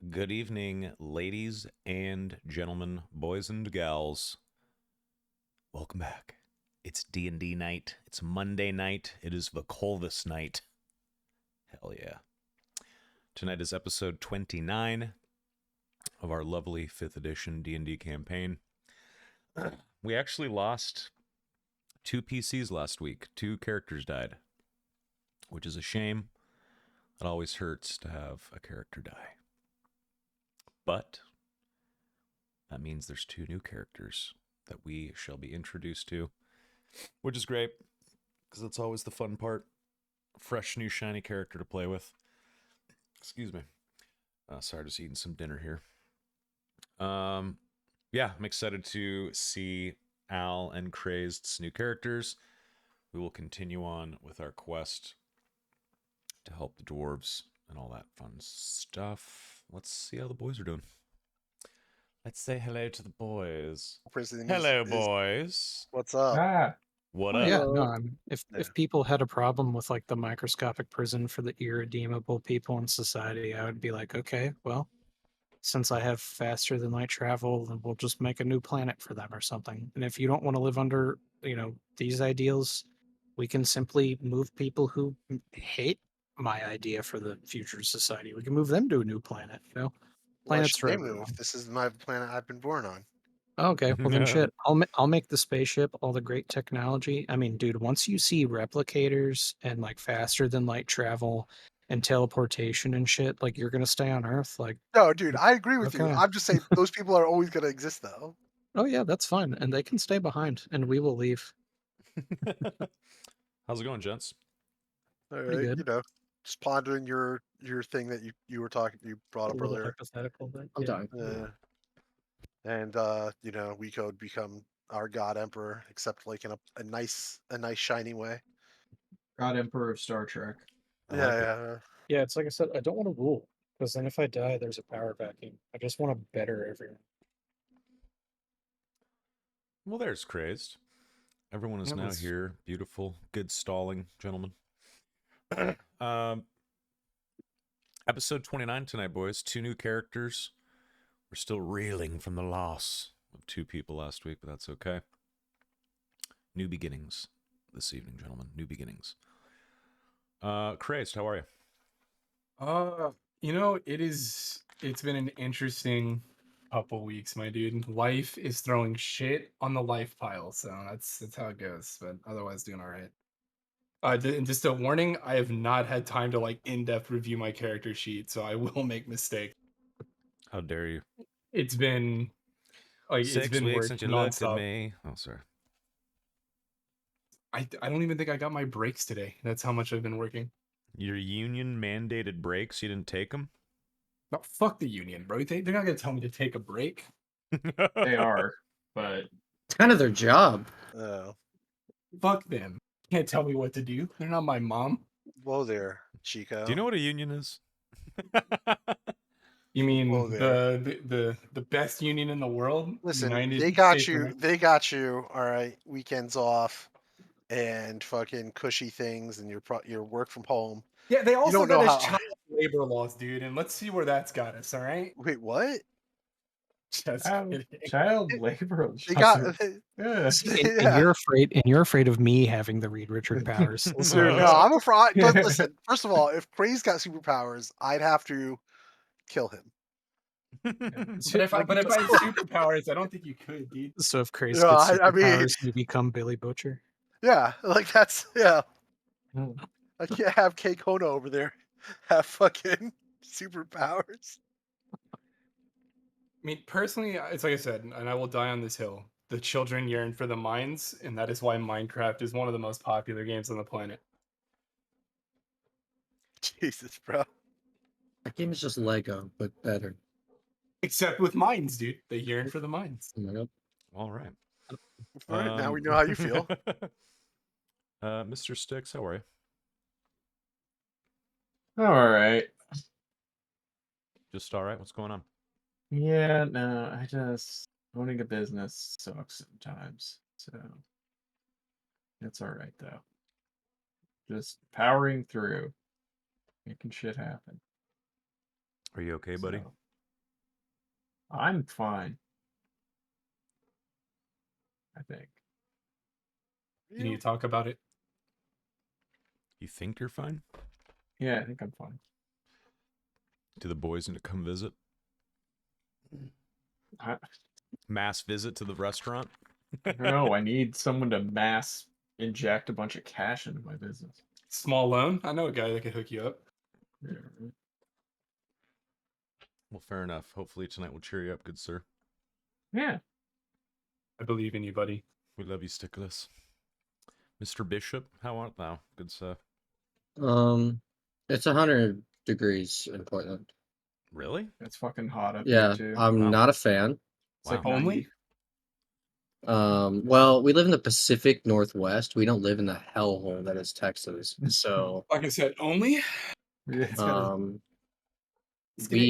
Good evening, ladies and gentlemen, boys and gals. Welcome back. It's D&D night. It's Monday night. It is Vokolvis night. Hell yeah. Tonight is episode 29 of our lovely 5th edition D&D campaign. We actually lost 2 PCs last week. 2 characters died, which is a shame. It always hurts to have a character die. But that means there's 2 new characters that we shall be introduced to, which is great because that's always the fun part. Fresh, new, shiny character to play with. Excuse me. Sorry, just eating some dinner here. Yeah, I'm excited to see Al and Crazed's new characters. We will continue on with our quest to help the dwarves and all that fun stuff. Let's see how the boys are doing. Let's say hello to the boys. Prison Hello, is boys. what's up? What Oh up? yeah, no. Hello. If people had a problem with like the microscopic prison for the irredeemable people in society, I would be like, okay, well, since I have faster than light travel, then we'll just make a new planet for them or something. And if you don't want to live under, these ideals, we can simply move people who hate my idea for the future society. We can move them to a new planet. Why Planets should for they everyone. move? This is my planet I've been born on. Okay, well then shit. I'll make the spaceship, all the great technology. I mean, dude, once you see replicators and like faster than light travel and teleportation and shit, like you're gonna stay on Earth. Like, No, dude, I agree with you. okay. I'm just saying those people are always gonna exist though. Oh yeah, that's fine. And they can stay behind and we will leave. How's it going, gents? All Pretty right, good. just pondering your thing that you brought A up little earlier. hypothetical, but I'm yeah. done. And we could become our god emperor, except like in a nice shiny way. God Emperor of Star Trek. I Yeah, like it. yeah. Yeah, it's like I said, I don't want to rule. Because then if I die, there's a power vacuum. I just want to better everyone. Well, there's Crazed. Everyone is That now was- here. Beautiful. Good stalling, gentlemen. Episode 29 tonight, boys. 2 new characters. We're still reeling from the loss of 2 people last week, but that's okay. New beginnings this evening, gentlemen. New beginnings. Crazed, how are you? It's been an interesting couple weeks, my dude. Life is throwing shit on the life pile, so that's how it goes. But otherwise, doing all right. And just a warning: I have not had time to like in-depth review my character sheet, so I will make mistakes. How dare you? It's been 6 weeks work since you looked at nonstop. me. Oh, sorry. I don't even think I got my breaks today. That's how much I've been working. Your union mandated breaks, you didn't take them? No, fuck the union, bro. They're not gonna tell me to take a break. They are, but It's kind of their job. Oh, Fuck them. Can't tell me what to do. They're not my mom. whoa there, Chico. Do you know what a union is? You mean Whoa there. the best union in the world? Listen, United they got States of you. America? They got you. All right, weekends off and fucking cushy things, and your work from home. Yeah, they also don't got know us how- child labor laws, dude, and let's see where that's got us. All right, Wait, what? just kidding. child labor. They got. Yeah. And you're afraid of me having the Reed Richard powers. Listen, Dude, no, I'm afraid. But listen, first of all, if Craze got superpowers, I'd have to kill him. But if I had superpowers, I don't think you could, dude. So if Chris Yeah, gets I mean- superpowers, you become Billy Butcher. Yeah, like that's I can't have Kei Kono over there have fucking superpowers. I mean, personally, it's like I said, and I will die on this hill. The children yearn for the mines, and that is why Minecraft is one of the most popular games on the planet. Jesus, bro. That game is just Lego, but better. Except with mines, dude. They yearn for the mines. Oh my god. All right. All right, now we know how you feel. Mr. Sticks, how are you? All right. Just all right. What's going on? Yeah, no, owning a business sucks sometimes. So it's all right though. Just powering through, making shit happen. Are you okay, buddy? So, I'm fine. I think. You need to talk about it. You think you're fine? Yeah, I think I'm fine. Do the boys need to come visit? I Mass visit to the restaurant? don't know. I need someone to mass inject a bunch of cash into my business. Small loan. I know a guy that could hook you up. Yeah, right. Well, fair enough. Hopefully tonight will cheer you up, good sir. Yeah. I believe in you, buddy. We love you, Stickless. Mr. Bishop, how art thou? Good sir. It's 100 degrees in Portland. Really? It's fucking hot up Yeah, here too. I'm Wow. not a fan. It's like Wow. Only? 90. Well, we live in the Pacific Northwest. We don't live in the hellhole that is Texas. So, Like I said, only. Yeah, it's gotta- um, It's gonna-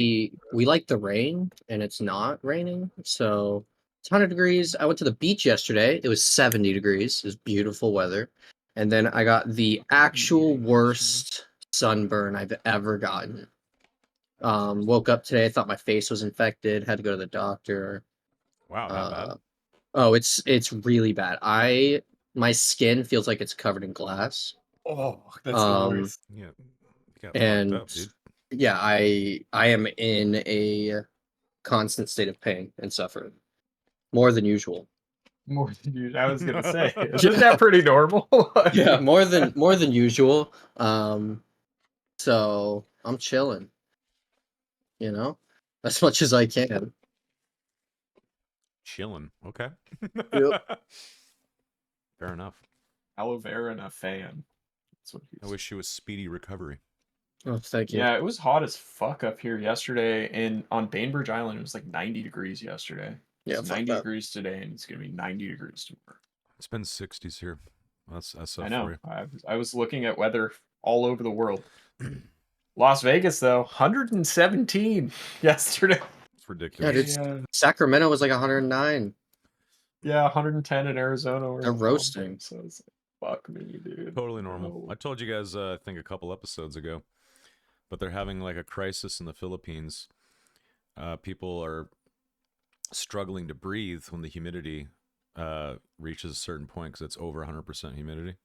we like the rain, and it's not raining. So it's 100 degrees. I went to the beach yesterday. It was 70 degrees. It was beautiful weather. And then I got the actual worst sunburn I've ever gotten. Woke up today, thought my face was infected, had to go to the doctor. Wow, that bad? Oh, it's really bad. My skin feels like it's covered in glass. Oh, that's the Um, worst. Yeah. You got and fucked up, dude. yeah, I am in a constant state of pain and suffering. More than usual. More than usual. I was gonna say, isn't that pretty normal? Yeah, more than usual. So I'm chilling, as much as I can. Chilling. Okay. Yep. Fair enough. Aloe vera and a fan. That's what he I wish you a speedy recovery. Oh, thank you. Yeah, it was hot as fuck up here yesterday, and on Bainbridge Island it was like 90 degrees yesterday. Yeah, It's fuck 90 that. degrees today, and it's gonna be 90 degrees tomorrow. It's been 60s here. That's I up know. for I was looking at weather all over the world. Las Vegas though, 117 yesterday. It's Yeah, ridiculous. dude. Sacramento was like 109. Yeah, 110 in Arizona. Where They're I'm from, roasting. So it's like, fuck me, dude. Totally normal. No. I told you guys, I think a couple episodes ago, but they're having like a crisis in the Philippines. People are struggling to breathe when the humidity reaches a certain point because it's over 100% humidity.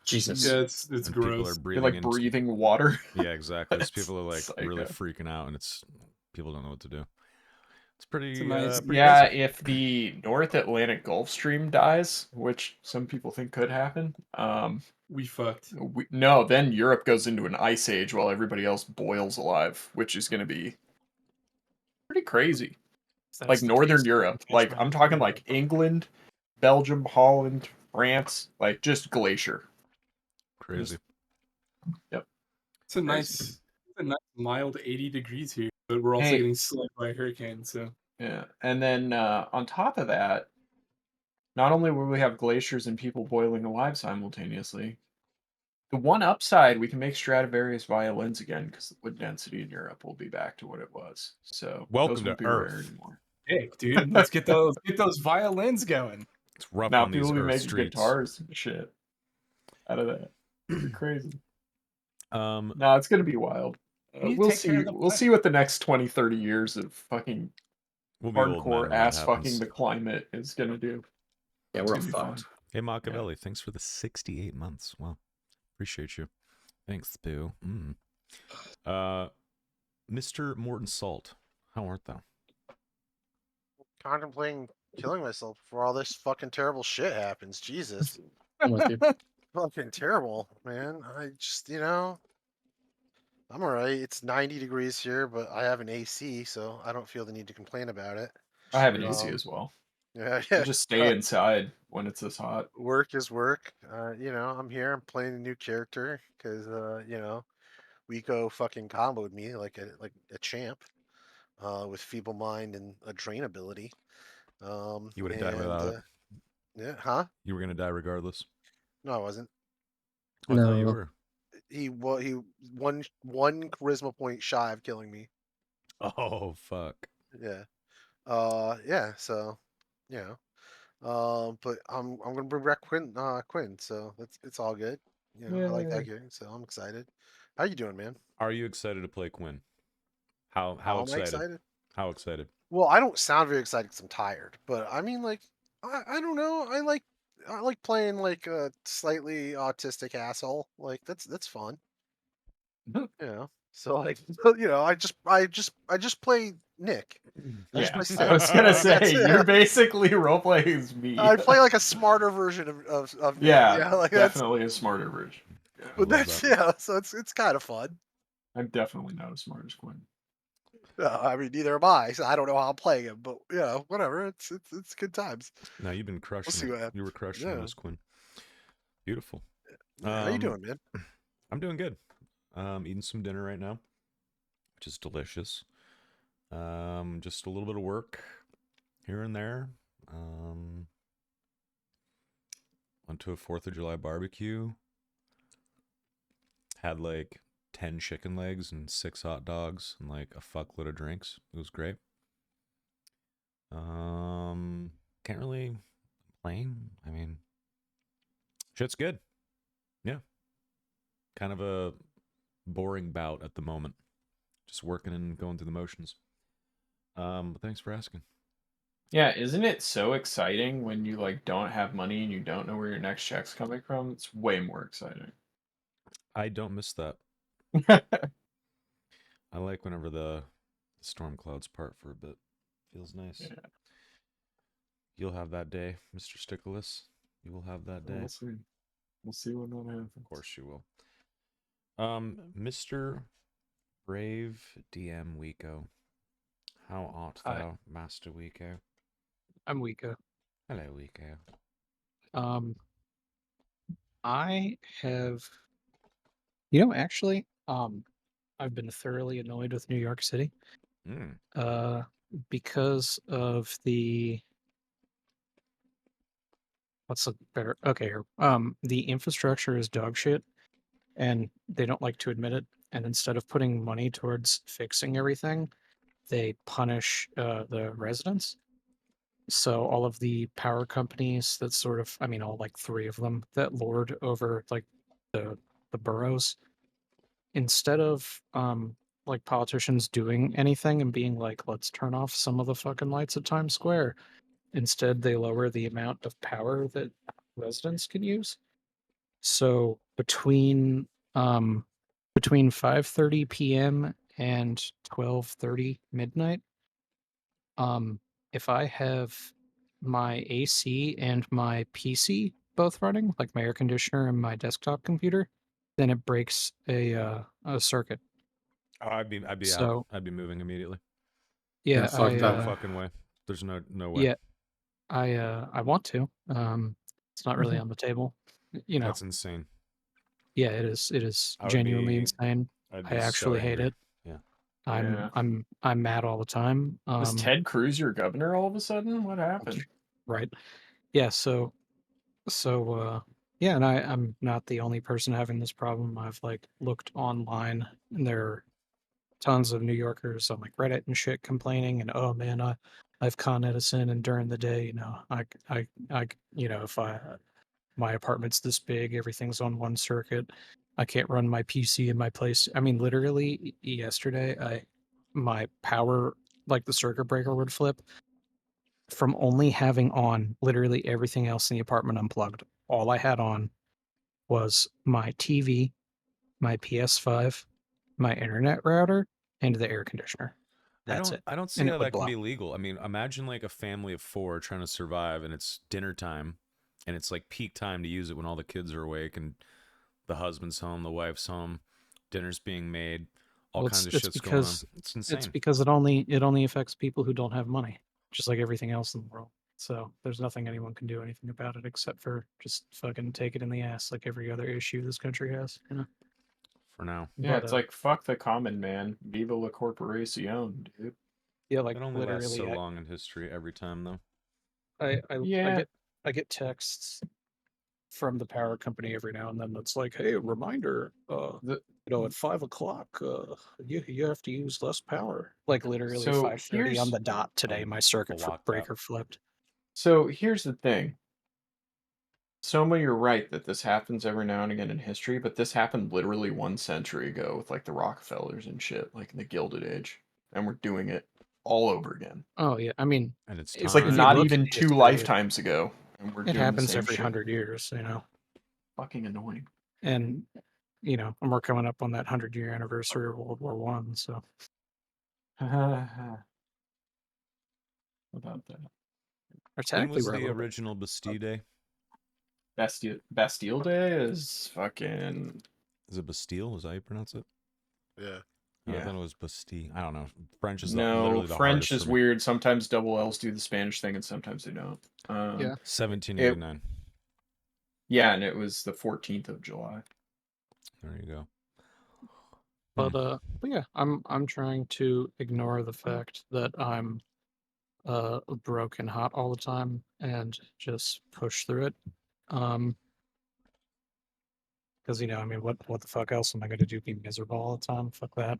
Jesus. Yeah, it's And people are gross. breathing You're like in. breathing water. Yeah, exactly. Those That's people are like really psycho. freaking out, and people don't know what to do. It's pretty. It's a nice- pretty Yeah, crazy. if the North Atlantic Gulf Stream dies, which some people think could happen, We fucked. no, then Europe goes into an ice age while everybody else boils alive, which is going to be pretty crazy. If that's Like the Northern case, Europe, catch like my I'm talking flu. like England, Belgium, Holland, France, like just glacier. Crazy. Yep. It's a nice mild 80 degrees here, but we're also Hey. getting slammed by a hurricane. So Yeah, and then on top of that, not only will we have glaciers and people boiling alive simultaneously, the one upside we can make Stradivarius violins again because the wood density in Europe will be back to what it was. So Welcome those to won't be rare Earth. anymore. hey, dude, let's get those violins going. It's rough Now on these people will be Earth making streets. guitars and shit out of that. It'll be crazy. Um, No, it's gonna be wild. We need to We'll take care of see. the We'll see planet. what the next 20, 30 years of fucking we'll be old men hardcore when that ass fucking happens. the climate is gonna do. Yeah, It's we're gonna be fun. fucked. Hey, Machiavelli, thanks for the 68 months. Wow, appreciate you. Thanks, Boo. Mr. Morton Salt, how art thou? Contemplating killing myself before all this fucking terrible shit happens. Jesus. I'm with you. Fucking terrible, man. I just, I'm alright. It's 90 degrees here, but I have an AC, so I don't feel the need to complain about it. I have an AC Um, as well. Yeah, I yeah. just stay inside when it's this hot. Work is work. I'm here. I'm playing a new character because, Rico fucking comboed me like a champ, with feeble mind and a drain ability. You would have died And without it. yeah, huh? You were gonna die regardless. No, I wasn't. Oh, I thought you No. were. He one charisma point shy of killing me. Oh fuck. Yeah. Yeah. So, yeah. But I'm gonna bring back Quinn. So it's all good. I like that Yay. game, so I'm excited. How you doing, man? Are you excited to play Quinn? How How am I excited? excited? How excited? Well, I don't sound very excited because I'm tired, but I mean, like, I don't know. I like playing like a slightly autistic asshole. Like that's fun. You know. So like I just play Nick. I just Yeah, play I Sid. was gonna That's say you're it. basically role playing as me. I play like a smarter version of Nick. Yeah, Yeah, like that's definitely a smarter version. Yeah, I but love that's that. yeah. So it's kind of fun. I'm definitely not as smart as Quinn. I mean, neither am I. So I don't know how I'm playing him, but whatever. It's good times. No, you've been We'll crushing see it. what You were happens. crushing it Yeah. as Quinn. Beautiful. Yeah. How you doing, man? I'm doing good. Eating some dinner right now, which is delicious. Just a little bit of work here and there. Went to a 4th of July barbecue. Had like 10 chicken legs and 6 hot dogs and like a fuckload of drinks. It was great. Can't really complain. I mean, shit's good. Yeah. Kind of a boring bout at the moment. Just working and going through the motions. But thanks for asking. Yeah, isn't it so exciting when you like don't have money and you don't know where your next check's coming from? It's way more exciting. I don't miss that. I like whenever the storm clouds part for a bit. Feels nice. Yeah. You'll have that day, Mr. Stickless. You will have that day. We'll see. We'll see when that happens. Of course you will. Mr. Brave DM Weeko. How art Hi. thou, Master Weeko? I'm Wika. Hello, Weeko. I have, actually, I've been thoroughly annoyed with New York City, Mm. because of what's the better? Okay, here. The infrastructure is dog shit, and they don't like to admit it. And instead of putting money towards fixing everything, they punish the residents. So all of the power companies that sort of, I mean, all like three of them that lord over like the boroughs, instead of like politicians doing anything and being like, let's turn off some of the fucking lights at Times Square, instead they lower the amount of power that residents can use. So between 5:30 p.m. and 12:30 midnight, if I have my AC and my PC both running, like my air conditioner and my desktop computer, then it breaks a circuit. Oh, I'd be out. So I'd be moving immediately. yeah, fuck No that. fucking way. There's no way. yeah, I want to. It's not really on the table. That's insane. Yeah, it is. It is I would genuinely be. insane. I'd I be so actually hate angry. it. Yeah. Yeah. I'm mad all the time. Is Ted Cruz your governor all of a sudden? What happened? Right. Yeah, so yeah, and I'm not the only person having this problem. I've like looked online, and there are tons of New Yorkers on like Reddit and shit complaining, and oh man, I've Con Edison, and during the day, if my apartment's this big, everything's on one circuit, I can't run my PC in my place. I mean, literally yesterday, my power, like the circuit breaker would flip from only having on literally everything else in the apartment unplugged. All I had on was my TV, my PS5, my internet router, and the air conditioner. That's it. I don't see And it how would that can blow. be legal. I mean, imagine like a family of 4 trying to survive and it's dinner time and it's like peak time to use it when all the kids are awake and the husband's home, the wife's home, dinner's being made, all Well, kinds of it's shit's going on. because It's it's insane. because it only affects people who don't have money, just like everything else in the world. So there's nothing anyone can do anything about it except for just fucking take it in the ass like every other issue this country has. For now. Yeah, But it's like fuck the common man. Viva la corporación, dude. yeah, like It only lasts so literally, long in history every time though. I Yeah. get texts from the power company every now and then that's like, hey, reminder, The, at 5 o'clock, you have to use less power. Like literally so 5:30 on the dot today, my circuit block that. breaker flipped. so here's the thing. Soma, you're right that this happens every now and again in history, but this happened literally 1 century ago with like the Rockefellers and shit, like in the Gilded Age. And we're doing it all over again. Oh yeah, I mean, And it's It's time. like if you not look at even the 2 history, lifetimes ago, and we're it doing the happens same every shit. 100 years, you know. Fucking annoying. And and we're coming up on that 100-year anniversary of World War One. So About that. or When technically, was we're a the little bit. original Bastille Day? Bastille Day is fucking Is it Bastille? Is that how you pronounce it? Yeah. I yeah. thought it was Bastille. I don't know. French is No, literally the French hardest is for me. weird. Sometimes double L's do the Spanish thing, and sometimes they don't. Yeah. 1789. Yeah, and it was the 14th of July. There you go. But yeah, I'm trying to ignore the fact that I'm broken hot all the time and just push through it. Because I mean, what the fuck else am I gonna do? Be miserable all the time? Fuck that.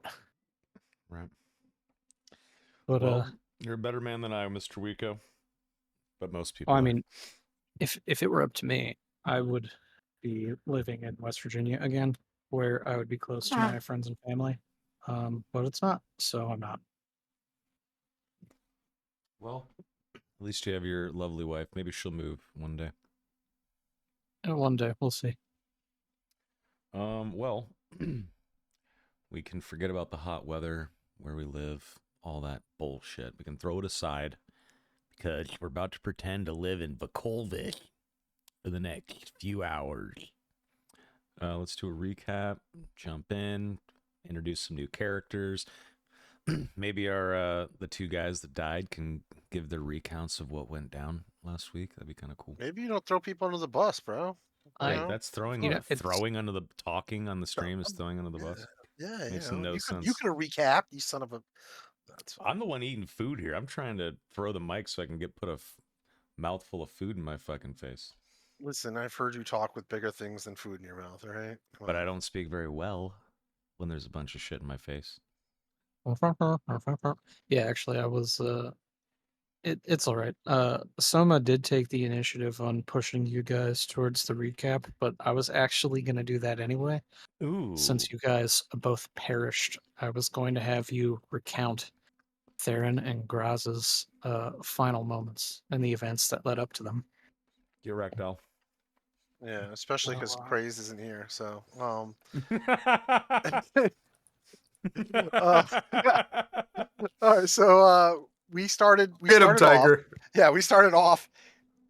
Right. But Well, you're a better man than I, Mr. Wico. But most people I are. mean, if it were up to me, I would be living in West Virginia again, where I would be close to my friends and family. But it's not, so I'm not. Well, at least you have your lovely wife. Maybe she'll move one day. And one day we'll see. Well, we can forget about the hot weather, where we live, all that bullshit. We can throw it aside because we're about to pretend to live in Vokolvis for the next few hours. Let's do a recap, jump in, introduce some new characters. Maybe our the two guys that died can give their recounts of what went down last week. That'd be kind of cool. Maybe you don't throw people under the bus, bro. Right, that's throwing it's throwing under the talking on the stream is throwing under the bus. Yeah, Makes no you sense. could recap, you son of a. That's fine. I'm the one eating food here. I'm trying to throw the mic so I can put a mouthful of food in my fucking face. Listen, I've heard you talk with bigger things than food in your mouth. All right. But I don't speak very well when there's a bunch of shit in my face. Yeah, actually, I was. It's all right. Soma did take the initiative on pushing you guys towards the recap, but I was actually gonna do that anyway. Ooh. Since you guys both perished, I was going to have you recount Theron and Graz's final moments and the events that led up to them. Get wrecked, Al. Yeah, especially because Craze isn't here. So, all right. So, we started. We Get him, started off. Tiger. Yeah, we started off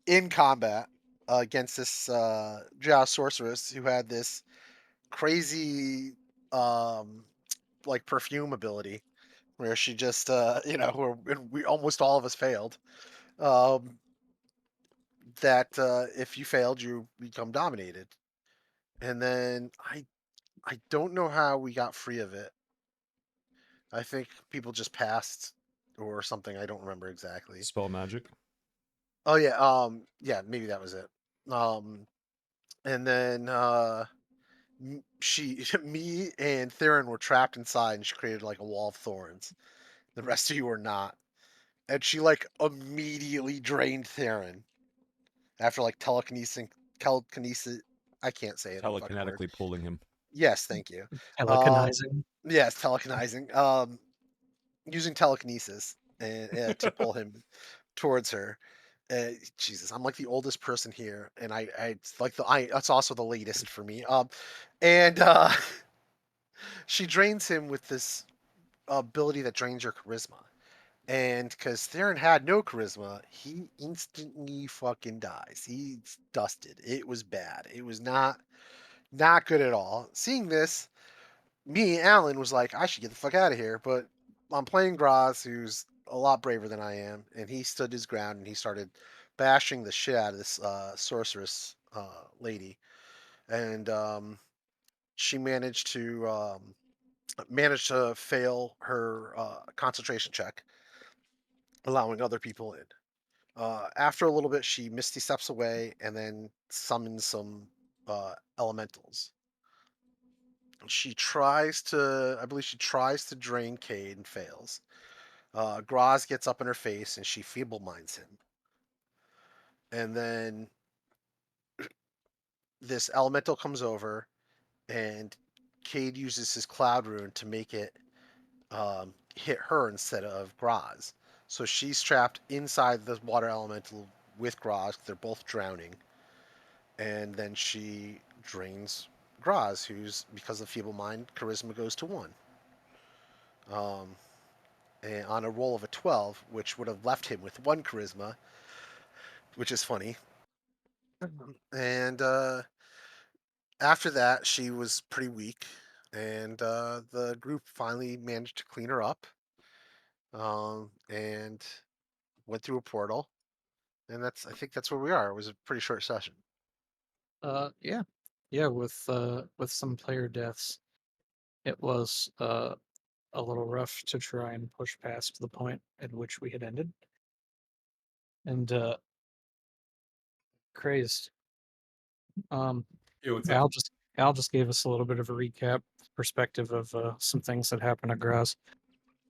in combat against this Drow sorceress who had this crazy, like perfume ability, where she just, where we almost all of us failed. That if you failed, you become dominated. And then I don't know how we got free of it. I think people just passed or something. I don't remember exactly. Spell magic. Oh yeah, maybe that was it. And then she, me, and Theron were trapped inside, and she created like a wall of thorns. The rest of you were not, and she like immediately drained Theron after like telekinesis. I can't say it. Fucking word. Telekinetically pulling him. Yes, thank you. Telekinizing. Yes, telekinizing. Using telekinesis and to pull him towards her. Jesus, I'm like the oldest person here, and it's like that's also the latest for me. And she drains him with this ability that drains your charisma. And because Theron had no charisma, he instantly fucking dies. He's dusted. It was bad. It was not good at all. Seeing this, me, Alan, was like, I should get the fuck out of here. But I'm playing Graz, who's a lot braver than I am, and he stood his ground and he started bashing the shit out of this sorceress lady, and she managed to fail her concentration check, allowing other people in. After a little bit, she misty steps away and then summons some elementals. I believe she tries to drain Cade and fails. Graz gets up in her face and she feeble minds him. And then this elemental comes over and Cade uses his cloud rune to make it hit her instead of Graz. So she's trapped inside the water elemental with Graz. They're both drowning. And then she drains Graz, who's, because of feeble mind, charisma goes to 1. And on a roll of a 12, which would have left him with 1 charisma, which is funny. And after that, she was pretty weak, and the group finally managed to clean her up, and went through a portal, and I think that's where we are. It was a pretty short session. Yeah, yeah. With some player deaths, it was a little rough to try and push past the point at which we had ended, and crazed. Um, Yo, what's up? Al just gave us a little bit of a recap perspective of some things that happened at Graz.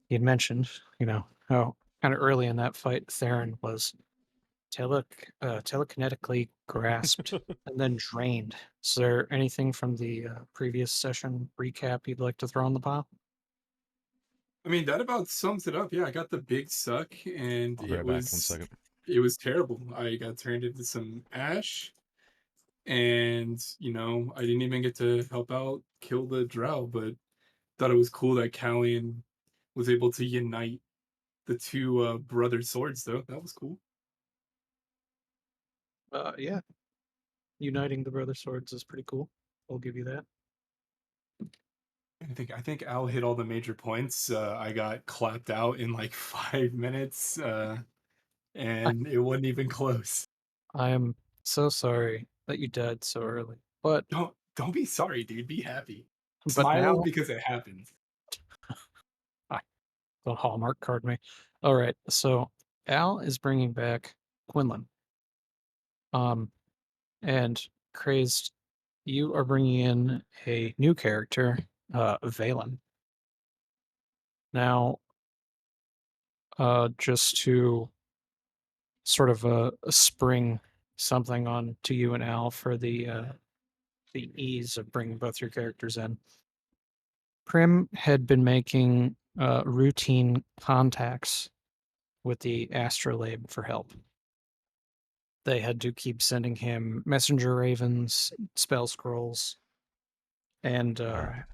He had mentioned, how kind of early in that fight, Theron was telekinetically grasped and then drained. Is there anything from the previous session recap you'd like to throw on the pile? I mean, that about sums it up. Yeah, I got the big suck, and I'll be right back. 1 second. it was terrible. I got turned into some ash, and I didn't even get to help out kill the drow, but thought it was cool that Callian was able to unite the two brother swords, though. That was cool. Yeah, uniting the brother swords is pretty cool. I'll give you that. I think Al hit all the major points. I got clapped out in like 5 minutes, and it wasn't even close. I am so sorry that you died so early, but Don't be sorry, dude. Be happy. but Smile now because it happened. don't Hallmark card me. All right, so Al is bringing back Quinlan. And crazed, you are bringing in a new character, Valen. Now, just to sort of spring something on to you and Al for the ease of bringing both your characters in. Prim had been making routine contacts with the astrolabe for help. They had to keep sending him messenger ravens, spell scrolls, and All right.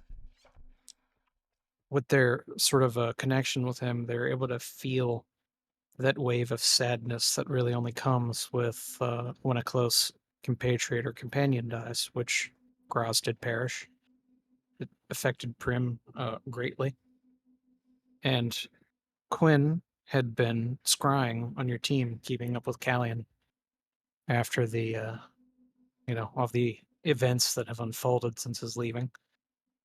with their sort of a connection with him, they're able to feel that wave of sadness that really only comes with when a close compatriot or companion dies, which Graz did perish. It affected Prim greatly. And Quinn had been scrying on your team, keeping up with Callian after of the events that have unfolded since his leaving.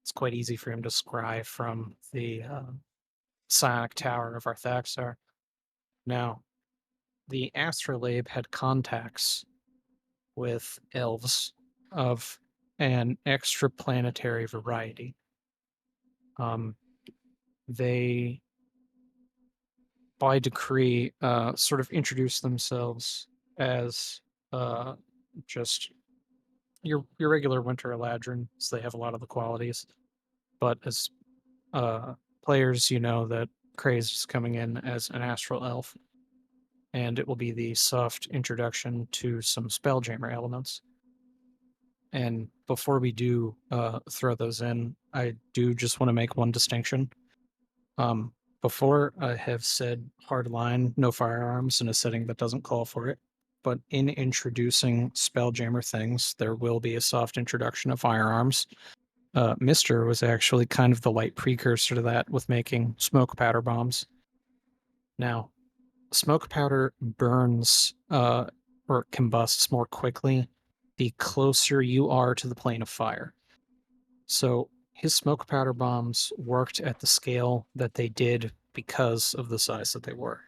It's quite easy for him to scry from the psionic tower of Arthaxar. Now, the astrolabe had contacts with elves of an extraplanetary variety. They, by decree, sort of introduce themselves as just your regular winter eladrin, so they have a lot of the qualities. But as players, you know that Crazed is coming in as an astral elf, and it will be the soft introduction to some spelljammer elements. And before we do throw those in, I do just want to make one distinction. Before I have said hard line, no firearms in a setting that doesn't call for it. But in introducing spelljammer things, there will be a soft introduction of firearms. Mister was actually kind of the light precursor to that with making smoke powder bombs. Now, smoke powder burns or combusts more quickly the closer you are to the plane of fire. So his smoke powder bombs worked at the scale that they did because of the size that they were.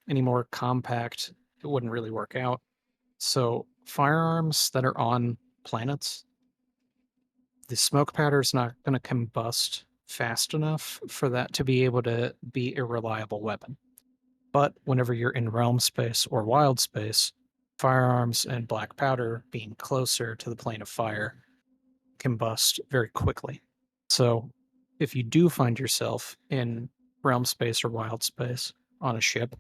Any more compact, it wouldn't really work out. So firearms that are on planets, the smoke powder is not going to combust fast enough for that to be able to be a reliable weapon. But whenever you're in realm space or wild space, firearms and black powder being closer to the plane of fire combust very quickly. So if you do find yourself in realm space or wild space, on a ship.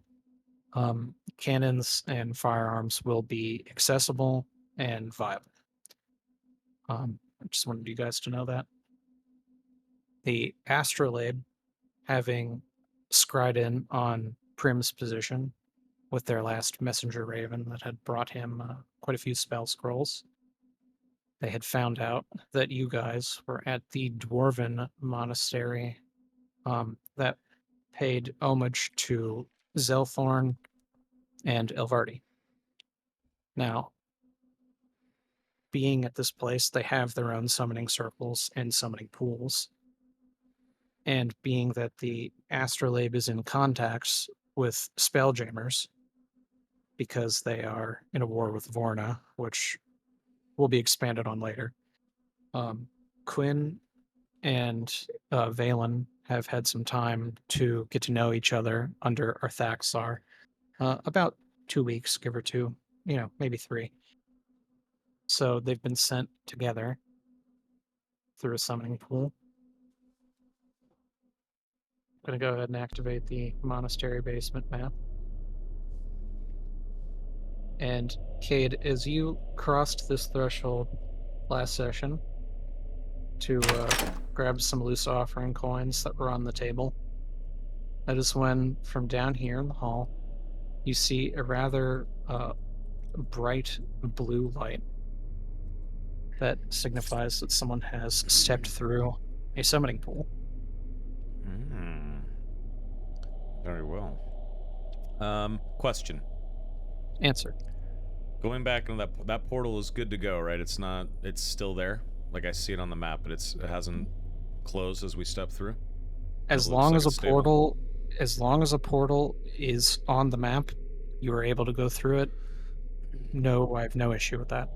Cannons and firearms will be accessible and viable. I just wanted you guys to know that. The astrolabe, having scried in on Prim's position with their last messenger raven that had brought him quite a few spell scrolls, they had found out that you guys were at the dwarven monastery that paid homage to Zelthorn and Elvardi. Now, being at this place, they have their own summoning circles and summoning pools. And being that the astrolabe is in contacts with spelljammers, because they are in a war with Vorna, which will be expanded on later, Quinn and Valen have had some time to get to know each other under Arthaxar. About 2 weeks, give or two, maybe 3. So they've been sent together through a summoning pool. I'm going to go ahead and activate the monastery basement map. And Cade, as you crossed this threshold last session to grab some loose offering coins that were on the table, that is when, from down here in the hall, you see a rather bright blue light that signifies that someone has stepped through a summoning pool. Very well. Question. Answer. Going back into that portal is good to go, right? It's still there. Like I see it on the map, but it hasn't closed as we step through. As long as a portal is on the map, you are able to go through it. No, I have no issue with that.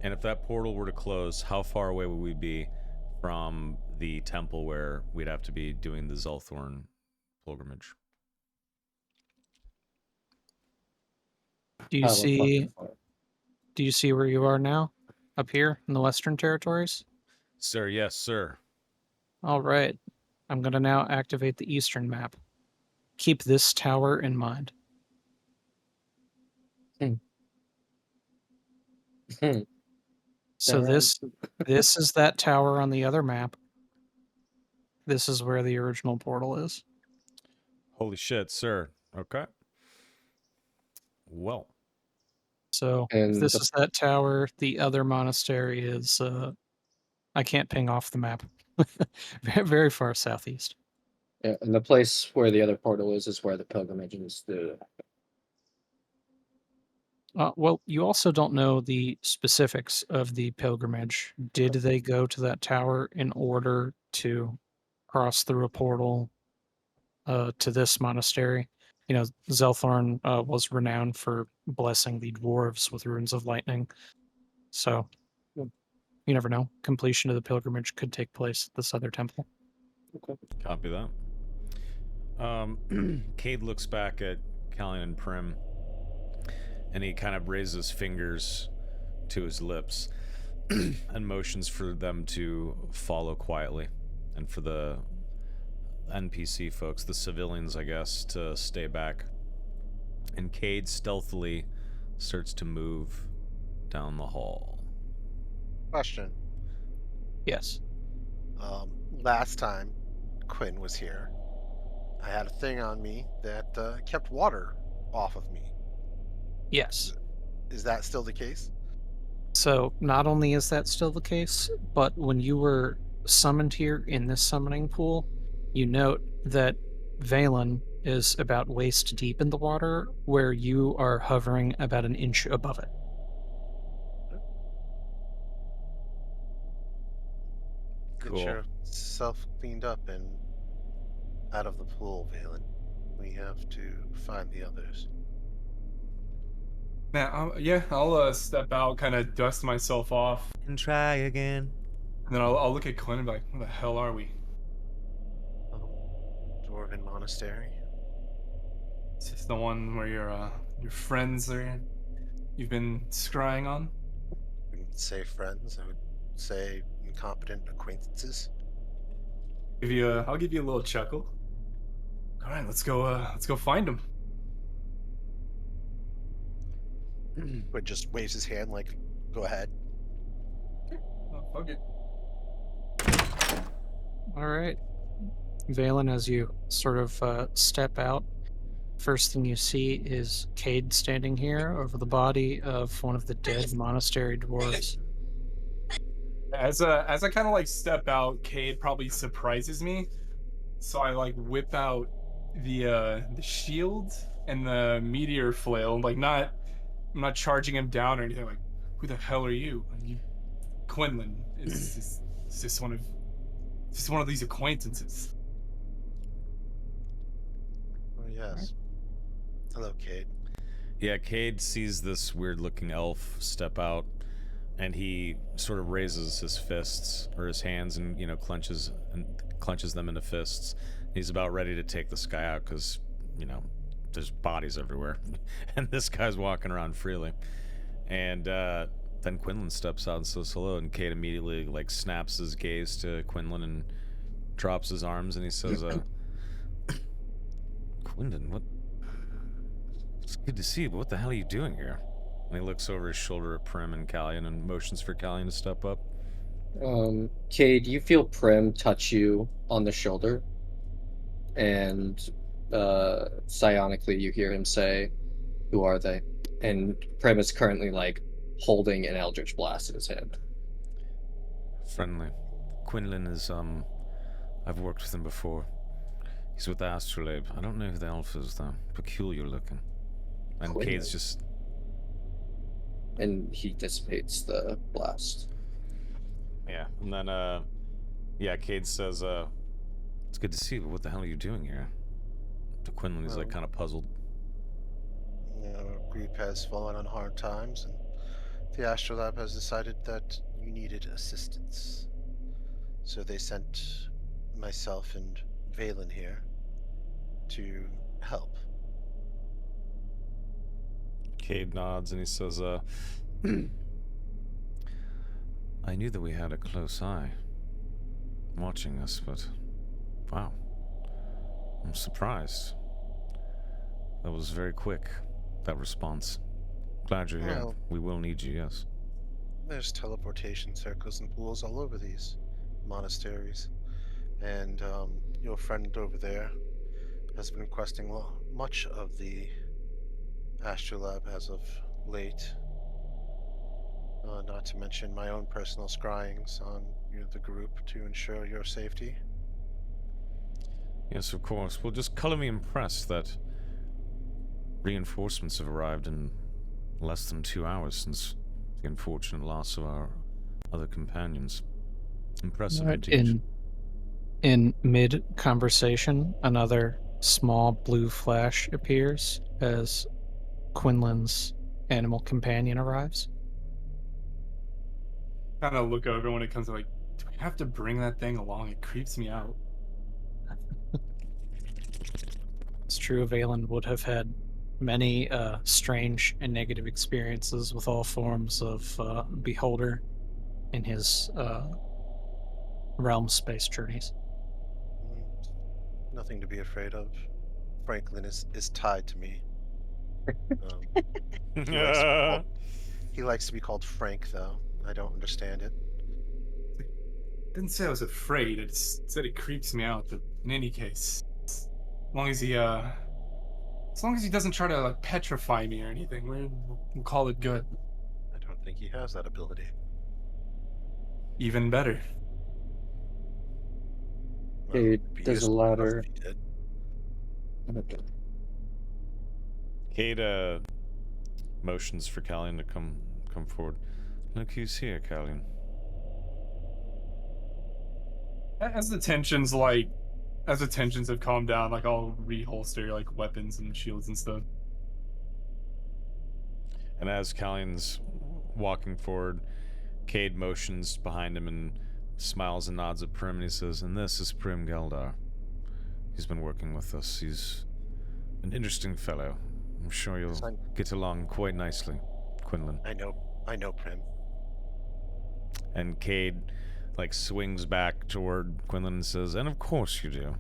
And if that portal were to close, how far away would we be from the temple where we'd have to be doing the Zelthorn pilgrimage? Do you see where you are now? Up here in the Western Territories? Sir, yes, sir. All right. I'm going to now activate the Eastern map. Keep this tower in mind. So this is that tower on the other map. This is where the original portal is. Holy shit, sir. Okay. Well. So if this is that tower, the other monastery is I can't ping off the map. Very, very far southeast. Yeah, and the place where the other portal is where the pilgrimage is. Well, you also don't know the specifics of the pilgrimage. Did they go to that tower in order to cross through a portal to this monastery? Zelthorn was renowned for blessing the dwarves with runes of lightning. So you never know. Completion of the pilgrimage could take place at this other temple. Okay. Copy that. Cade looks back at Callian and Prim, and he kind of raises his fingers to his lips and motions for them to follow quietly, and for the NPC folks, the civilians, I guess, to stay back. And Cade stealthily starts to move down the hall. Question. Yes. Last time Quinn was here, I had a thing on me that kept water off of me. Yes. Is that still the case? So not only is that still the case, but when you were summoned here in this summoning pool, you note that Valen is about waist deep in the water, where you are hovering about an inch above it. Cool. Get yourself cleaned up and out of the pool, Valen. We have to find the others. Now, I'll step out, kind of dust myself off, And try again. and then I'll look at Clint and be like, "Where the hell are we? Dwarven Monastery. Is this the one where your friends are? You've been scrying on?" I wouldn't say friends. I would say incompetent acquaintances. I'll give you a little chuckle. All right, let's go find him. But just waves his hand like, go ahead. Oh, fuck it. All right. Valen, as you sort of step out, first thing you see is Cade standing here over the body of one of the dead monastery dwarves. As I kind of like step out, Cade probably surprises me. So I like whip out the shield and the meteor flail. Like I'm not charging him down or anything. Like, who the hell are you? Are you Quinlan? Is this one of these acquaintances? Oh, yes. Hello, Cade. Yeah, Cade sees this weird-looking elf step out, and he sort of raises his fists or his hands, and clenches them into fists. He's about ready to take this guy out because there's bodies everywhere, and this guy's walking around freely. And then Quinlan steps out and says hello, and Cade immediately like snaps his gaze to Quinlan and drops his arms, and he says, "Quinlan, what? It's good to see you, but what the hell are you doing here?" And he looks over his shoulder at Prim and Callion and motions for Callion to step up. Cade, you feel Prim touch you on the shoulder, and psionically you hear him say, "Who are they?" And Prim is currently like holding an Eldritch Blast in his hand. Friendly. Quinlan is, I've worked with him before. He's with the Astrolabe. I don't know who the elf is, though. Peculiar looking. And Quinlan. Cade's just... And he dissipates the blast. Yeah, and then, Cade says, it's good to see you, but what the hell are you doing here? To Quinlan, he's like kind of puzzled. Our group has fallen on hard times, and the Astrolab has decided that you needed assistance. So they sent myself and Valen here to help. Cade nods and he says, I knew that we had a close eye watching us, but wow, I'm surprised. That was very quick, that response. Glad you're here. Well, we will need you, yes. There's teleportation circles and pools all over these monasteries. And your friend over there has been requesting much of the Astrolab as of late. Not to mention my own personal scryings on the group to ensure your safety. Yes, of course. Well, just color me impressed that reinforcements have arrived in less than 2 hours since the unfortunate loss of our other companions. Impressive indeed. In mid-conversation, another small blue flash appears as Quinlan's animal companion arrives. Kind of look over when it comes to like, do we have to bring that thing along? It creeps me out. It's true, Valen would have had many strange and negative experiences with all forms of Beholder in his realm space journeys. Nothing to be afraid of. Franklin is tied to me. He likes to be called Frank, though. I don't understand it. Didn't say I was afraid. I just said it creeps me out. But in any case, as long as he doesn't try to like petrify me or anything, we'll call it good. I don't think he has that ability. Even better. Well, It it'd be does a useful enough ladder. if he did. Cade motions for Callion to come forward. Look who's here, Callion. As the tensions have calmed down, like I'll reholster like weapons and shields and stuff. And as Callion's walking forward, Cade motions behind him and smiles and nods at Prim, and he says, and this is Prim Geldar. He's been working with us. He's an interesting fellow. I'm sure you'll get along quite nicely, Quinlan. I know Prim. And Cade like swings back toward Quinlan and says, and of course you do.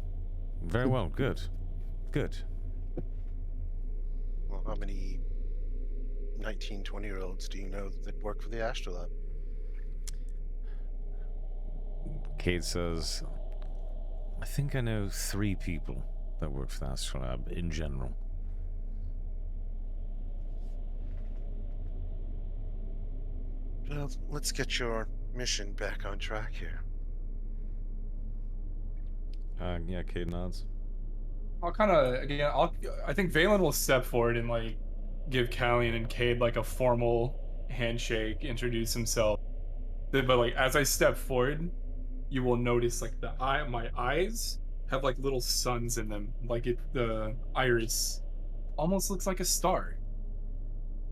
Very well, good. Good. Well, how many 19, 20-year-olds do you know that work for the Astrolab? Kate says, I think I know 3 people that work for the Astrolab in general. Well, let's get your mission back on track here. Yeah, Kate nods. I'll kind of again. I think Valen will step forward and like give Callian and Cade like a formal handshake, introduce himself. But like as I step forward, you will notice like my eyes have like little suns in them. Like the iris almost looks like a star.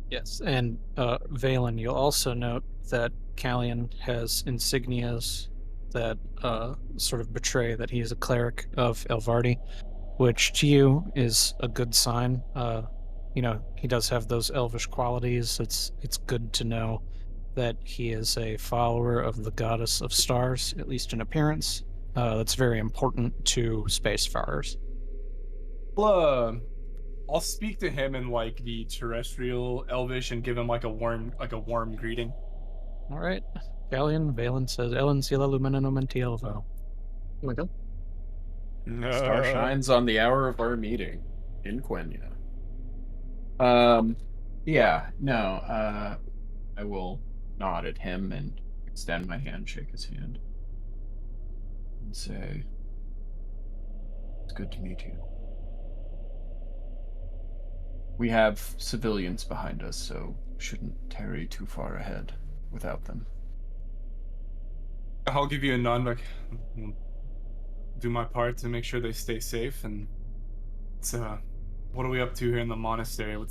Yes, and Valen, you'll also note that Callian has insignias that sort of betray that he is a cleric of Elvardi, which to you is a good sign. You know, he does have those elvish qualities. It's good to know that he is a follower of the goddess of stars, at least in appearance. That's very important to spacefarers. Well, I'll speak to him in like the terrestrial elvish and give him like a warm greeting. All right, Callian, Valen says, Ellen Sila Lumina Nomenti Elvo. Oh my god. Star shines on the hour of our meeting in Quenya. Yeah, no, I will nod at him and extend my hand, shake his hand, and say, it's good to meet you. We have civilians behind us, so shouldn't tarry too far ahead without them. I'll give you a nod, like do my part to make sure they stay safe. And it's what are we up to here in the monastery? What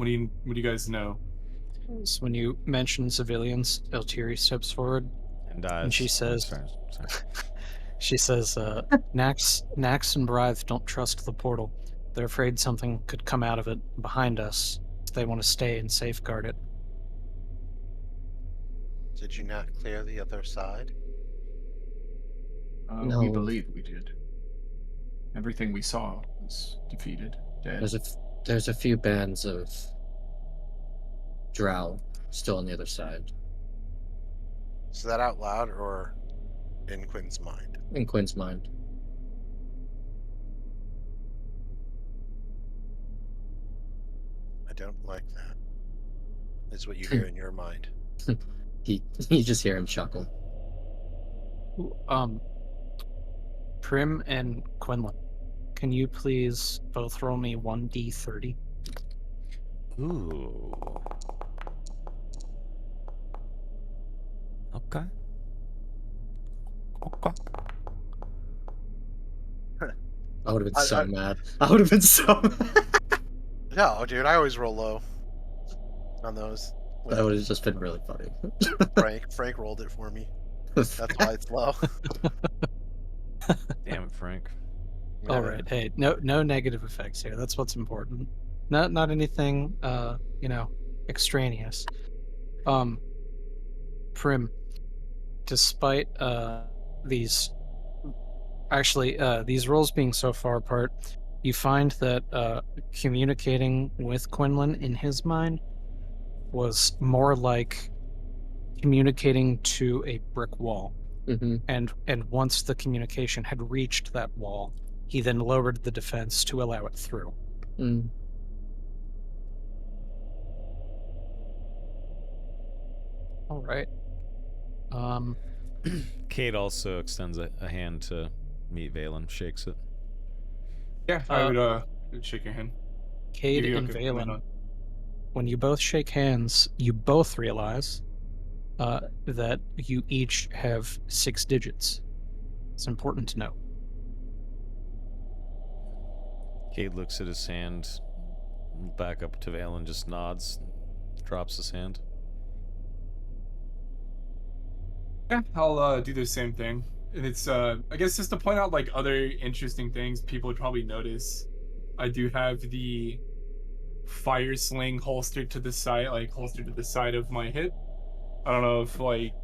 do you guys know? So when you mention civilians, Eltiri steps forward and she says, sorry. she says, Nax and Brythe don't trust the portal. They're afraid something could come out of it behind us. They want to stay and safeguard it. Did you not clear the other side? We No. believe we did. Everything we saw was defeated, dead. There's a few bands of drow still on the other side. Is that out loud or in Quinn's mind? In Quinn's mind. I don't like that. Is what you hear in your mind. You just hear him chuckle. Prim and Quinlan, can you please both roll me 1d30? Ooh. Okay. I would have been so mad. I would have been so mad. No, dude, I always roll low on those. That would have just been really funny. Frank rolled it for me. That's why it's low. Damn it, Frank. All right. Hey, no negative effects here. That's what's important. Not anything extraneous. Prim, despite these rolls being so far apart, you find that communicating with Quinlan in his mind was more like communicating to a brick wall. Mm-hmm. And once the communication had reached that wall, he then lowered the defense to allow it through. Mm. All right. Kate also extends a hand to meet Valen, shakes it. Yeah, I would shake your hand. Cade and Valen, when you both shake hands, you both realize that you each have 6 digits. It's important to know. Cade looks at his hand, back up to Valen, just nods, drops his hand. Yeah, I'll do the same thing. And it's I guess just to point out like other interesting things people would probably notice. I do have the fire sling holstered to the side of my hip. I don't know if like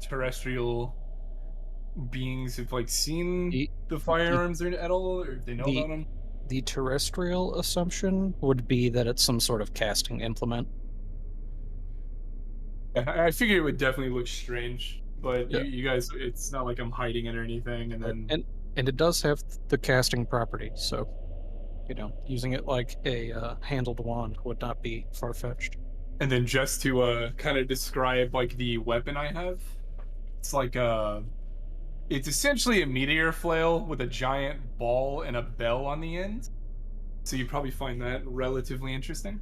terrestrial beings have like seen the firearms at all, or if they know about them. the terrestrial assumption would be that it's some sort of casting implement. I figured it would definitely look strange, but Yeah. you guys, it's not like I'm hiding it or anything. And then And it does have the casting property, so using it like a handled wand would not be far fetched. just to kind of describe like the weapon I have, it's like it's essentially a meteor flail with a giant ball and a bell on the end. So you probably find that relatively interesting.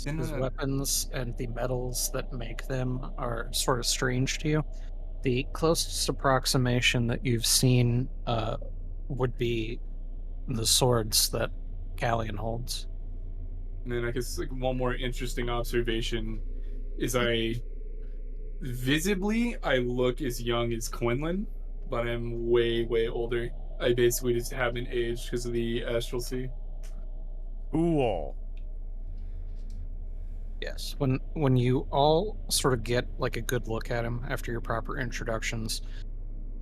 His weapons and the metals that make them are sort of strange to you. The closest approximation that you've seen would be the swords that Galleon holds. And then I guess like one more interesting observation is I look as young as Quinlan, but I'm way older. I basically just haven't aged because of the astral sea. Cool. Yes. When you all sort of get like a good look at him after your proper introductions,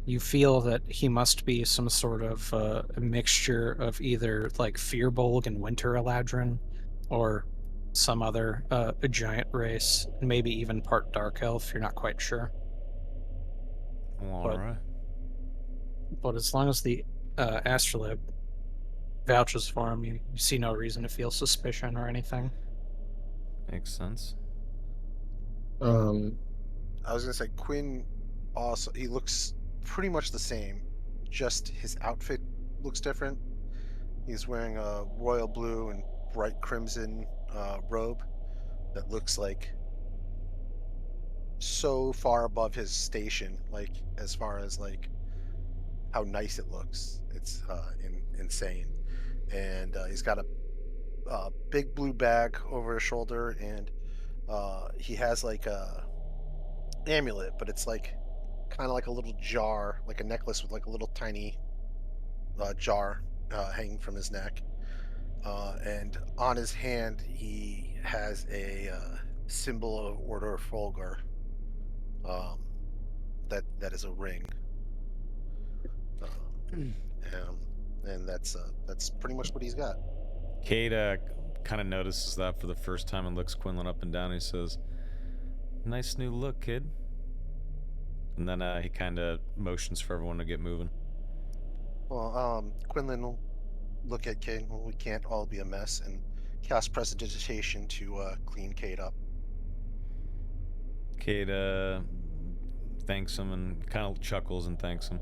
you feel that he must be some sort of a mixture of either like Firbolg and Winter Eladrin, or some other a giant race, maybe even part Dark Elf. You're not quite sure. Well, all But right. but as long as the astrolabe vouches for him, you see no reason to feel suspicion or anything. Makes sense. I was gonna say Quinn. Also, he looks pretty much the same. Just his outfit looks different. He's wearing a royal blue and bright crimson robe that looks like so far above his station, like as far as like how nice it looks. It's insane. And he's got a big blue bag over his shoulder, and he has like a amulet, but it's like kind of like a little jar, like a necklace with like a little tiny jar hanging from his neck. And on his hand, he has a symbol of Order Folgar. Um, that is a ring. And that's pretty much what he's got. Kate kind of notices that for the first time and looks Quinlan up and down. And he says, "Nice new look, kid." And then he kind of motions for everyone to get moving. Well, Quinlan will look at Kate. Well, we can't all be a mess, and cast prestidigitation to clean Kate up. Kate thanks him and kind of chuckles and thanks him.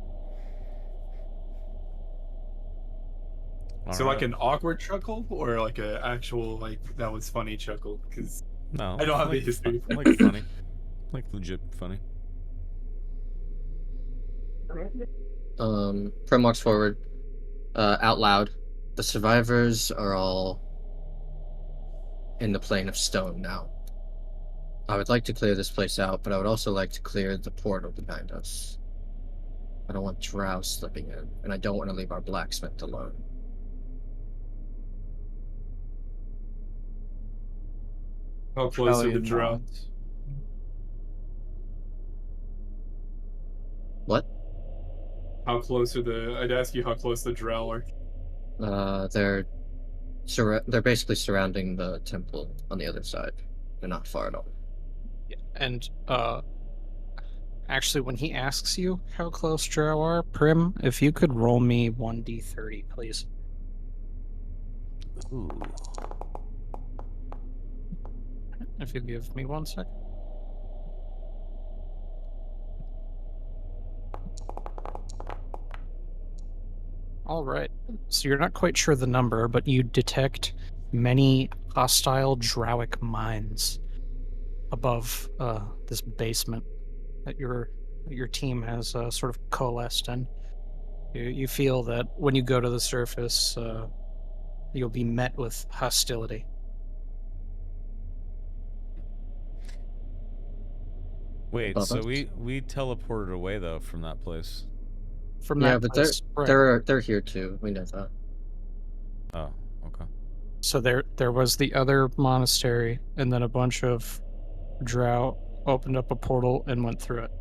So like an awkward chuckle or like an actual like that was funny chuckle? Because No, I don't have the like, history. like funny, like legit funny. Prim walks forward, out loud. The survivors are all in the plane of stone now. I would like to clear this place out, but I would also like to clear the portal behind us. I don't want Drow slipping in, and I don't want to leave our blacksmith alone. How close are the Galleon drow? nods. What? How close are the? I'd ask you how close the drow are. They're basically surrounding the temple on the other side. They're not far at all. And actually, when he asks you how close Drow are, Prim, if you could roll me 1d30, please. Ooh. If you give me 1 sec. All right. So you're not quite sure the number, but you detect many hostile Drowic mines above this basement that your team has sort of coalesced in. You feel that when you go to the surface, you'll be met with hostility. Wait, Above so us? we teleported away though from that place. From Yeah, that but place, right. they're here too. We know that. Oh, okay. So there was the other monastery, and then a bunch of Drow opened up a portal and went through it.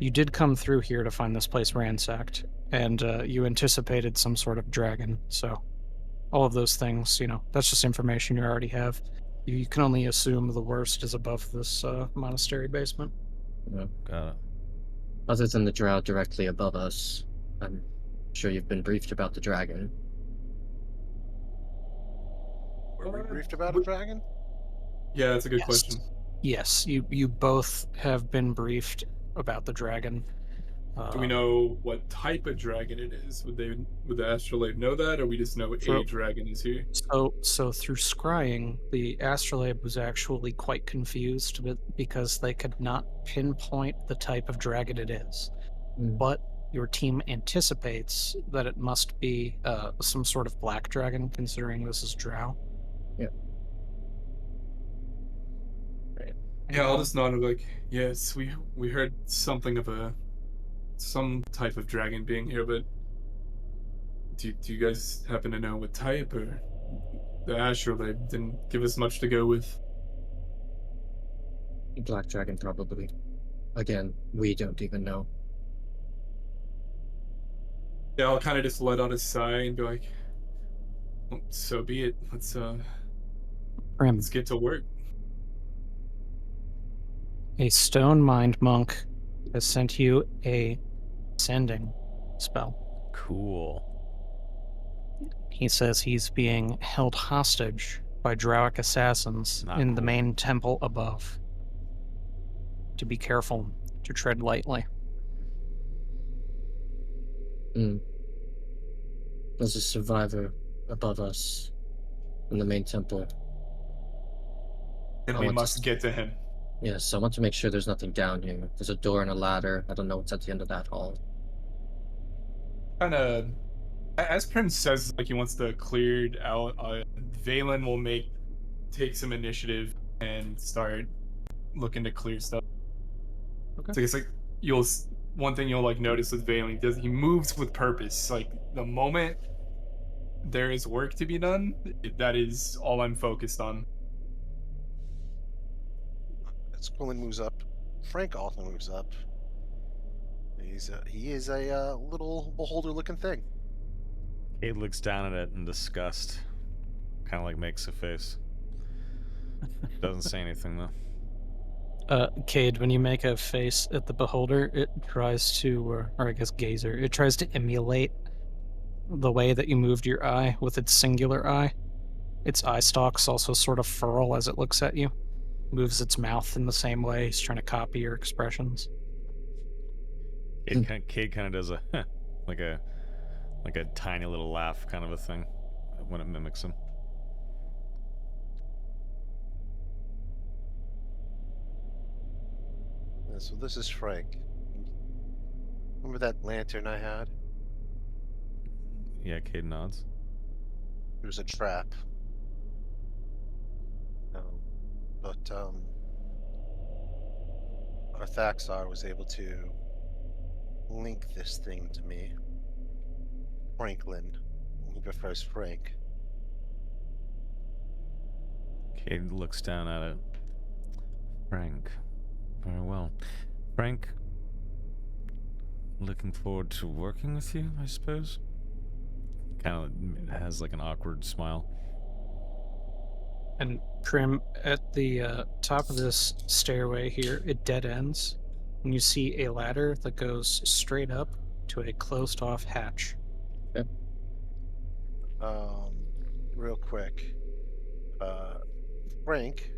You did come through here to find this place ransacked, and you anticipated some sort of dragon, so all of those things, that's just information you already have. You can only assume the worst is above this monastery basement. Got it. Other than the drow directly above us, I'm sure you've been briefed about the dragon. Were we Uh, briefed about a w- dragon? Yeah, that's a good Yes. question. Yes, you both have been briefed about the dragon. Do we know what type of dragon it is? Would the astrolabe know that, or we just know So- a dragon is here? So through scrying, the astrolabe was actually quite confused because they could not pinpoint the type of dragon it is. Mm. But your team anticipates that it must be some sort of black dragon, considering this is drow. Yeah. Right. Yeah, I'll just nod like, yes, we heard something of some type of dragon being here, but do you guys happen to know what type, or the astrolabe didn't give us much to go with? Black dragon, probably. Again, we don't even know. Yeah, I'll kind of just let out a sigh and be like, well, so be it. Let's Prim, get to work. a stone mind monk has sent you a sending spell. Cool. He says he's being held hostage by Drowic assassins Not in the cool. main temple above. To be careful, to tread lightly. There's a survivor above us in the main temple. And I we want to must get to him. Yes, I want to make sure there's nothing down here. There's a door and a ladder. I don't know what's at the end of that hall. Kind of, as Prim says, like he wants to clear it out. Valen will take some initiative and start looking to clear stuff. Okay. So I guess like one thing you'll like notice with Valen, he moves with purpose. Like the moment there is work to be done, that is all I'm focused on. As Quillen moves up, Frank also moves up. He is a little beholder-looking thing. Cade looks down at it in disgust. Kind of like makes a face. Doesn't say anything though. Cade, when you make a face at the beholder, it tries to, or I guess gazer, it tries to emulate the way that you moved your eye with its singular eye. Its eye stalks also sort of furl as it looks at you. Moves its mouth in the same way. He's trying to copy your expressions. Cade kind of does a like a tiny little laugh kind of a thing when it mimics him. And so this is Frank. Remember that lantern I had? Yeah, Cade nods. It was a trap. But Arthaxar was able to link this thing to me. Franklin. He prefers Frank. Cade looks down at it. Frank. Very well. Frank, looking forward to working with you, I suppose? Kind of has like an awkward smile. And Prim, at the top of this stairway here, it dead ends. And you see a ladder that goes straight up to a closed off hatch. Real quick. Frank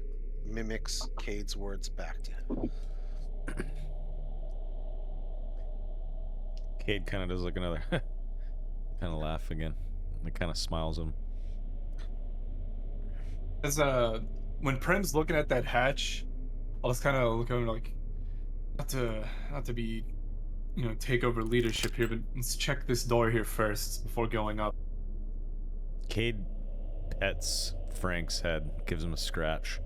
mimics Cade's words back to him. Cade kind of does like another kind of laugh again. It kind of smiles at him. As when Prim's looking at that hatch, I'll just kind of look at him like, not to be, take over leadership here, but let's check this door here first before going up. Cade pets Frank's head, gives him a scratch.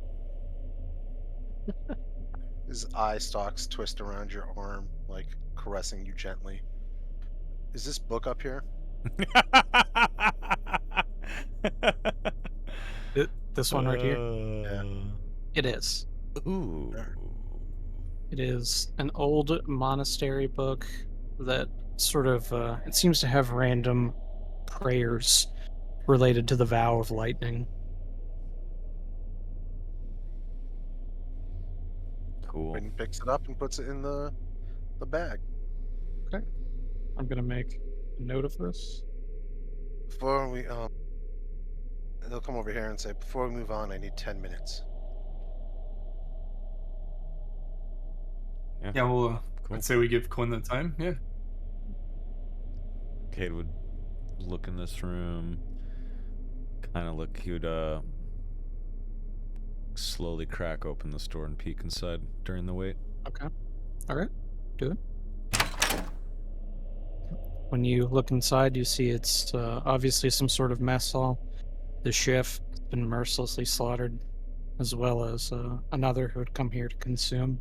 His eye stalks twist around your arm, like caressing you gently. Is this book up here? This one right here? Yeah. It is. Ooh. It is an old monastery book that sort of it seems to have random prayers related to the vow of lightning. Cool. Quinn picks it up and puts it in the bag. Okay. I'm gonna make a note of this. Before we he'll come over here and say, before we move on, I need 10 minutes. Yeah, well, Cool. I'd say we give Quinn the time. Yeah. Cade would look in this room, kind of look. He would slowly crack open this door and peek inside during the wait. Okay. All right. Do it. When you look inside, you see it's obviously some sort of mess hall. The chef has been mercilessly slaughtered, as well as another who had come here to consume.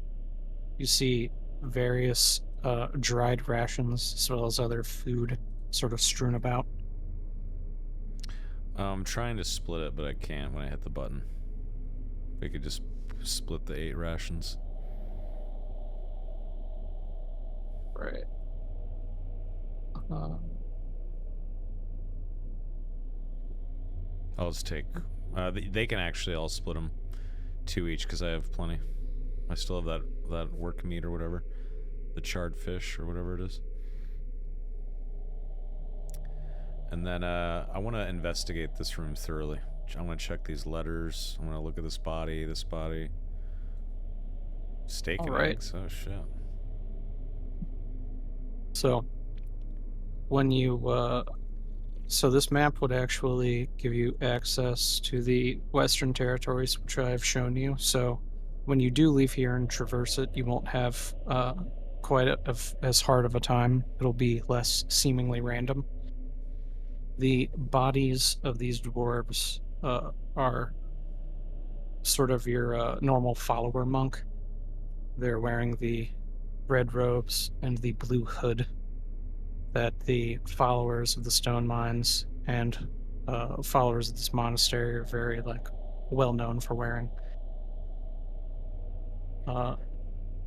You see various dried rations, as well as other food sort of strewn about. I'm trying to split it, but I can't when I hit the button. We could just split the 8 rations. Right. I'll just take. They can actually. I'll split them 2 each because I have plenty. I still have that work meat or whatever, the charred fish or whatever it is. And then I want to investigate this room thoroughly. I want to check these letters. I want to look at this body. Steak and Alright. eggs. Oh shit. So, when you so this map would actually give you access to the Western Territories, which I've shown you. So, when you do leave here and traverse it, you won't have quite as hard of a time. It'll be less seemingly random. The bodies of these dwarves are sort of your normal follower monk. They're wearing the red robes and the blue hood that the followers of the stone mines and followers of this monastery are very well known for wearing.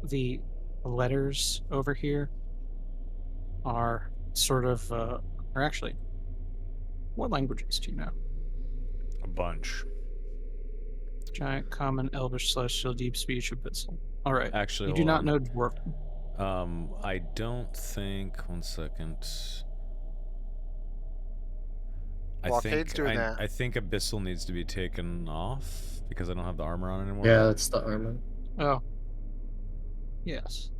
The letters over here are sort of or actually, what languages do you know? A bunch. Giant, Common, Elvish, Celestial, Deep Speech, Abyssal. All right. Actually, You do hold not on. know Dwarven. I don't think. 1 second. While Cade's doing that, I think Abyssal needs to be taken off because I don't have the armor on anymore. Yeah, that's the armor. Oh. Yes.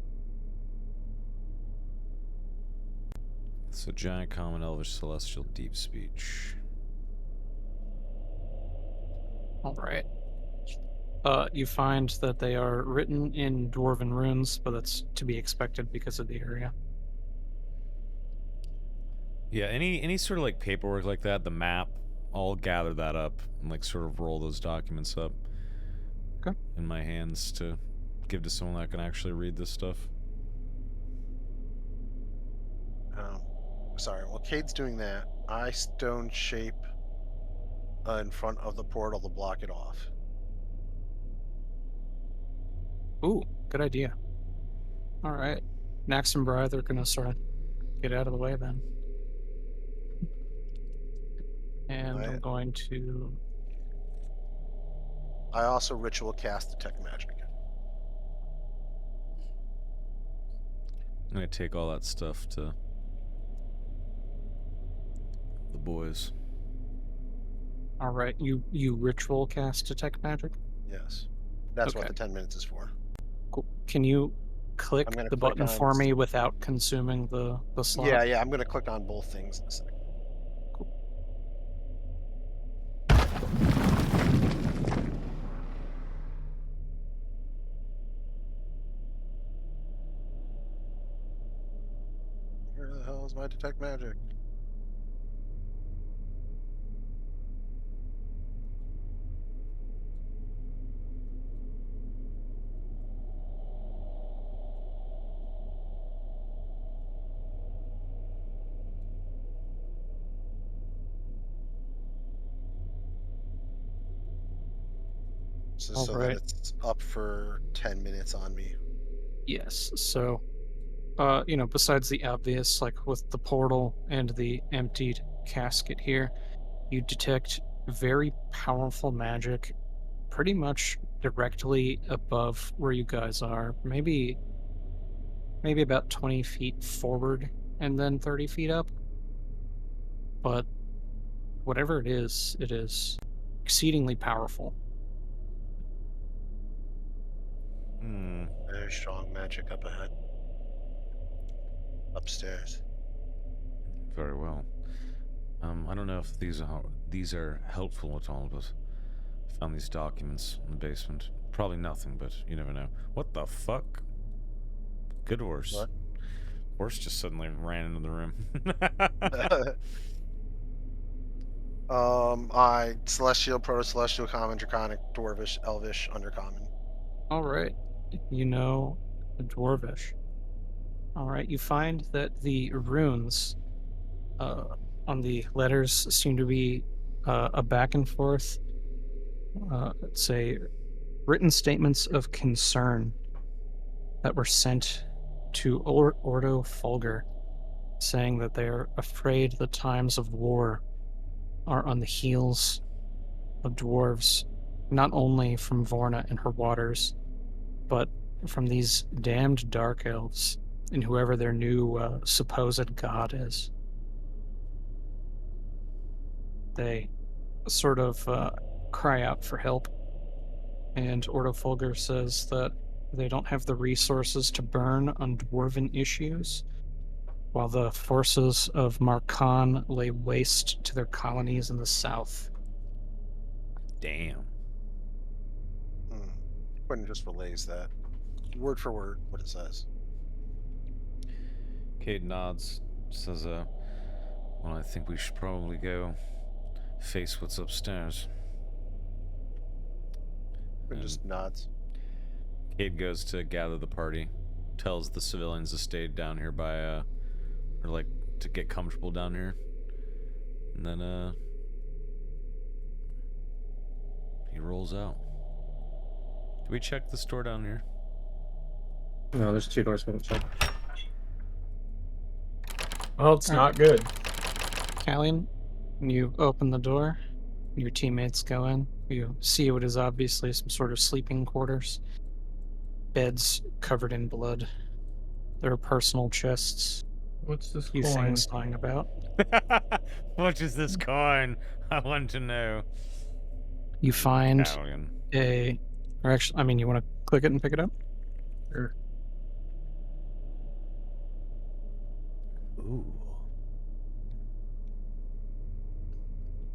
So giant, common, elvish, celestial, deep speech. All right. You find that they are written in Dwarven runes, but that's to be expected because of the area. Yeah, any sort of like paperwork like that, the map, I'll gather that up and like sort of roll those documents up Okay. in my hands to give to someone that can actually read this stuff. sorry, while Cade's doing that, I stone shape in front of the portal to block it off. Ooh, good idea. All right. Nax and Bri, they're gonna sort of get out of the way then. And I'm going to. I also ritual cast detect magic. I'm gonna take all that stuff to the boys. All right. You ritual cast detect magic. Yes, that's what Okay. the 10 minutes is for. Cool. Can you click I'm gonna the click button on for me without consuming the slot? Yeah, I'm gonna click on both things in a second. Where the hell is my detect magic? So that Alright. it's up for 10 minutes on me. Yes. So, besides the obvious, like with the portal and the emptied casket here, you detect very powerful magic pretty much directly above where you guys are. Maybe about 20 feet forward and then 30 feet up. But whatever it is exceedingly powerful. Hmm. Very strong magic up ahead. Upstairs. Very well. I don't know if these are helpful at all, but I found these documents in the basement. Probably nothing, but you never know. What the fuck? Good horse. What? Horse just suddenly ran into the room. I celestial, proto celestial, common, draconic, dwarvish, elvish, undercommon. All right. You know Dwarvish. All right. You find that the runes uh, on the letters seem to be a back and forth, let's say, written statements of concern that were sent to Ordo Fulgur, saying that they're afraid the times of war are on the heels of dwarves, not only from Vorna and her waters, but from these damned dark elves and whoever their new supposed god is. They sort of cry out for help, and Ordo Fulgur says that they don't have the resources to burn on dwarven issues, while the forces of Markan lay waste to their colonies in the south. Damn. Quentin just relays that word for word what it says. Cade nods, says, well, I think we should probably go face what's upstairs. Quentin just nods. Cade goes to gather the party, tells the civilians to stay down here by, or like, to get comfortable down here. And then, he rolls out. Do we check the store down here? No, there's 2 doors we can check. Well, it's All not good. Callian, you open the door. Your teammates go in. You see what is obviously some sort of sleeping quarters. Beds covered in blood. There are personal chests. What's this Few coin? things lying about. What is this coin? I want to know. You find Callian. or actually, I mean, you want to click it and pick it up? Sure. Ooh.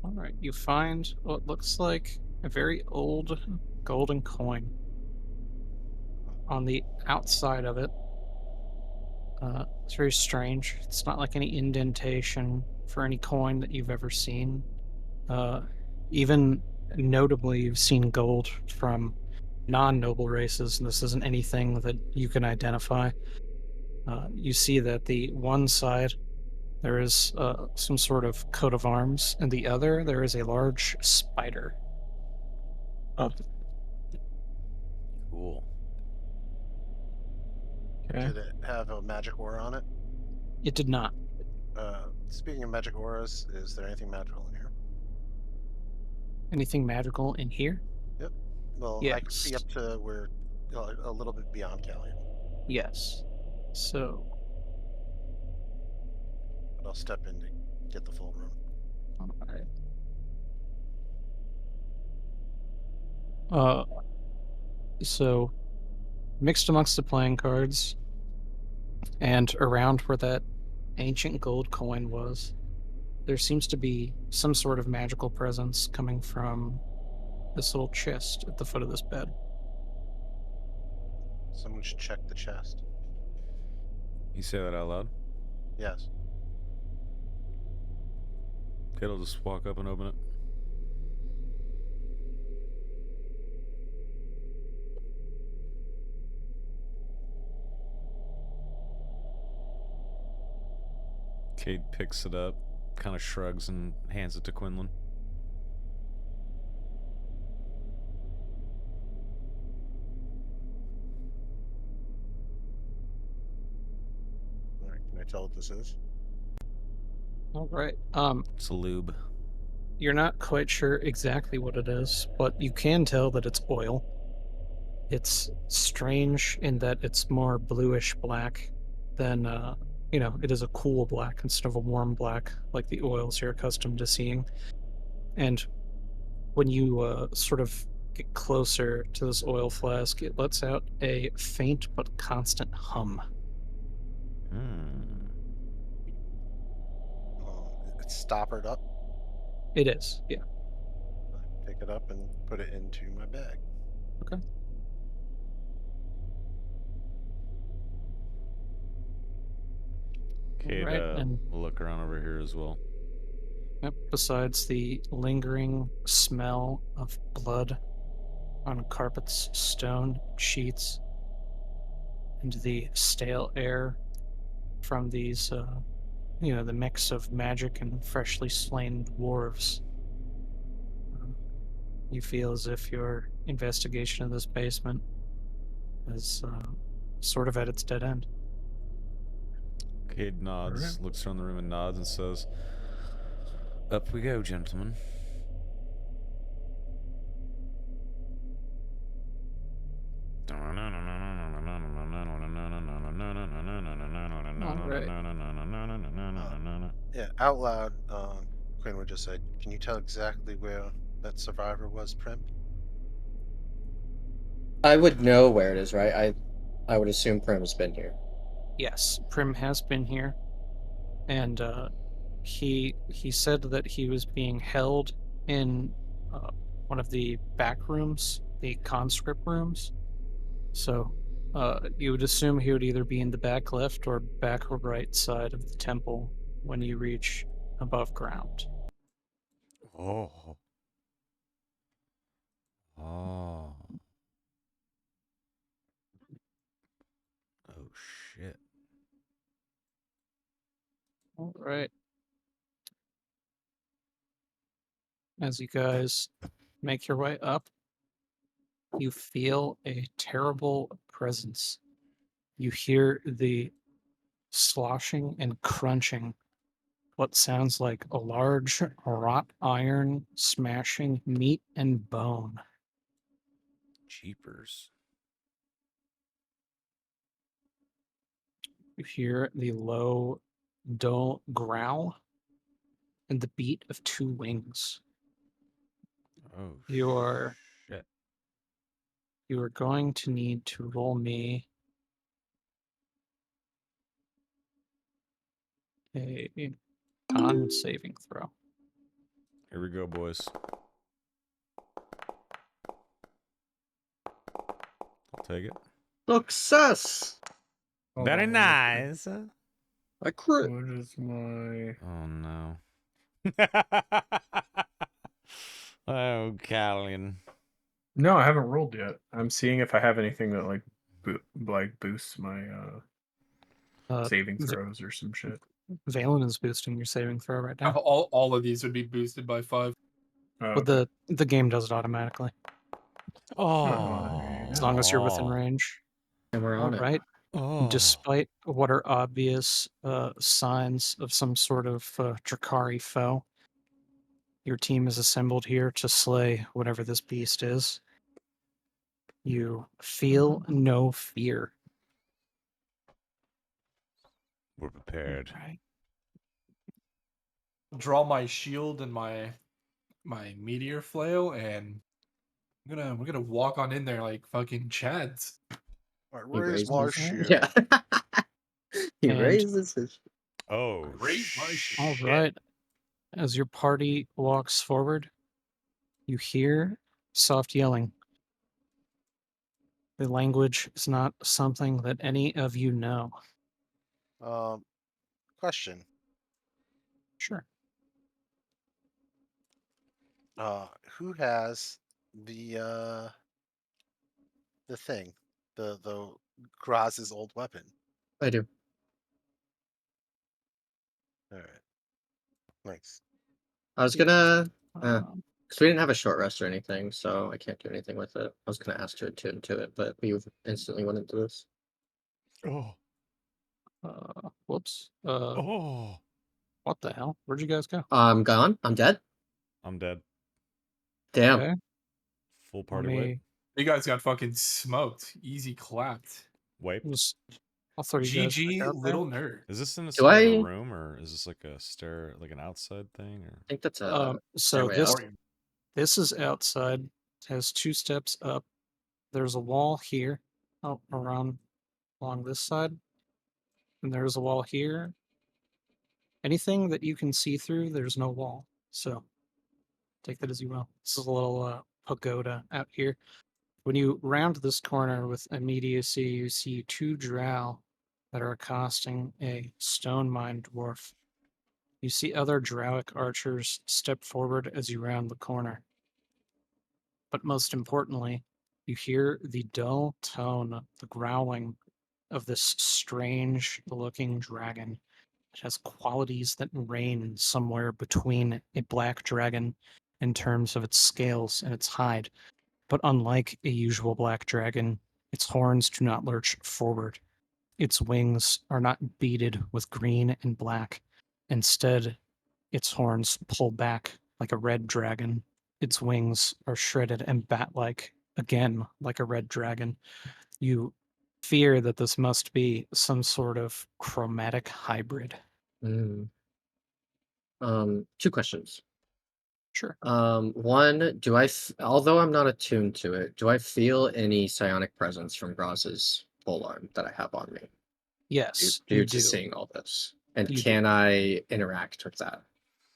All right, you find what looks like a very old golden coin. On the outside of it, it's very strange. It's not like any indentation for any coin that you've ever seen. Even notably, you've seen gold from non-noble races, and this isn't anything that you can identify. You see that the one side there is some sort of coat of arms, and the other there is a large spider. Cool. Okay. Did it have a magic aura on it? It did not. Speaking of magic auras, is there anything magical in here? Anything magical in here? Yep. Well, I can see Yes. up to where a little bit beyond Callian, Yes. So, but I'll step in to get the full room. alright. Uh, so mixed amongst the playing cards and around where that ancient gold coin was, there seems to be some sort of magical presence coming from this little chest at the foot of this bed. Someone should check the chest. You say that out loud? Yes. Okay, I'll just walk up and open it. Cade picks it up, kind of shrugs, and hands it to Quinlan. tell what this is. All right. It's a lube. You're not quite sure exactly what it is, but you can tell that it's oil. It's strange in that it's more bluish black than, it is a cool black instead of a warm black like the oils you're accustomed to seeing. And when you sort of get closer to this oil flask, it lets out a faint but constant hum. Hmm. It's stoppered up. It is, yeah. I pick it up and put it into my bag. Okay. Kate, Right, and look around over here as well. yep, besides the lingering smell of blood on carpets, stone, sheets, and the stale air from these, the mix of magic and freshly slain dwarves, you feel as if your investigation of this basement is sort of at its dead end. Cade nods, Alright. looks around the room and nods and says, "Up we go, gentlemen." Yeah, out loud, Quinn would just say, "Can you tell exactly where that survivor was, Prim?" I would know where it is, right? I would assume Prim's been here. Yes, Prim has been here, and he said that he was being held in uh, one of the back rooms, the conscript rooms. So you would assume he would either be in the back left or back right side of the temple when you reach above ground. Oh. Oh. Oh shit. All right. As you guys make your way up, you feel a terrible presence. You hear the sloshing and crunching, what sounds like a large wrought iron smashing meat and bone. Jeepers. You hear the low, dull growl and the beat of two wings. Oh You are shit. you are going to need to roll me a con saving throw. Here we go, boys. I'll take it. Success! Hold Very on, let me see. nice. I crit. What is my... Oh no. Oh, Callian. No, I haven't rolled yet. I'm seeing if I have anything that like boosts my saving V- throws or some shit. Valen is boosting your saving throw right now. All of these would be boosted by 5. Oh, But okay. the game does it automatically, Oh. there you as go. long as you're within range. And we're All on it. right. Oh. Despite what are obvious signs of some sort of Drakari foe, your team is assembled here to slay whatever this beast is. You feel no fear. We're prepared. Right. Draw my shield and my meteor flail, and we're gonna walk on in there like fucking Chads. All right, He raise raises my his shield. Yeah. He And- raises his. Oh Raise my shit. All right. As your party walks forward, you hear soft yelling. The language is not something that any of you know. Question. Sure. Who has the thing, the Graz's old weapon? I do. All right, nice. I was gonna, Uh, because we didn't have a short rest or anything, so I can't do anything with it. I was gonna ask to attune to it, but we instantly went into this. Oh. Whoops. Oh, What the hell? Where'd you guys go? I'm gone. I'm dead. I'm dead. Damn. Okay. Full Let party wipe. me. You guys got fucking smoked. Easy clapped. Wiped. I'll throw you guys back GG, out there. little nerd. Is this in Do some kind of I room, or is this like a stair, like an outside thing, or? think that's a So stairway this up? this is outside. Has 2 steps up. There's a wall here, around along this side, and there's a wall here. Anything that you can see through, there's no wall. So take that as you will. This is a little pagoda out here. When you round this corner with immediacy, you see 2 drow that are accosting a stone mine dwarf. You see other drowic archers step forward as you round the corner. But most importantly, you hear the dull tone, the growling of this strange looking dragon. It has qualities that reign somewhere between a black dragon in terms of its scales and its hide. But unlike a usual black dragon, its horns do not lurch forward. Its wings are not beaded with green and black. Instead, its horns pull back like a red dragon. Its wings are shredded and bat like, again, like a red dragon. You fear that this must be some sort of chromatic hybrid. Mm. 2 questions. Sure. One, although I'm not attuned to it, do I feel any psionic presence from Groz's polearm that I have on me Yes, due you to do. seeing all this? And You can do. I interact with that?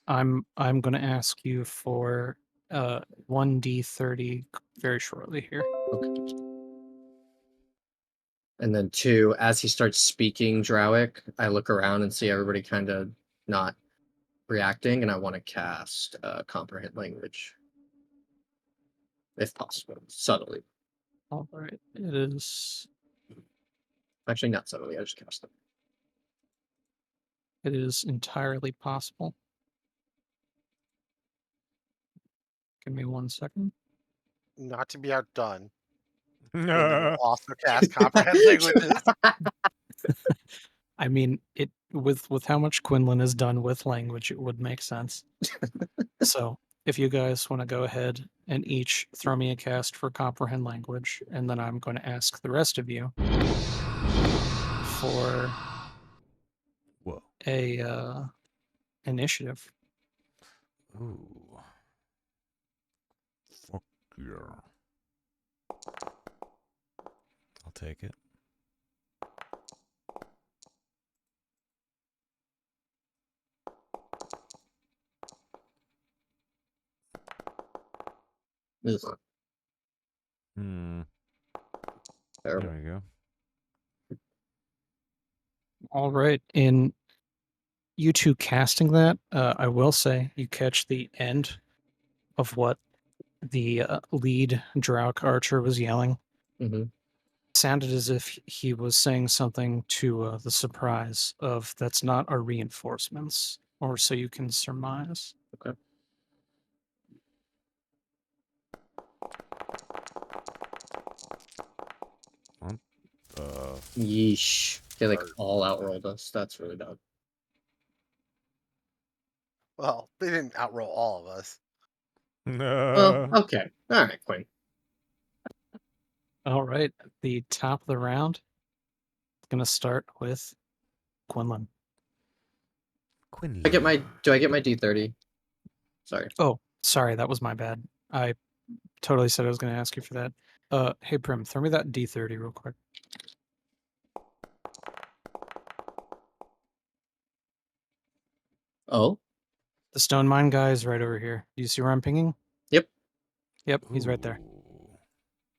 I'm going to ask you for 1d30 very shortly here. Okay. And then 2, as he starts speaking Drowic, I look around and see everybody kind of not reacting, and I want to cast Comprehend Language, if possible, subtly. All right. It is Actually, not subtly. I just cast it. it is entirely possible. Give me 1 second. Not to be outdone, Quinlan will also cast comprehend languages. I mean, it with how much Quinlan has done with language, it would make sense. So, if you guys want to go ahead and each throw me a cast for comprehend language, and then I'm going to ask the rest of you for Whoa. a initiative. Ooh. Fuck yeah. I'll take it. Ugh, Hmm. terrible. There we go. All right, in you two casting that, I will say you catch the end of what the lead Drauk archer was yelling. Hmm. Sounded as if he was saying something to the surprise of "That's not our reinforcements," or so you can surmise. Okay. Yeesh. They like all outrolled us. That's really bad. Well, they didn't outroll all of us. Well, okay. All right, Quinn. All right, the top of the round. Going to start with Quinlan. Quinlan. Do I get my D30? Sorry. Oh, sorry, that was my bad. I totally said I was going to ask you for that. Hey Prim, throw me that D30 real quick. Oh, The stone mine guy is right over here. Do you see where I'm pinging? yep. Yep, he's right there. Ooh.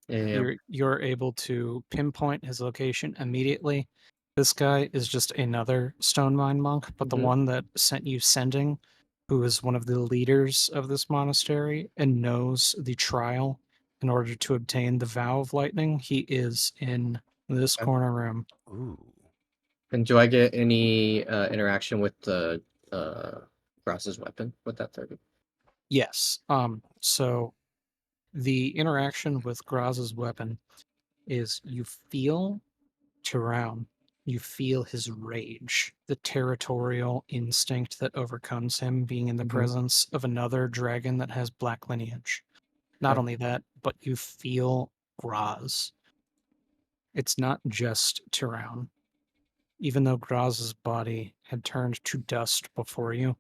Yeah. You're able to pinpoint his location immediately. This guy is just another stone mine monk, but the Mhm. one that sent you sending, who is one of the leaders of this monastery and knows the trial in order to obtain the vow of lightning, he is in this Okay. corner room. Ooh. And do I get any interaction with the Gross's weapon with that 30? Yes. So the interaction with Graz's weapon is you feel Tyrown you feel his rage, the territorial instinct that overcomes him being in the presence of another dragon that has black lineage. Not Okay. only that, but you feel Graz. It's not just Tyrown. Even though Graz's body had turned to dust before you,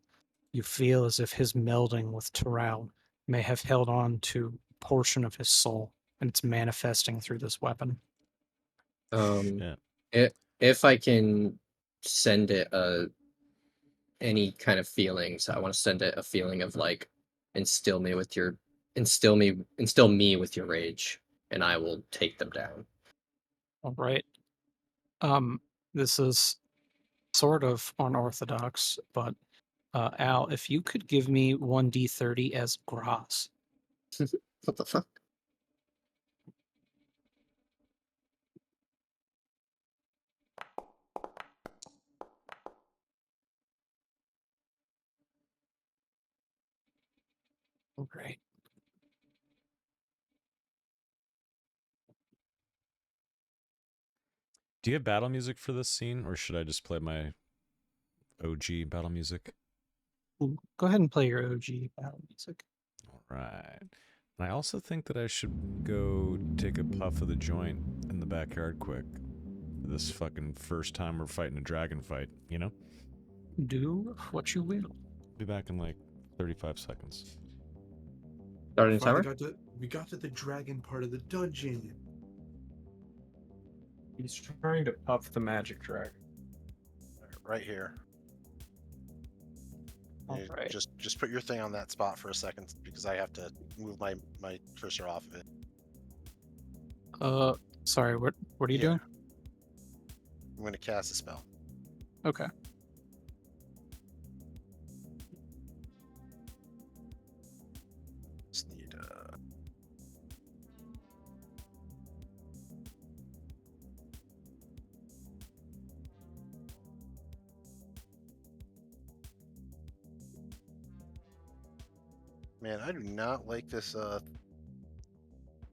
you feel as if his melding with Tyrown may have held on to a portion of his soul, and it's manifesting through this weapon. Shit. If I can send it any kind of feelings, I want to send it a feeling of like instill me with your rage, and I will take them down. All right. This is sort of unorthodox, but Al, if you could give me 1d30 as Graz. What the fuck? All right. Do you have battle music for this scene, or should I just play my OG battle music? Ooh, go ahead and play your OG battle music. All right. And I also think that I should go take a puff of the joint in the backyard quick. This fucking first time we're fighting a dragon fight, you know? Do what you will. Be back in like 35 seconds. Starting Finally timer? we got to the dragon part of the dungeon. He's trying to puff the magic dragon. Right here. All You right. Just put your thing on that spot for a second because I have to move my cursor off of it. Sorry, what are you doing? I'm going to cast a spell. Okay. Just need Man, I do not like this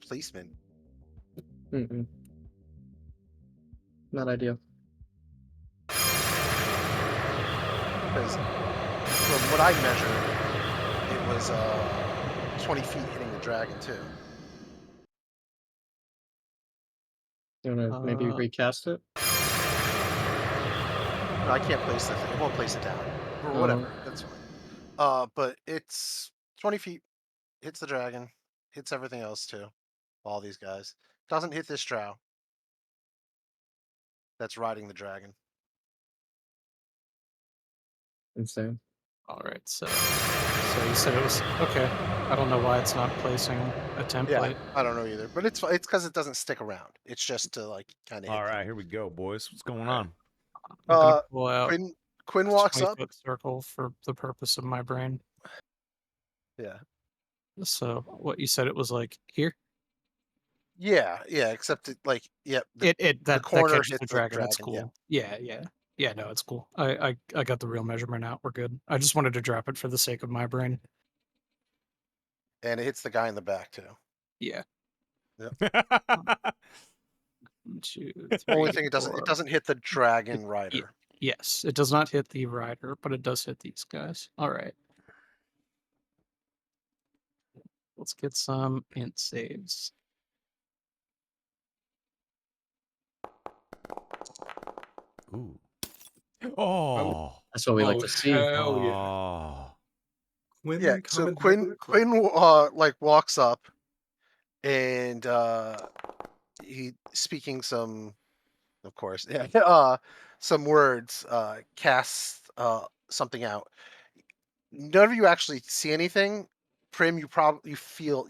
placement. Mm-mm. Not ideal. Because from what I measured, it was 20 feet hitting the dragon too. You want to maybe recast it? No, I can't place the thing. It won't place it down. Or whatever. That's fine. But it's 20 feet, hits the dragon, hits everything else too. All these guys. Doesn't hit this drow that's riding the dragon. Insane. All right. So you said it was okay. I don't know why it's not placing a template. Yeah, I don't know either. But it's because it doesn't stick around. It's just to like kind of hit. All right, here we go, boys. What's going All right. on? I'm gonna pull out Quinn a walks up. 20-foot circle for the purpose of my brain. Yeah. So what you said it was like here? Yeah, except it like That corner catches hits the the dragon. That's dragon, cool. Yeah. No, it's cool. I got the real measurement out. We're good. I just wanted to drop it for the sake of my brain. and it hits the guy in the back too. Yeah. Yep. 1, 2, 3, Only thing it 4. doesn't hit the dragon rider. Yes, it does not hit the rider, but it does hit these guys. All right. Let's get some int saves. Ooh. Oh. That's what we like to see. Hell yeah. Oh. Quinlan So coming back with a Quinn like walks up and he speaking some, of course, some words, casts something out. None of you actually see anything. Prim, you feel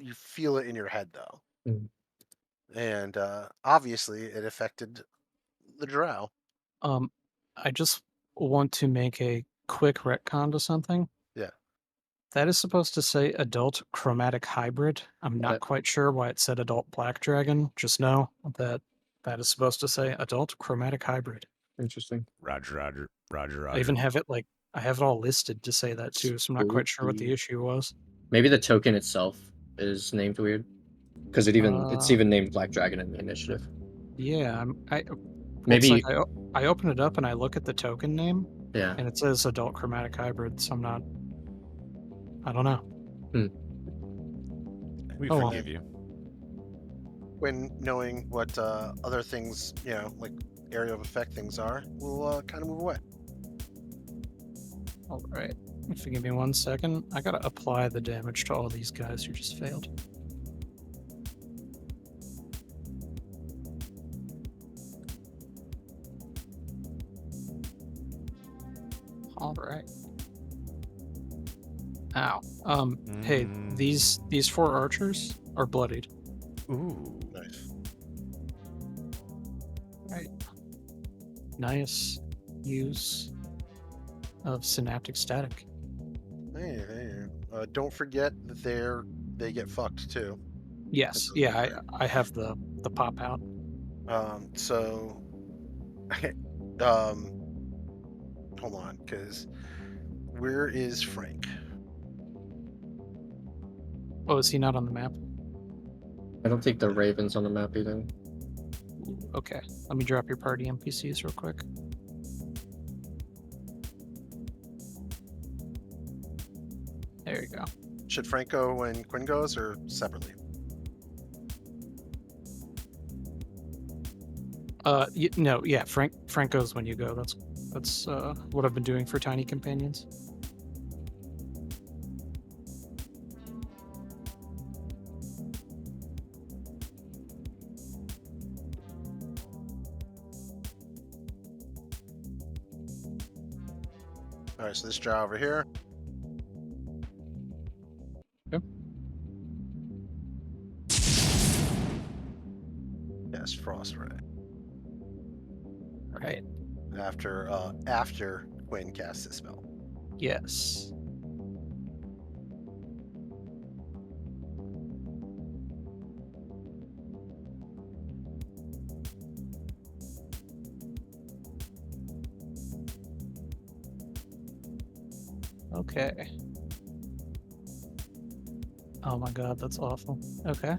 it in your head though. Mhm. And obviously it affected the drow. I just want to make a quick retcon to something. Yeah. That is supposed to say adult chromatic hybrid. I'm not That- quite sure why it said adult black dragon. Just know that is supposed to say adult chromatic hybrid. Interesting. Roger. I even have it I have it all listed to say that too, so I'm not quite sure what the Spooky. issue was. Maybe the token itself is named weird, because it's even named Black Dragon in the initiative. Yeah, Maybe I open it up and I look at the token name, Yeah. and it says adult chromatic hybrid, so I'm not. I don't know. We Oh, well. forgive you. When knowing what other things, like area of effect things are, we'll kind of move away. All right. If you give me 1 second, I gotta apply the damage to all these guys who just failed. All right. Ow. Hey, these 4 archers are bloodied. Ooh. Nice. Right. Nice use of synaptic static. Hey. Don't forget that they get fucked too. Yes. That's Yeah. okay. I have the pop out. So, hold on, because where is Frank? Oh, is he not on the map? I don't think the Raven's on the map either. Okay. Let me drop your party NPCs real quick. There you go. Should Frank go when Quinn goes, or separately? No, yeah. Frank goes when you go. That's what I've been doing for Tiny Companions. All right, so this drow over here. Yep. Yes, Frost Ray. Right. After Quinn casts his spell. Yes. Okay. Oh my god, that's awful. Okay.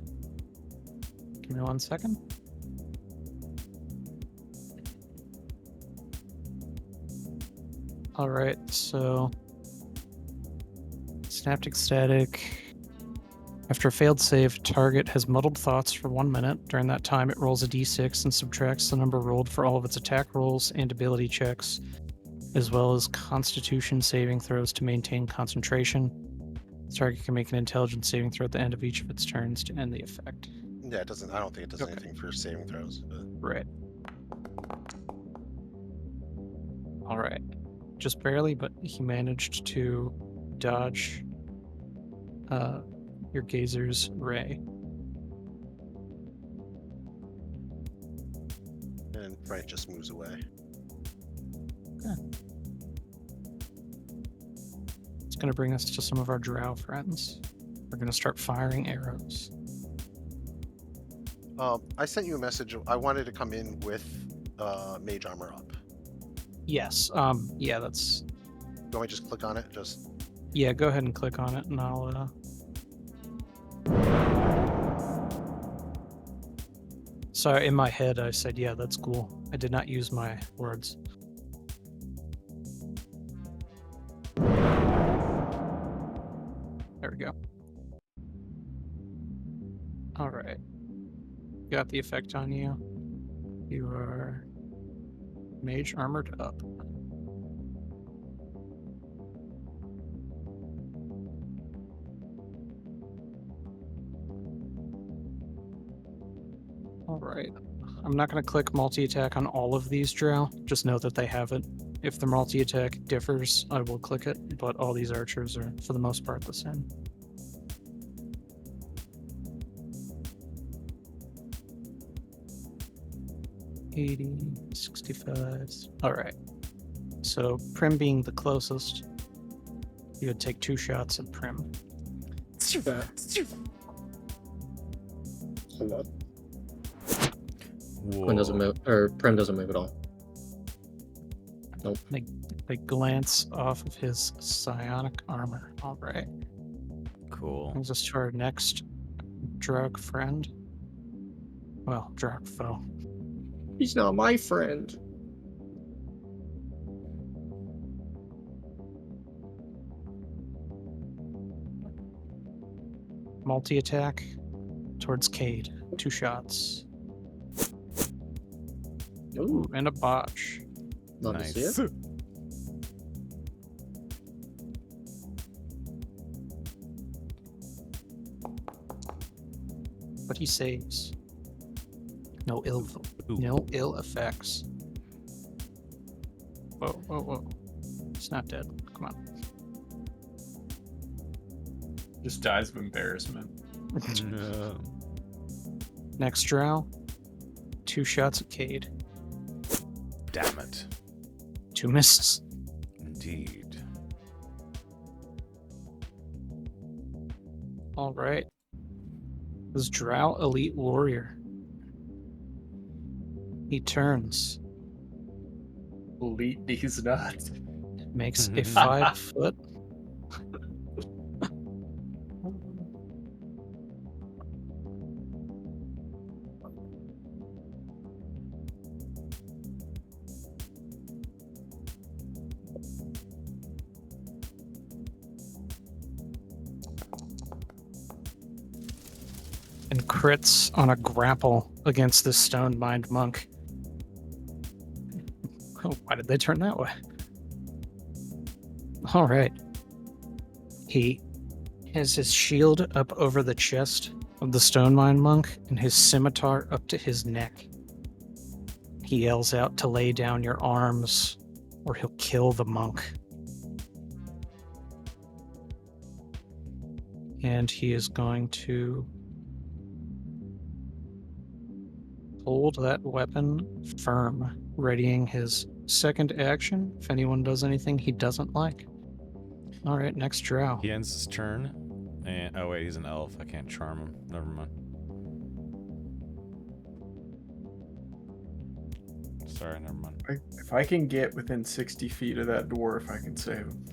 Give me 1 second. All right, so synaptic static. After a failed save, target has muddled thoughts for 1 minute. During that time, it rolls a d6 and subtracts the number rolled for all of its attack rolls and ability checks, as well as Constitution saving throws to maintain concentration. The target can make an intelligence saving throw at the end of each of its turns to end the effect. Yeah, it doesn't. I don't think it does Okay. anything for saving throws. But... Right. All right. Just barely, but he managed to dodge your gazer's ray. And Frank just moves away. It's going to bring us to some of our drow friends. We're going to start firing arrows. I sent you a message. I wanted to come in with mage armor up. Yes. Yeah, that's... You want me to just click on it? Just... Yeah, go ahead and click on it, and I'll... Sorry, in my head I said, yeah, that's cool. I did not use my words. There we go. All right. Got the effect on you. You are mage armored up. All right. I'm not going to click multi-attack on all of these drow. Just know that they have it. If the multi-attack differs, I will click it, but all these archers are, for the most part, the same. $80, $65. All right. So Prim being the closest, you would take 2 shots at Prim. Hello. Whoa. Quinn doesn't move, or Prim doesn't move at all. Nope. They glance off of his psionic armor. All right. Cool. Brings us to our next drug friend. Well, drug foe. He's not my friend. multi-attack towards Cade. 2 shots. Ooh, and a botch. Love to see it. Nice. But he saves. No ill effects. Whoa, whoa, whoa. He's not dead. Come on. Just dies of embarrassment. No. Next drow. 2 shots at Cade. Damn it. 2 misses. Indeed. Alright. This drow elite warrior. He turns. Elite these nuts. Makes a 5 foot. And crits on a grapple against this stone mind monk. Oh, why did they turn that way? All right. He has his shield up over the chest of the stone mind monk and his scimitar up to his neck. He yells out to lay down your arms or he'll kill the monk. And he is going to hold that weapon firm, readying his second action if anyone does anything he doesn't like. All right, next drow. He ends his turn. And oh wait, he's an elf. I can't charm him. Never mind. Sorry, never mind. If I can get within 60 feet of that dwarf, I can save him.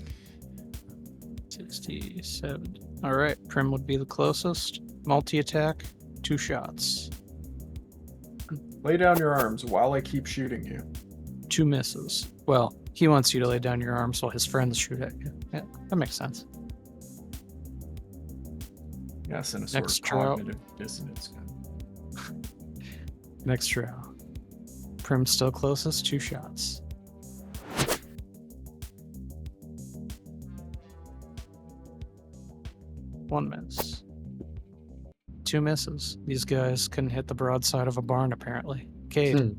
67. All right, Prim would be the closest. Multi-attack, 2 shots. Lay down your arms while I keep shooting you. 2 misses. Well, he wants you to lay down your arms while his friends shoot at you. Yeah, that makes sense. Yes, in a sort Next of drow. cognitive dissonance. Next drow. Prim still closest, 2 shots. One miss. 2 misses. These guys couldn't hit the broadside of a barn, apparently. Cade.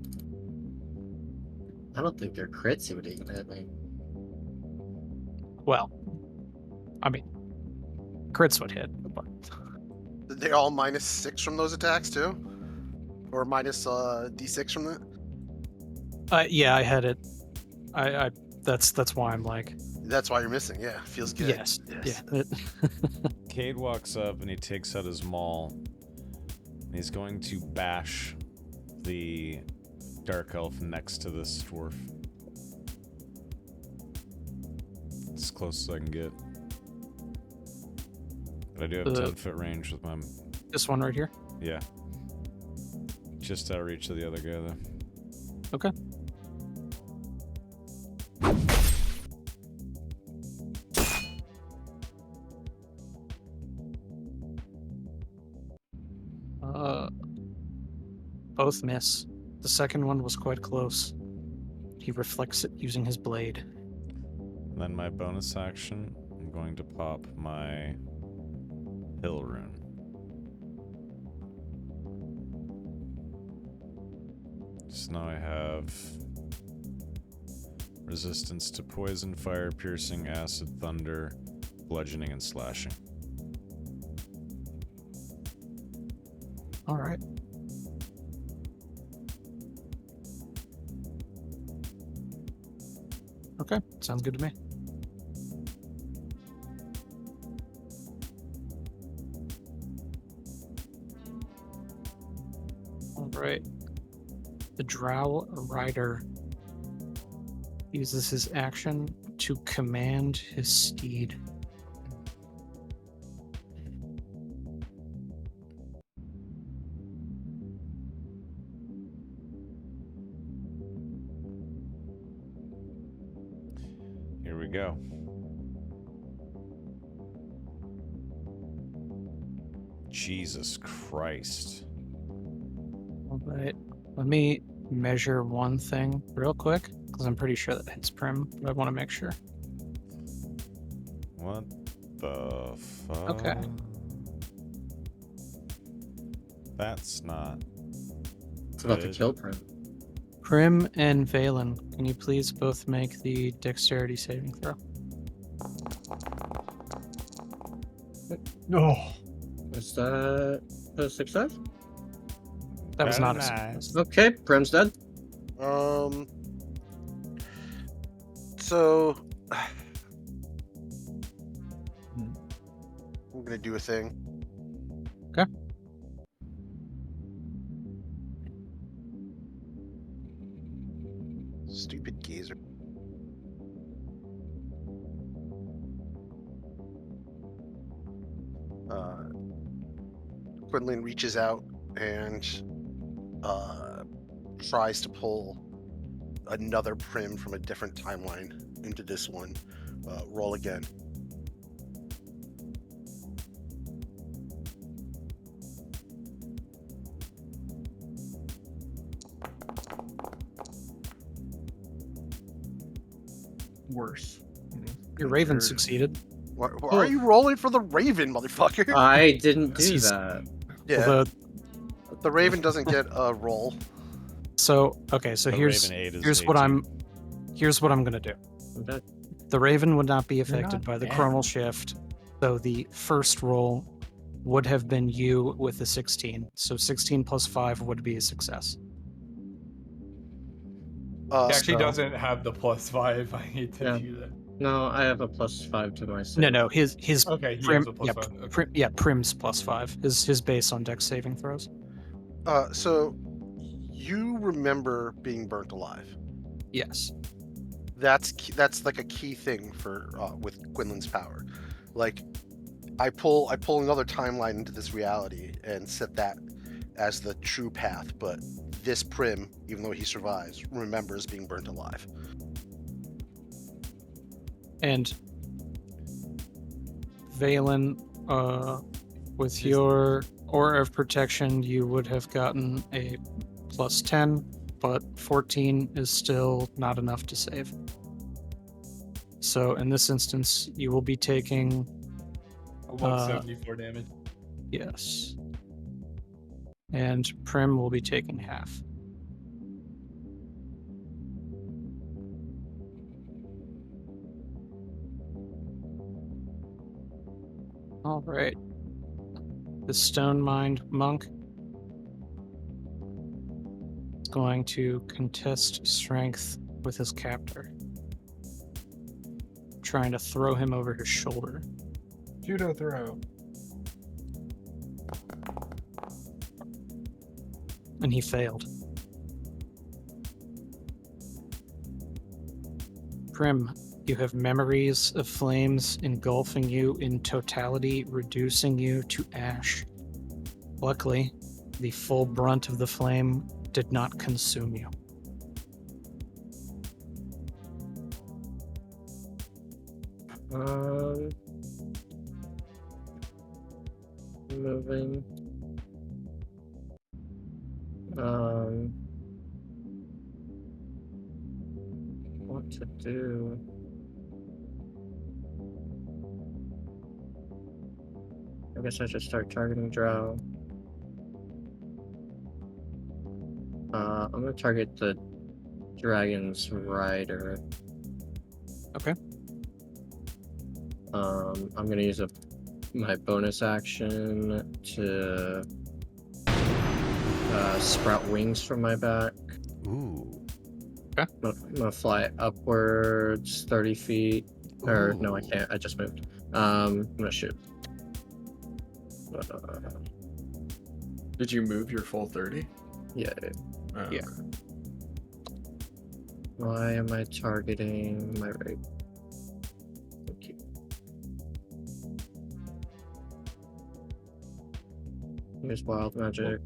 I don't think they're crits. He would even hit me. Well, I mean, crits would hit, but Did they all -6 from those attacks too? Or minus D6 from that? yeah, I had it. I that's why I'm like, That's why you're missing. Yeah, feels good. yes, yeah. Cade walks up and he takes out his maul. And he's going to bash the dark elf next to this dwarf. As close as I can get. But I do have 10-foot range with my... This one right here. Yeah. Just out of reach of the other guy, though. Okay. Both miss. The second one was quite close. He reflects it using his blade. And then my bonus action, I'm going to pop my hill rune. So now I have resistance to poison, fire, piercing, acid, thunder, bludgeoning, and slashing. All right. Okay, sounds good to me. All right. The Drow Rider uses his action to command his steed. Here we go. Jesus Christ. All right. Let me measure one thing real quick, because I'm pretty sure that hits Prim, but I want to make sure. What the fuck? Okay. That's not. It's about to good. kill Prim. Prim and Valen, can you please both make the dexterity saving throw? No. Is that a success? That was Very not a nice. success. Okay, Prim's dead. So I'm gonna do a thing. Okay. Stupid gazer. Quinlan reaches out and tries to pull another Prim from a different timeline into this one. Roll again. Worse. Your Raven Third. succeeded. Why are you rolling for the Raven, motherfucker? I didn't do He's- that. Yeah, Although, the Raven doesn't get a roll. so okay, so The here's Raven 8 is here's what 18. here's what I'm gonna do. I'm dead. The Raven would not be not affected by the dead. chronal shift, so the first roll would have been you with the 16. So 16 plus 5 would be a success. He actually So- doesn't have the +5. I hate to Yeah. do that. No, I have a +5 to my save. No, his Okay, he Prim, has a yeah, +5. Okay. Prim's +5 is his base on dex saving throws. So you remember being burnt alive. Yes. That's like a key thing for with Quinlan's power. Like I pull another timeline into this reality and set that as the true path, but this Prim, even though he survives, remembers being burnt alive. And Valen, with your Aura of Protection, you would have gotten a +10, but 14 is still not enough to save. So in this instance, you will be taking 174 damage. yes. And Prim will be taking half. All right. The Stone Mind monk is going to contest strength with his captor, trying to throw him over his shoulder. Judo throw. And he failed. Prim, you have memories of flames engulfing you in totality, reducing you to ash. Luckily, the full brunt of the flame did not consume you. Moving. What to do? I guess I should start targeting Drow. I'm gonna target the dragon's rider. Okay. I'm gonna use my bonus action to sprout wings from my back. Ooh. I'm gonna fly upwards 30 feet. Or no, I Ooh. can't. I just moved. I'm gonna shoot. Did you move your full 30? Yeah. Oh, Yeah. okay. Why am I targeting my right? Okay. Here's wild magic.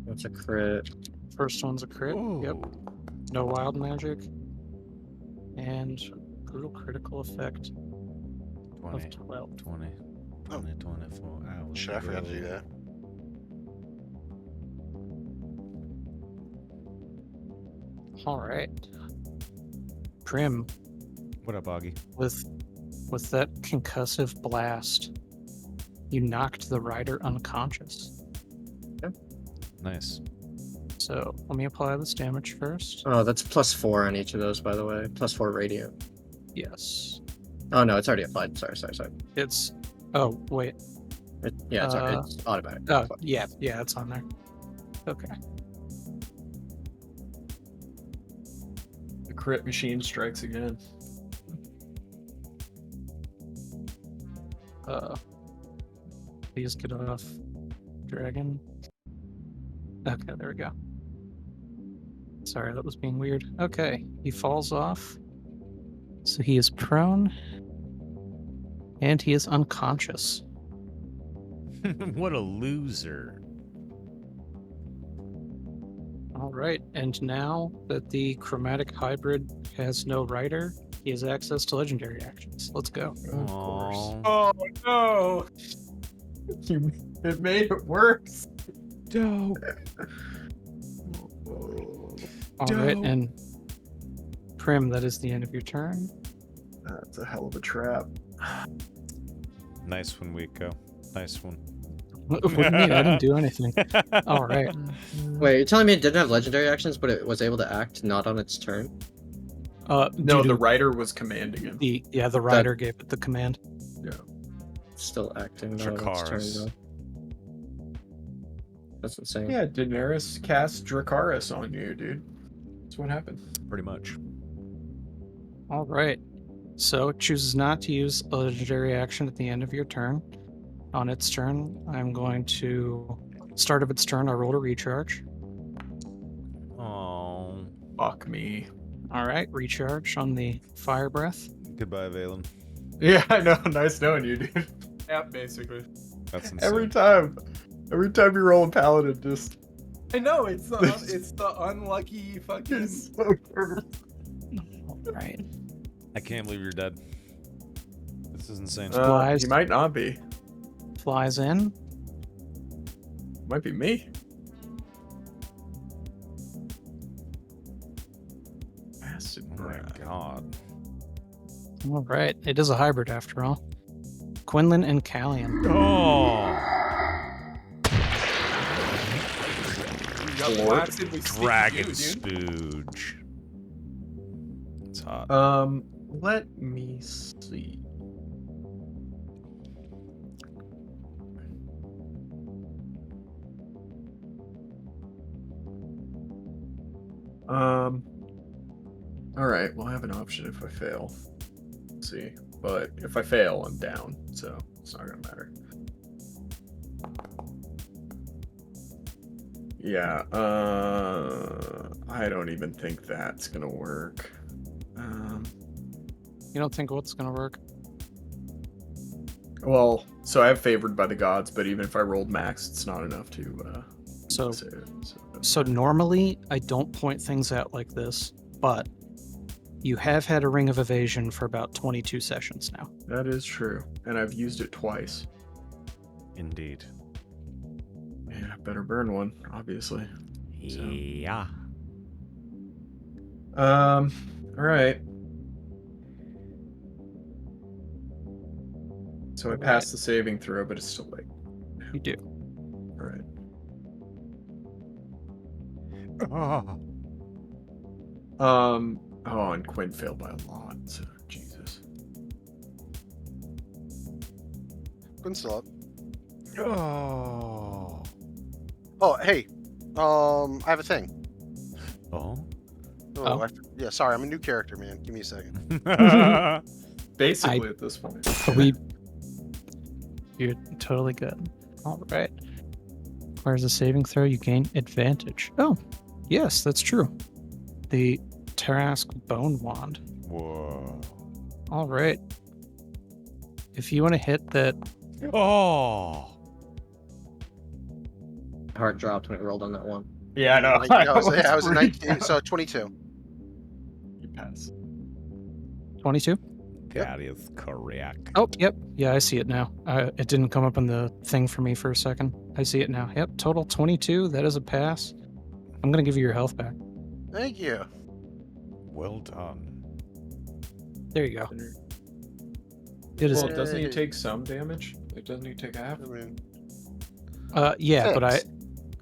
That's a crit. First one's a crit. Yep. Ooh. No wild magic. And brutal critical effect 20. of 12. 20. Oh. Only 24 hours. Shit, I forgot to do ago. that. All right. Prim, What up, Augie? with that concussive blast, you knocked the rider unconscious. Nice. So let me apply this damage first. Oh, that's +4 on each of those, by the way. +4 radiant. Yes. Oh no, it's already applied. Sorry. It's. Oh wait. Yeah, it's automatic. Oh yeah, it's on there. Okay. The crit machine strikes again. Please get off, dragon. Okay, there we go. Sorry, that was being weird. Okay, he falls off. So he is prone. And he is unconscious. What a loser. All right, and now that the chromatic hybrid has no rider, he has access to legendary actions. Let's go. Of course. Aw. Oh no! It made it worse. Dope. All right, Dope. and Prim, that is the end of your turn. That's a hell of a trap. Nice one, Wiko. Nice one. What do you mean? I didn't do anything. All right. Wait, you're telling me it didn't have legendary actions, but it was able to act not on its turn? No, due to the rider was commanding him. the rider gave it the command. Yeah. Still acting not on its turn, Dracarys. though. That's insane. Yeah, Daenerys cast Dracarys on you, dude. That's what happened. Pretty much. All right. So it chooses not to use a legendary action at the end of your turn. On its turn, I'm going to start of its turn. I roll to recharge. Oh. Fuck me. All right, recharge on the fire breath. Goodbye, Valen. Yeah, I know. Nice knowing you, dude. Yeah, basically. That's insane. Every time you roll a paladin, just I know it's the it's the unlucky fucking. it's so cursed. All right. I can't believe you're dead. This is insane. Flies. He might not be. Flies in. Might be me. Acid Oh my breath. god. All right. It is a hybrid after all. Quinlan and Callian. Oh! We got Lord. blasted with sticky Dragon goo, dude. spooge. It's hot. Let me see. All right. Well, I have an option if I fail. Let's see, but if I fail, I'm down, so it's not gonna matter. Yeah. I don't even think that's gonna work. You don't think what's going to work? Well, so I have favored by the gods, but even if I rolled max, it's not enough to So, save it. so normally I don't point things out like this, but you have had a ring of evasion for about 22 sessions now. That is true, and I've used it twice. Indeed. Man, I better burn one, obviously. So. Yeah. All right. So I passed the saving throw, but it's still late. You do. All right. Oh, and Quinn failed by a lot. So Jesus. Quinn's still up. Oh. Oh, hey. I have a thing. Oh. Oh. Yeah, sorry, I'm a new character, man. Give me a second. Basically, at this point. You're totally good. All right. Requires a saving throw. You gain advantage. Oh, yes, that's true. The Tarask Bone Wand. Whoa. All right. If you want to hit that, Oh. Heart dropped when it rolled on that one. Yeah, I know. I was at 19, so 22. You pass. 22. That is correct. Oh, yep. Yeah, I see it now. It didn't come up on the thing for me for a second. I see it now. Yep, total 22. That is a pass. I'm going to give you your health back. Thank you. Well done. There you go. It is. Well, doesn't he take some damage? Like, doesn't he take half? I mean, Yeah, but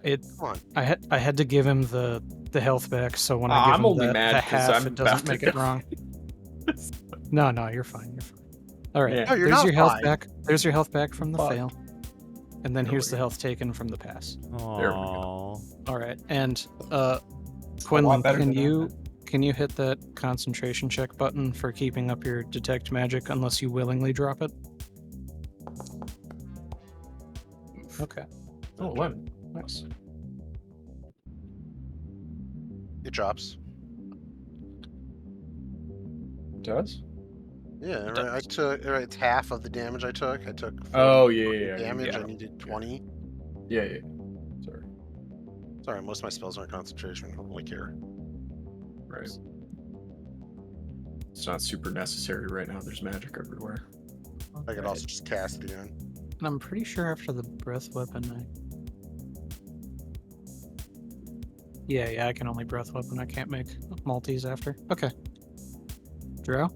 come on. I had to give him the health back, so when I give I'm him only the mad 'cause half, I'm it doesn't about make to it go. wrong. No, you're fine. You're fine. All right. Yeah. No, you're There's not your health fine. back. There's your health back from the Fuck. fail. And then There here's we the go. health taken from the pass. There we Aww. All right. And It's a lot Quinlan, better can than you that. can you hit that concentration check button for keeping up your detect magic unless you willingly drop it? Okay. Oh, 11. Nice. It drops. It does? Yeah, It right. I took it's half of the damage I took. I took 40 Oh, yeah. damage. yeah. I needed 20. Yeah. Sorry. Sorry, most of my spells aren't concentration. Like here. Right. It's not super necessary right now. There's magic everywhere. I could also just cast it again. And I'm pretty sure after the breath weapon, Yeah, I can only breath weapon. I can't make multis after. Okay. Drow?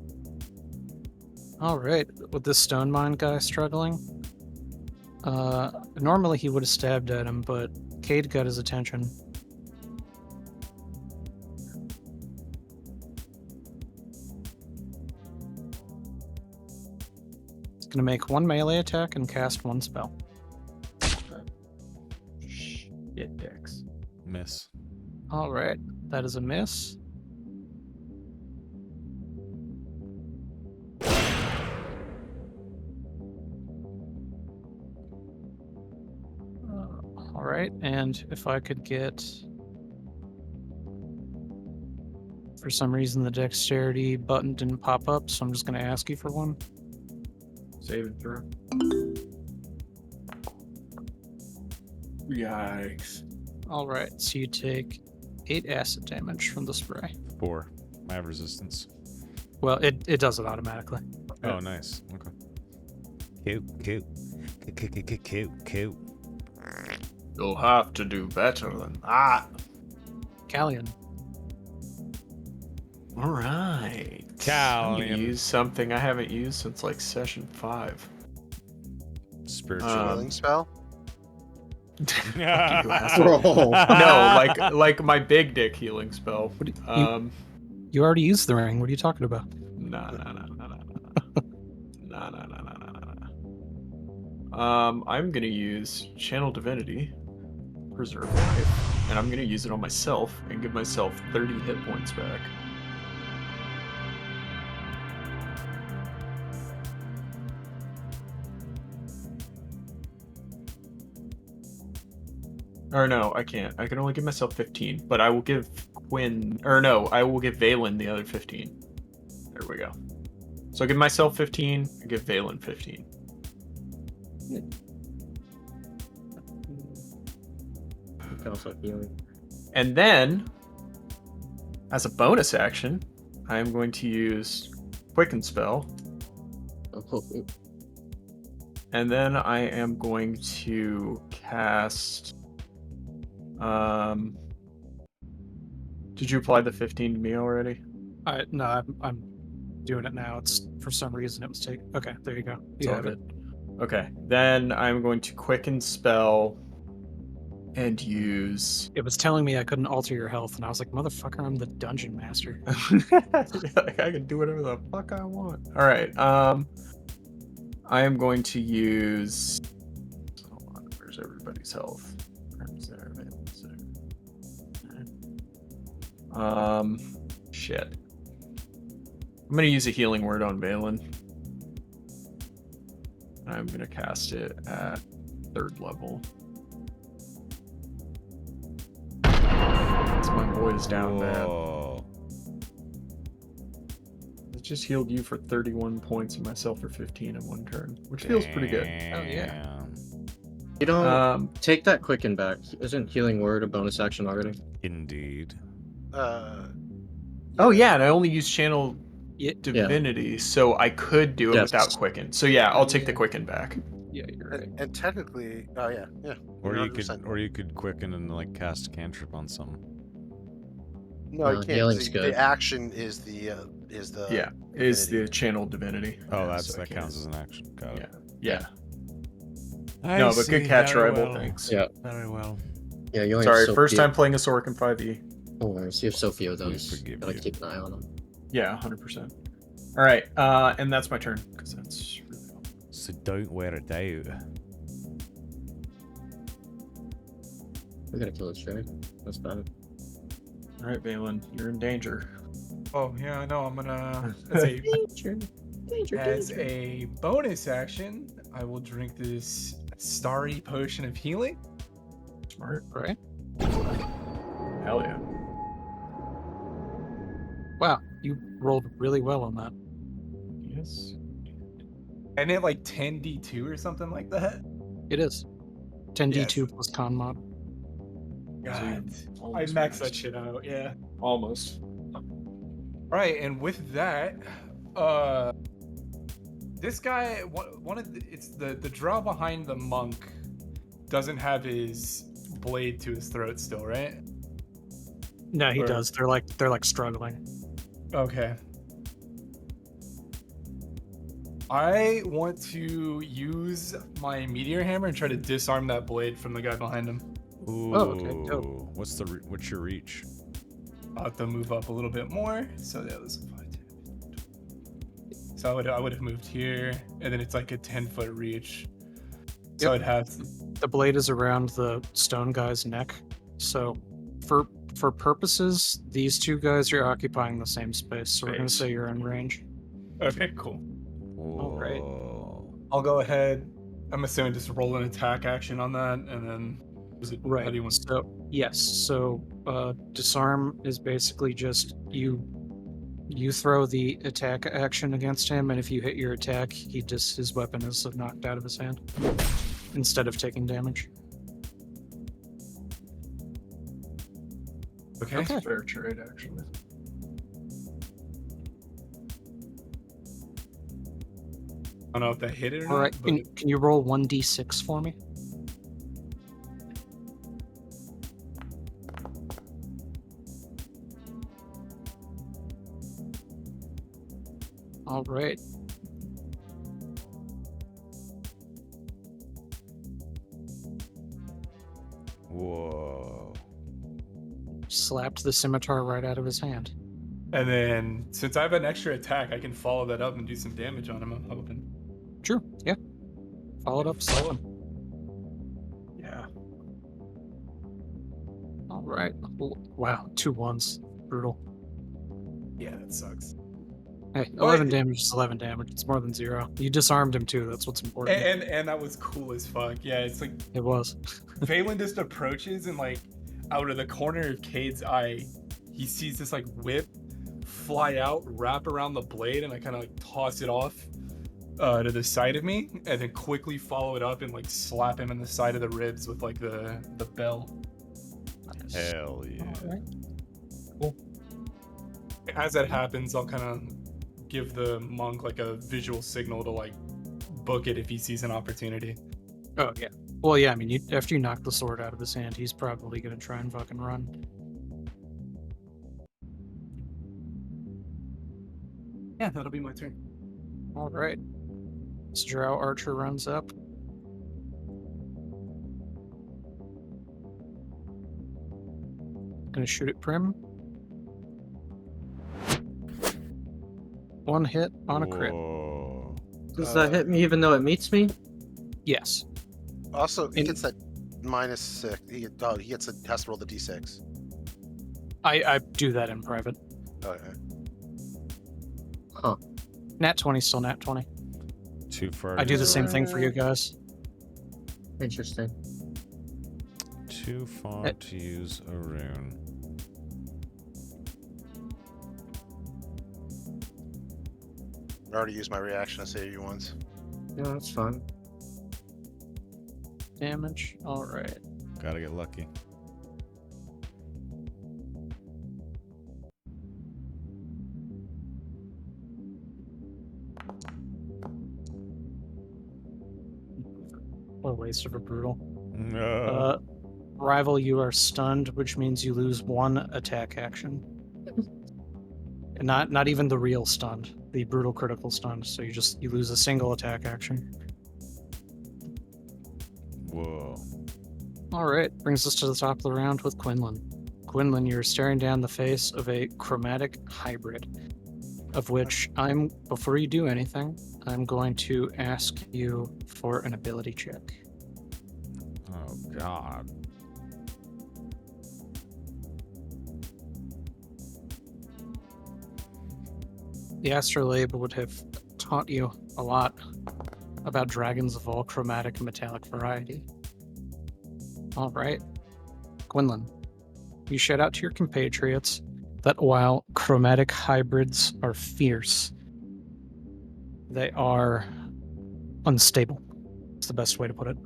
Alright, with this stone mine guy struggling. Normally he would have stabbed at him, but Cade got his attention. He's gonna make one melee attack and cast one spell. Shit, Dex. Miss. Alright, that is a miss. Alright, and if I could get... For some reason the dexterity button didn't pop up, so I'm just going to ask you for one. Save and throw. Yikes. Alright, so you take 8 acid damage from the spray. 4. I have resistance. Well, it does it automatically. Oh, nice. Okay. Cute. Cute. You'll have to do better than that. Callion. All right. I'm Callion. gonna use something I haven't used since like session 5. Spiritual. Healing spell? Fuck you, asshole. Bro. No, like my big dick healing spell. What do you- You already used the ring. What are you talking about? No. I'm gonna use Channel Divinity, Preserve Life, and I'm gonna use it on myself and give myself 30 hit points back. Or no, I can't. I can only give myself 15, but I will give I will give Valen the other 15. There we go. So I give myself 15, I give Valen 15. Also healing. And then, as a bonus action, I am going to use Quicken Spell, Oh, and then I am going to cast. Did you apply the 15 to me already? No, I'm doing it now. It's for some reason it was taken. Okay, there you go. It's You all have it. good. Okay, then I'm going to Quicken Spell and use. It was telling me I couldn't alter your health, and I was like, motherfucker, I'm the dungeon master. I can do whatever the fuck I want. All right. I am going to use. Hold on. Where's everybody's health? Where's there? Shit. I'm gonna use a healing word on Valen. I'm gonna cast it at 3rd level. My boy is down bad. Whoa. It just healed you for 31 points and myself for 15 in one turn, which feels pretty good. Oh, yeah. Damn. you don't Um, take that quicken back. Isn't healing word a bonus action already? Indeed. oh yeah, and I only use channel divinity, so I could do it without Yes. quicken. So yeah, I'll take the quicken back. Yeah, you're right. And technically, yeah. Or you 100%. could quicken and like cast a cantrip on someone. No, No, you can't. 'Cause healing's the good. action is the Yeah, is divinity. the channeled divinity. Oh, Yeah, that's so I that can't- counts as an action. Got it. Yeah. I No, but good see. catch, Very Rival. well. Thanks. Yeah. Very well. Yeah, you only Sorry, have first Sophia. time playing a Sork in 5e. No worries. You have so few of We those. forgive Gotta you. keep an eye on them. Yeah, 100%. All right, and that's my turn because that's really all. So don't wear it out. We gotta kill this dragon. That's bad. All right, Valen, you're in danger. Oh yeah, I know. I'm gonna as a as a bonus action, I will drink this starry potion of healing. Smart. Right? Hell yeah. Wow, you rolled really well on that. Yes. And it like 10d2 or something like that. It is. 10d2 Yes. plus con mod. God, I almost maxed that maxed. shit out. Yeah. Almost. Right, and with that, this guy, one of the, it's the drow behind the monk doesn't have his blade to his throat still, right? No, he Or- does. They're like struggling. Okay. I want to use my meteor hammer and try to disarm that blade from the guy behind him. Ooh. okay, dope. What's your reach? I'll have to move up a little bit more. So that was 5, 10. So I would have moved here, and then it's like a 10-foot reach. So Yep. I'd have The blade is around the stone guy's neck. So for purposes, these two guys are occupying the same space. So we're gonna Space. say you're in range. okay, cool. All right. Whoa. I'll go ahead. I'm assuming just roll an attack action on that, and then is it, Right. how do you want? So yes. So disarm is basically just you throw the attack action against him, and if you hit your attack, his weapon is knocked out of his hand instead of taking damage. Okay. Okay. Fair trade, actually. I don't know if that hit it or All right. not. But Can you roll 1d6 for me? All right. Whoa. Slapped the scimitar right out of his hand. and then since I have an extra attack, I can follow that up and do some damage on him. I'm hoping. True. Yeah. Followed up. Slap him. Yeah. All right. Wow. 2 1s. Brutal. Yeah, that sucks. Hey, 11 damage is 11 damage. It's more than 0. You disarmed him too. That's what's important. And that was cool as fuck. Yeah, it's like It was. Valen just approaches and like out of the corner of Cade's eye, he sees this like whip fly out, wrap around the blade, and I kind of like toss it off to the side of me, and then quickly follow it up and like slap him in the side of the ribs with like the bell. Hell yeah. All right. As that happens, I'll kind of give the monk like a visual signal to like book it if he sees an opportunity. Oh yeah. Well, yeah. I mean, after you knock the sword out of his hand, he's probably gonna try and fucking run. Yeah, that'll be my turn. All right. This drow archer runs up. Gonna shoot at Prim. 1 hit on a crit. Whoa. Does that hit me even though it meets me? Yes. Also, he And- gets that -6. He gets has to roll the d6. I do that in private. Okay. Nat 20 still nat 20. Too far. I do the to same use thing for you guys. Interesting. Too far to use a rune. I already used my reaction to save you once. Yeah, that's fine. Damage. All right. Gotta get lucky. What a waste of a brutal. No. Rival, you are stunned, which means you lose 1 attack action. And not even the real stunned, the brutal critical stunned. So you lose a single attack action. Whoa. All right, brings us to the top of the round with Quinlan. Quinlan, you're staring down the face of a chromatic hybrid, of which before you do anything, I'm going to ask you for an ability check. Oh, God. The astrolabe would have taught you a lot about dragons of all chromatic and metallic variety. All right, Quinlan, you shout out to your compatriots that while chromatic hybrids are fierce, they are unstable. It's the best way to put it.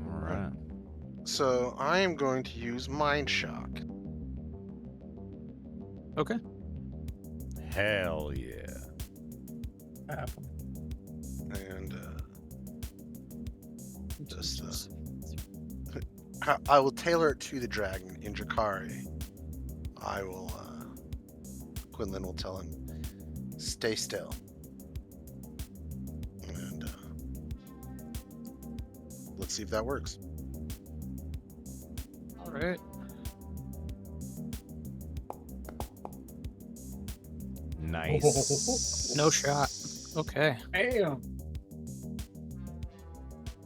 All right. So I am going to use Mind Shock. Okay. Hell yeah. And I will tailor it to the dragon in Drakari. Quinlan will tell him, stay still. And let's see if that works. All right. Nice. No shot. Okay. Damn.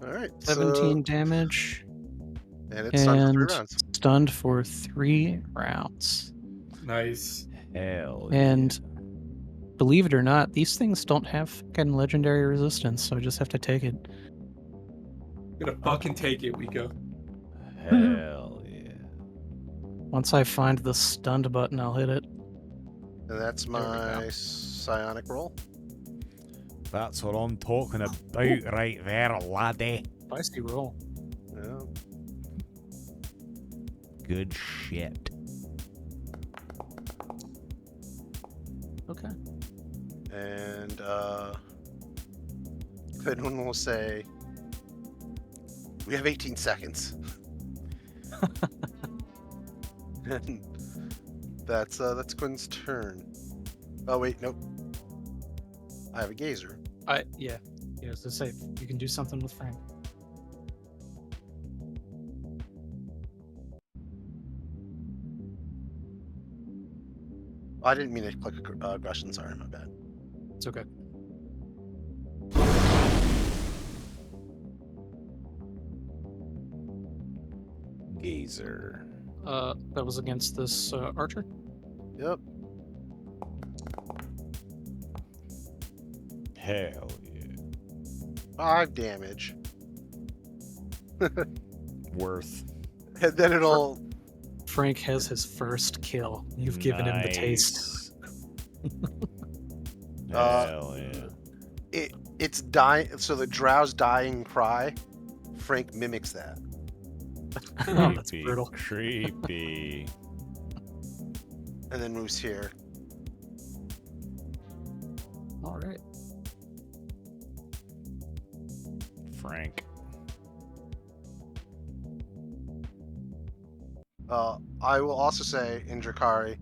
All right. 17 damage. And it's stunned for 3 and rounds. stunned for 3 rounds. Nice. Hell And believe it or not, these things don't have fucking legendary resistance, so I just have to take it. I'm gonna fucking take it, Wiko. yeah. Hell yeah. Once I find the stunned button, I'll hit it. And that's There we go. my psionic roll. That's what I'm talking about right there, laddie. Spicy roll. Yeah. Good shit. Okay. And Quinlan will say, we have 18 seconds. And that's Quinn's turn. Oh wait, nope. I have a gazer. Yeah, as I say, you can do something with Frank. I didn't mean to click aggression. Sorry, my bad. It's okay. Gazer. That was against this archer. Yep. Hell yeah. 5 damage. Worth. And then it'll. Frank has his first kill. You've given him the taste. Hell yeah. It's dying. So the drow's dying cry. Frank mimics that. Oh, that's Creepy, brutal. Creepy. And then moves here. All right. Frank. I will also say in Drakari,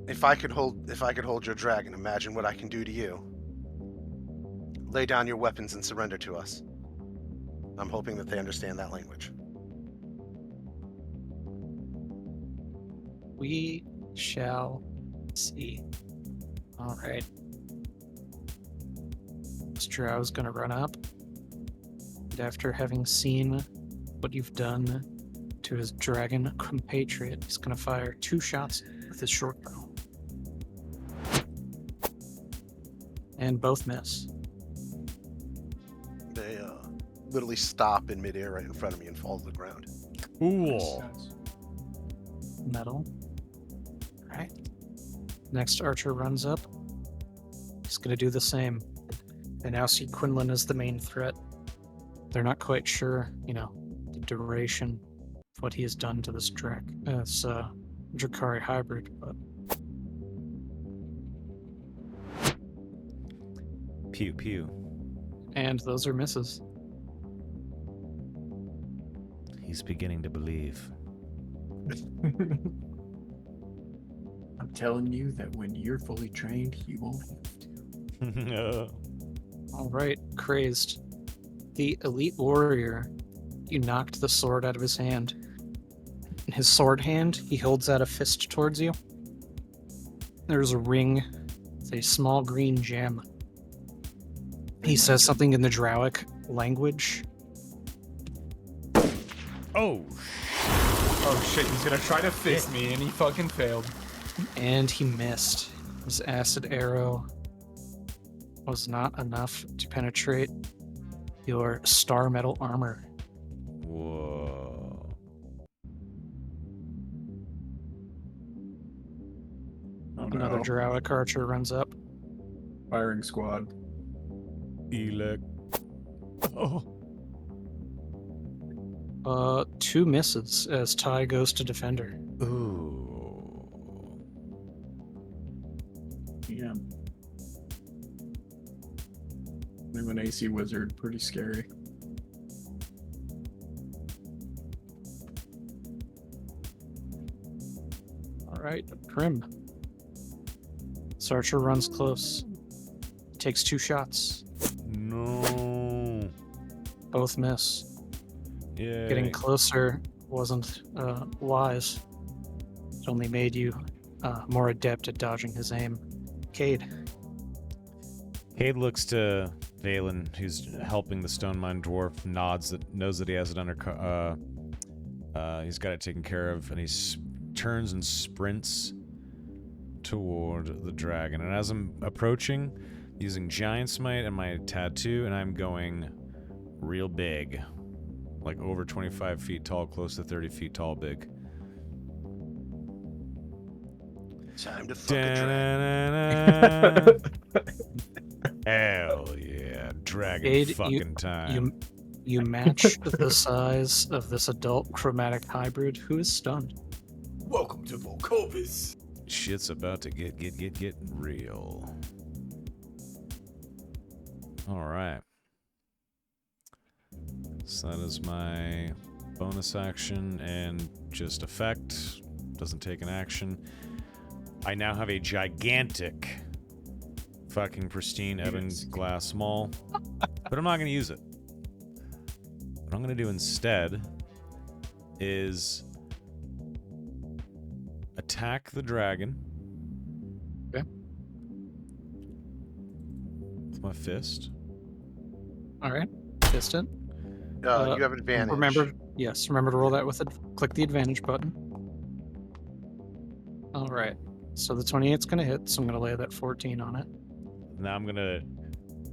if I could hold your dragon, imagine what I can do to you. Lay down your weapons and surrender to us. I'm hoping that they understand that language. We shall see. All right. This Drow's gonna run up. And after having seen what you've done to his dragon compatriot, he's gonna fire 2 shots with his short bow. And both miss. They literally stop in midair right in front of me and fall to the ground. Cool. Metal. Alright. Next archer runs up. He's gonna do the same. They now see Quinlan as the main threat. They're not quite sure, the duration of what he has done to this Drakari hybrid, but Pew pew. And those are misses. He's beginning to believe. I'm telling you that when you're fully trained, you won't have to. All right, crazed. The elite warrior, you knocked the sword out of his hand. In his sword hand, he holds out a fist towards you. There's a ring with a small green gem. He says something in the Drowic language. Oh, Oh shit, he's gonna try to fist me, and he fucking failed. And he missed. His acid arrow was not enough to penetrate your star metal armor. whoa. Oh, Another no. Drowic archer runs up. Firing squad. Elec. Oh. 2 misses as Ty goes to defender. Ooh. Yeah. I'm an AC wizard. Pretty scary. All right, Prim. Archer runs close. Takes 2 shots. No. Both miss. Yeah. Getting closer wasn't wise. It only made you more adept at dodging his aim. Cade. Cade looks to Valen, who's helping the stone mine dwarf, knows that he has it under. He's got it taken care of, and he turns and sprints toward the dragon. And as I'm approaching, using Giant Smite and my tattoo, and I'm going real big, like over 25 feet tall, close to 30 feet tall, big. Time to fuck a dragon. Hell yeah, dragon Cade, fucking time. You match the size of this adult chromatic hybrid who is stunned. Welcome to Vokolvis. Shit's about to get real. All right. So that is my bonus action and just effect. Doesn't take an action. I now have a gigantic fucking pristine Evans glass maul, but I'm not going to use it. What I'm going to do instead is attack the dragon. Okay. With my fist. All right, distant. You have advantage. Remember to roll that with it. Click the advantage button. All right. So the 28's going to hit, so I'm going to lay that 14 on it. Now I'm going to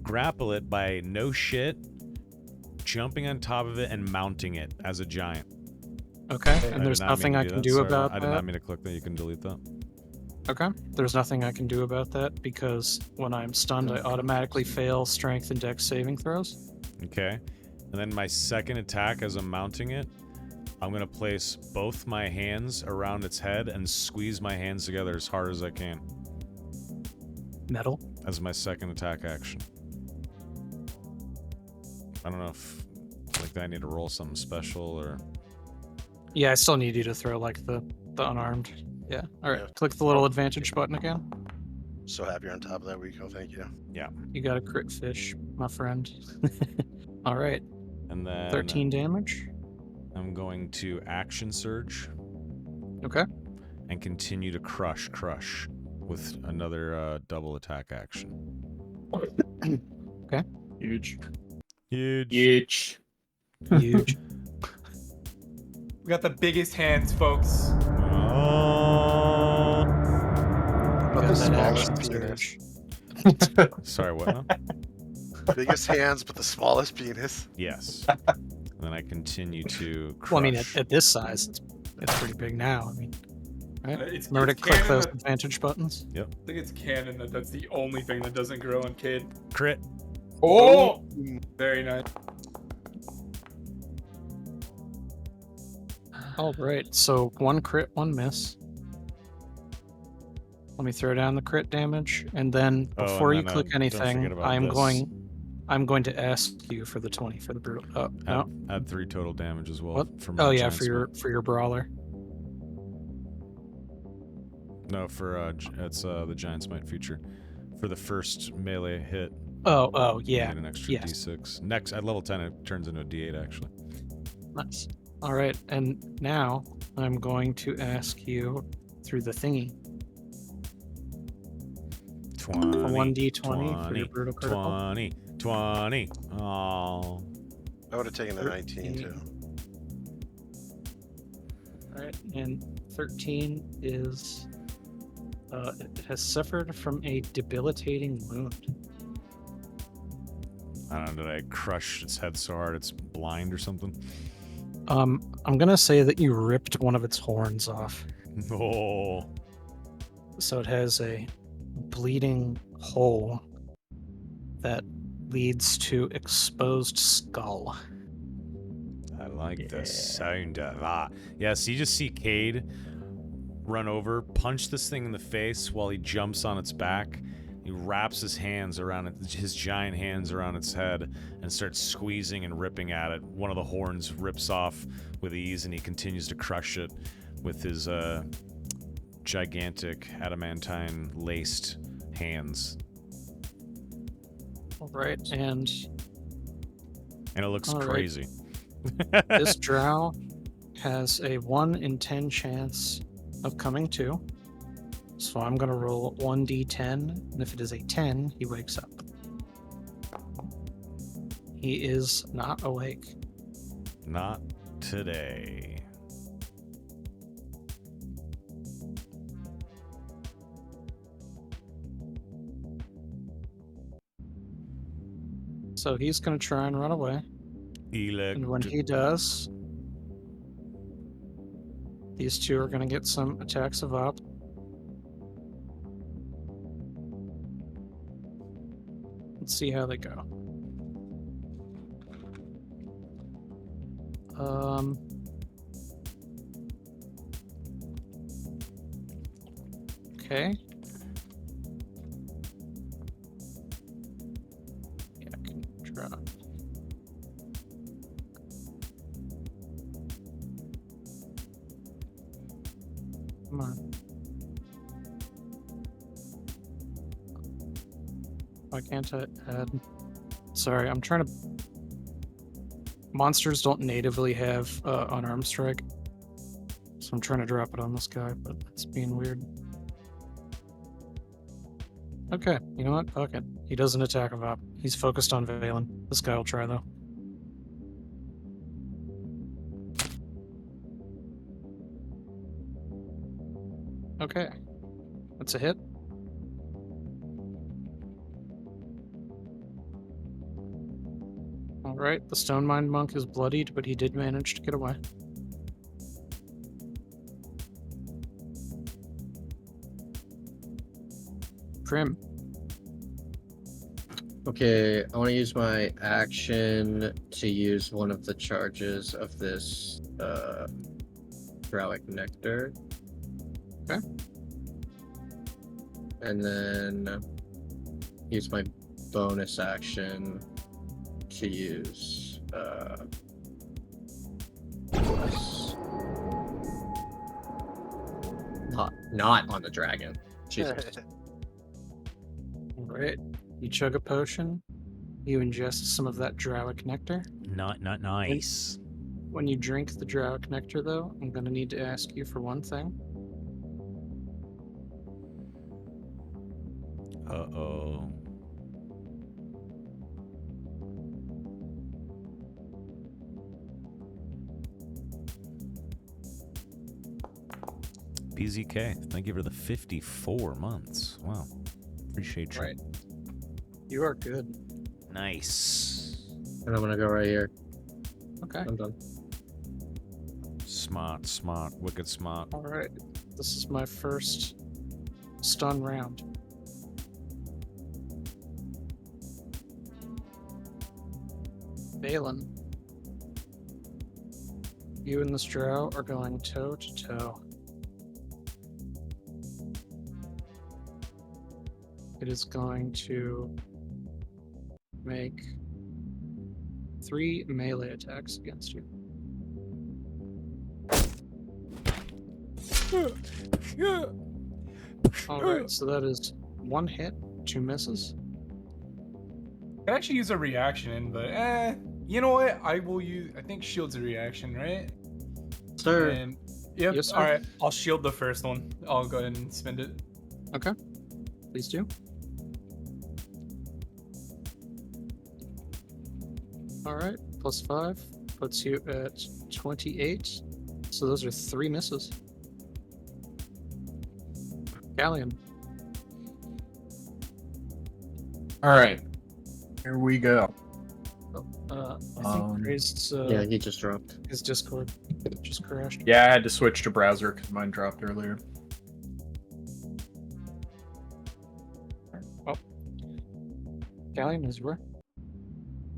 grapple it by no shit, jumping on top of it and mounting it as a giant. Okay, I and there's did not mean nothing to I do can that. do Sorry, about I did that. not mean to click that. You can delete that. Okay, there's nothing I can do about that because when I'm stunned, I automatically fail strength and dex saving throws. Okay. And then my second attack as I'm mounting it, I'm going to place both my hands around its head and squeeze my hands together as hard as I can Metal. as my second attack action. I don't know if like I need to roll something special or... Yeah, I still need you to throw like the unarmed. Yeah. All right. Yeah. Click the little advantage button again. So happy you're on top of that, Rico. Thank you. You got a crit fish, my friend. All right. And then 13 damage. I'm going to action surge Okay. and continue to crush with another double attack action. Huge. Huge. Huge. Huge. We got the biggest hands, folks. Oh. About Got the that smallest action penis. surge. Sorry, what now? Biggest hands, but the smallest penis. Yes. And then I continue to crush. Well, I mean, at this size, it's pretty big now. I mean, right? It's Remember to click canon those that- advantage buttons. I think it's canon that that's the only thing that doesn't grow on Cade. Crit. Oh! Very nice. All right. So 1 crit, 1 miss. Let me throw down the crit damage, and then Oh, and before you then, click don't forget anything, about I'm this. going to ask you for the 20 for the brutal. Oh no. Add 3 total damage as well What? for my Oh yeah, giant for your brawler. No, for it's the giant smite feature. For the first melee hit, Oh you yeah. get an extra Yes. d6. Next at level 10, it turns into a d8 actually. Nice. All right, and now I'm going to ask you through the thingy 20, for 1d20 for 20, your brutal critical. 20, 20. Oh. I would have taken a 19 too. All right, and 13 is it has suffered from a debilitating wound. I don't know, did I crush its head so hard it's blind or something? I'm gonna say that you ripped one of its horns off, Oh. so it has a bleeding hole that leads to exposed skull. I like Yeah. the sound of that. Yeah, so you just see Cade run over, punch this thing in the face while he jumps on its back. He wraps his hands around it, his giant hands around its head, and starts squeezing and ripping at it. One of the horns rips off with ease, and he continues to crush it with his gigantic adamantine laced hands. All right, and And it looks All right. crazy. this drow has a 1 in 10 chance of coming to. So I'm going to roll 1d10, and if it is a 10, he wakes up. He is not awake. Not today. So he's going to try and run away. And when he does, these two are going to get some attacks of op. Let's see how they go. Okay. Yeah, I can drop. Come on. Why can't I add? Sorry, I'm trying to. Monsters don't natively have unarmed strike, so I'm trying to drop it on this guy, but it's being weird. Okay, you know what? Fuck it. He doesn't attack of op. He's focused on Valen. This guy will try though. Okay, that's a hit. Alright, the Stone Mind Monk is bloodied, but he did manage to get away. Prim. Okay, I want to use my action to use one of the charges of this Drowic Nectar. Okay. And then use my bonus action to use plus. Not on the dragon. Jesus. Alright, you chug a potion. You ingest some of that Drowic Nectar. Not nice. When you drink the Drowic Nectar, though, I'm going to need to ask you for one thing. Uh-oh. BZK, thank you for the 54 months. Wow. Appreciate you. Right. You are good. Nice. And I'm gonna go right here. Okay. I'm done. Smart, wicked smart. Alright. This is my first stun round. Valen. You and this drow are going toe to toe. It is going to make 3 melee attacks against you. Alright, so that is 1 hit, 2 misses. I could actually use a reaction, but you know what? I will use. I think shield's a reaction, right? Sir. And yep. Yes, sir. All right, I'll shield the first one. I'll go ahead and spend it. Okay. Please do. Alright, plus 5 puts you at 28. So those are 3 misses. Galleon. All right, here we go. I think raised Yeah, he just dropped. his Discord just crashed. Yeah, I had to switch to browser because mine dropped earlier. Oh. Galleon is where?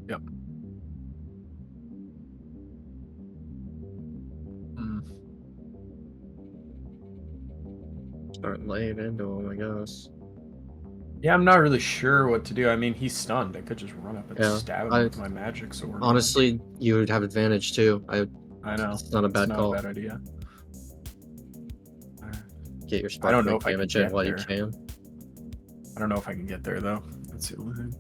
Yep. Start laying into him, I guess. Yeah, I'm not really sure what to do. I mean, he's stunned. I could just run up and Yeah, stab him with my magic sword. Honestly, you would have advantage too. I know. It's not a bad call. Not a bad idea. Get your I don't know spark if I can damage in get while you there. can. I don't know if I can get there though. That's the only thing.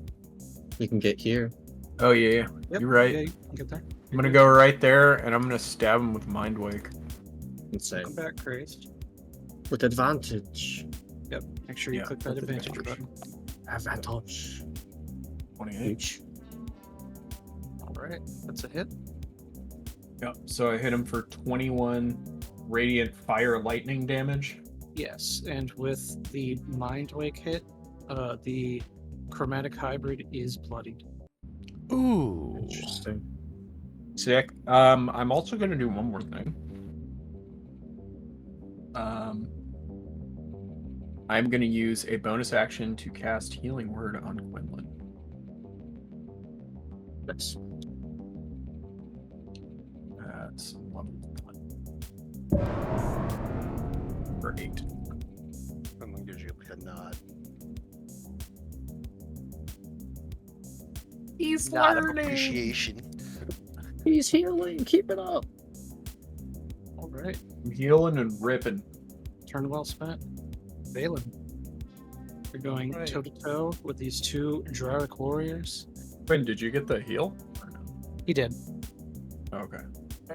You can get here. Oh yeah, Yep, you're right. Yeah, you can get there. I'm gonna go right there, and I'm gonna stab him with Mind Wake. Insane. Come back, crazed. With advantage. Yep. Make sure you Yeah, click that with advantage advantage. button. Advantage. 28. Huge. Alright, that's a hit. Yep. So I hit him for 21 radiant fire lightning damage. Yes, and with the Mind Wake hit, the chromatic hybrid is bloodied. Ooh. Interesting. Sick. I'm also gonna do one more thing. I'm gonna use a bonus action to cast Healing Word on Quinlan. Nice. That's level 1. For 8. Someone gives you like a nod. He's Nod of appreciation. He's healing. Keep it up. Alright, I'm healing and ripping. turn well spent. Valen. You're going Right. toe to toe with these 2 Drowic warriors. Quinn, did you get the heal? Or no? He did. Okay.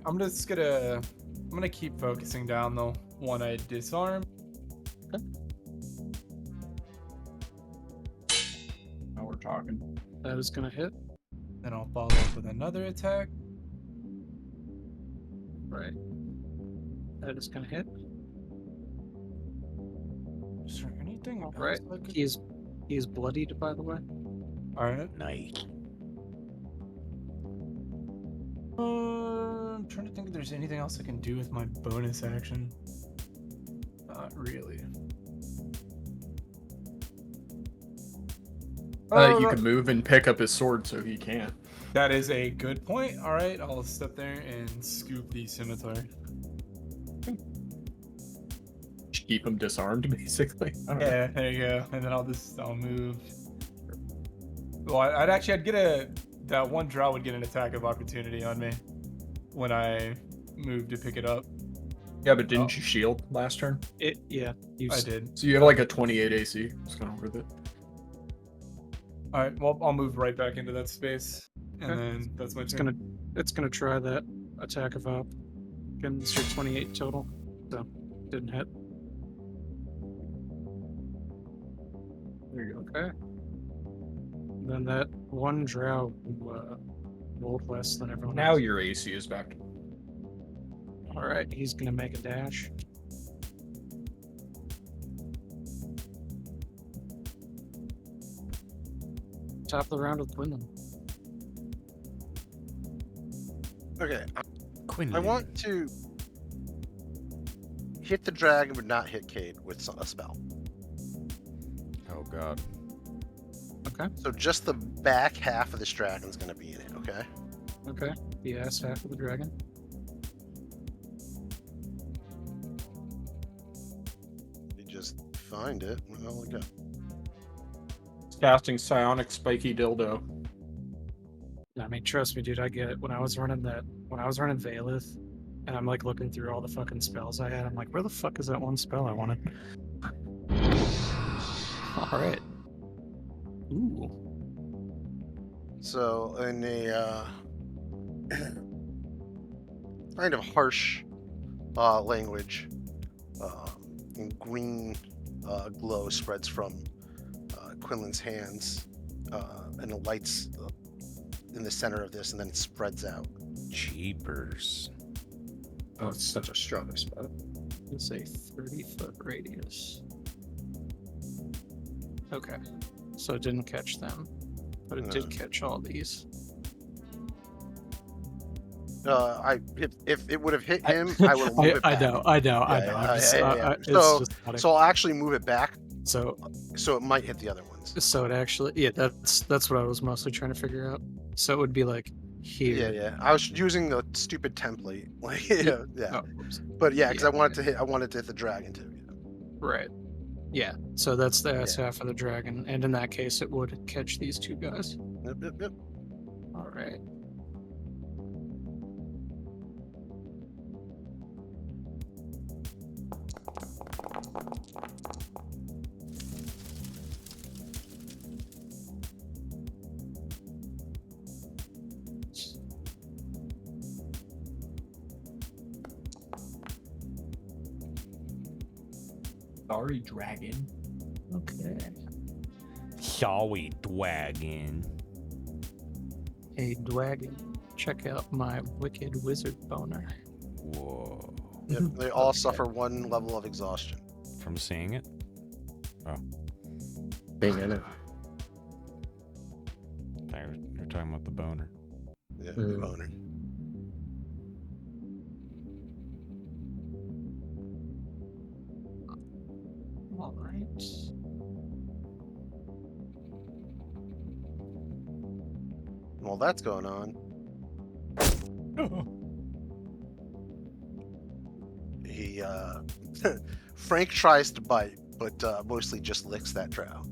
I'm gonna keep focusing down the one I disarm. Now we're talking. That is going to hit. Then I'll follow up with another attack. Right. That is going to hit. Is there anything else Right. I could... He is bloodied, by the way. Alright. Nice. I'm trying to think if there's anything else I can do with my bonus action. Not really. You could move and pick up his sword so he can't. That is a good point. All right, I'll step there and scoop the scimitar. Just keep him disarmed, basically. I don't know. Yeah, there you go. And then I'll move. Well, I'd get that one drow would get an attack of opportunity on me when I moved to pick it up. Yeah, but didn't you shield last turn? Yeah. I did. So you have like a 28 AC. It's kind of worth it. All right, well, I'll move right back into that space, and Okay. then that's my It's turn. gonna try that attack of op. Again, it's your 28 total. So didn't hit. There you go. Okay. Then that one drow who rolled less than everyone Now else. your AC is back. Alright, he's gonna make a dash. Top of the round with Quinlan. Okay, Quinlan. I want to hit the dragon but not hit Cade with a spell. Oh god. Okay. So just the back half of this dragon's gonna be in it, okay? Okay. The ass half of the dragon. You just find it. Well, we go. Casting psionic spiky dildo. I mean, trust me, dude. I get it. When I was running Valeth, and I'm like looking through all the fucking spells I had, I'm like, where the fuck is that one spell I wanted? All right. Ooh. So in a kind of harsh language, green glow spreads from Quinlan's hands, and it lights in the center of this, and then it spreads out. Jeepers. Oh, it's such a strong spell. It's a 30-foot radius. Okay. So it didn't catch them, but it did catch all these. If it would have hit him, I would have moved it back. I know. I'm just, it's just funny. So I'll actually move it back, So so it might hit the other ones. So it actually, yeah, that's what I was mostly trying to figure out. So it would be like here. Yeah. I was using the stupid template. Like, yeah. Oh, oops. But yeah, because Yeah, I wanted to hit the dragon too. Right. Yeah. So that's half of the dragon, and in that case, it would catch these two guys. Yep. All right. Sorry, dragon. Okay. Sorry, dragon. Hey, dragon, check out my wicked wizard boner. Whoa. Yep. They all suffer one level of exhaustion. From seeing it? Being in it. You're talking about the boner. Yeah, Mm. boner. All right. While that's going on, he Frank tries to bite, but mostly just licks that drow.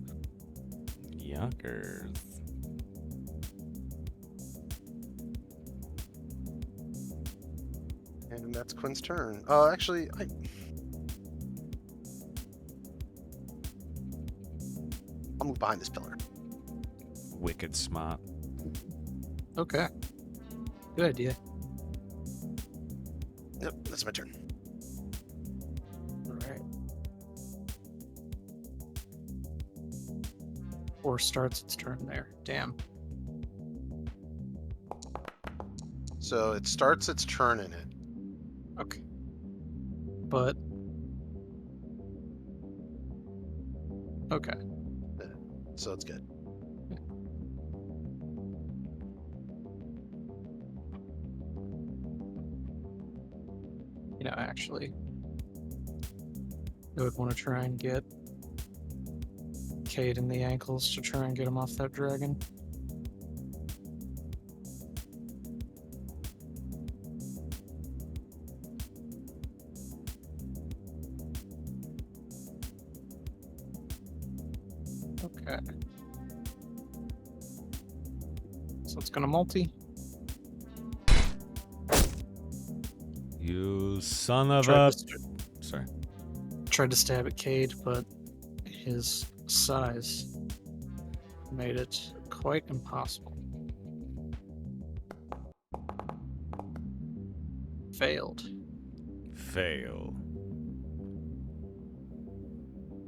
Yuckers. And that's Quinn's turn. Actually, I'll move behind this pillar. Wicked smart. Okay. Good idea. Yep, that's my turn. All right. Or starts its turn there. Damn. So it starts its turn in it. Okay. But. Okay. So it's good. You know, actually, I would want to try and get Cade in the ankles to try and get him off that dragon. Okay. So it's gonna multi. You son of Tried a... to st- Sorry. tried to stab at Cade, but his size made it quite impossible. Failed Fail.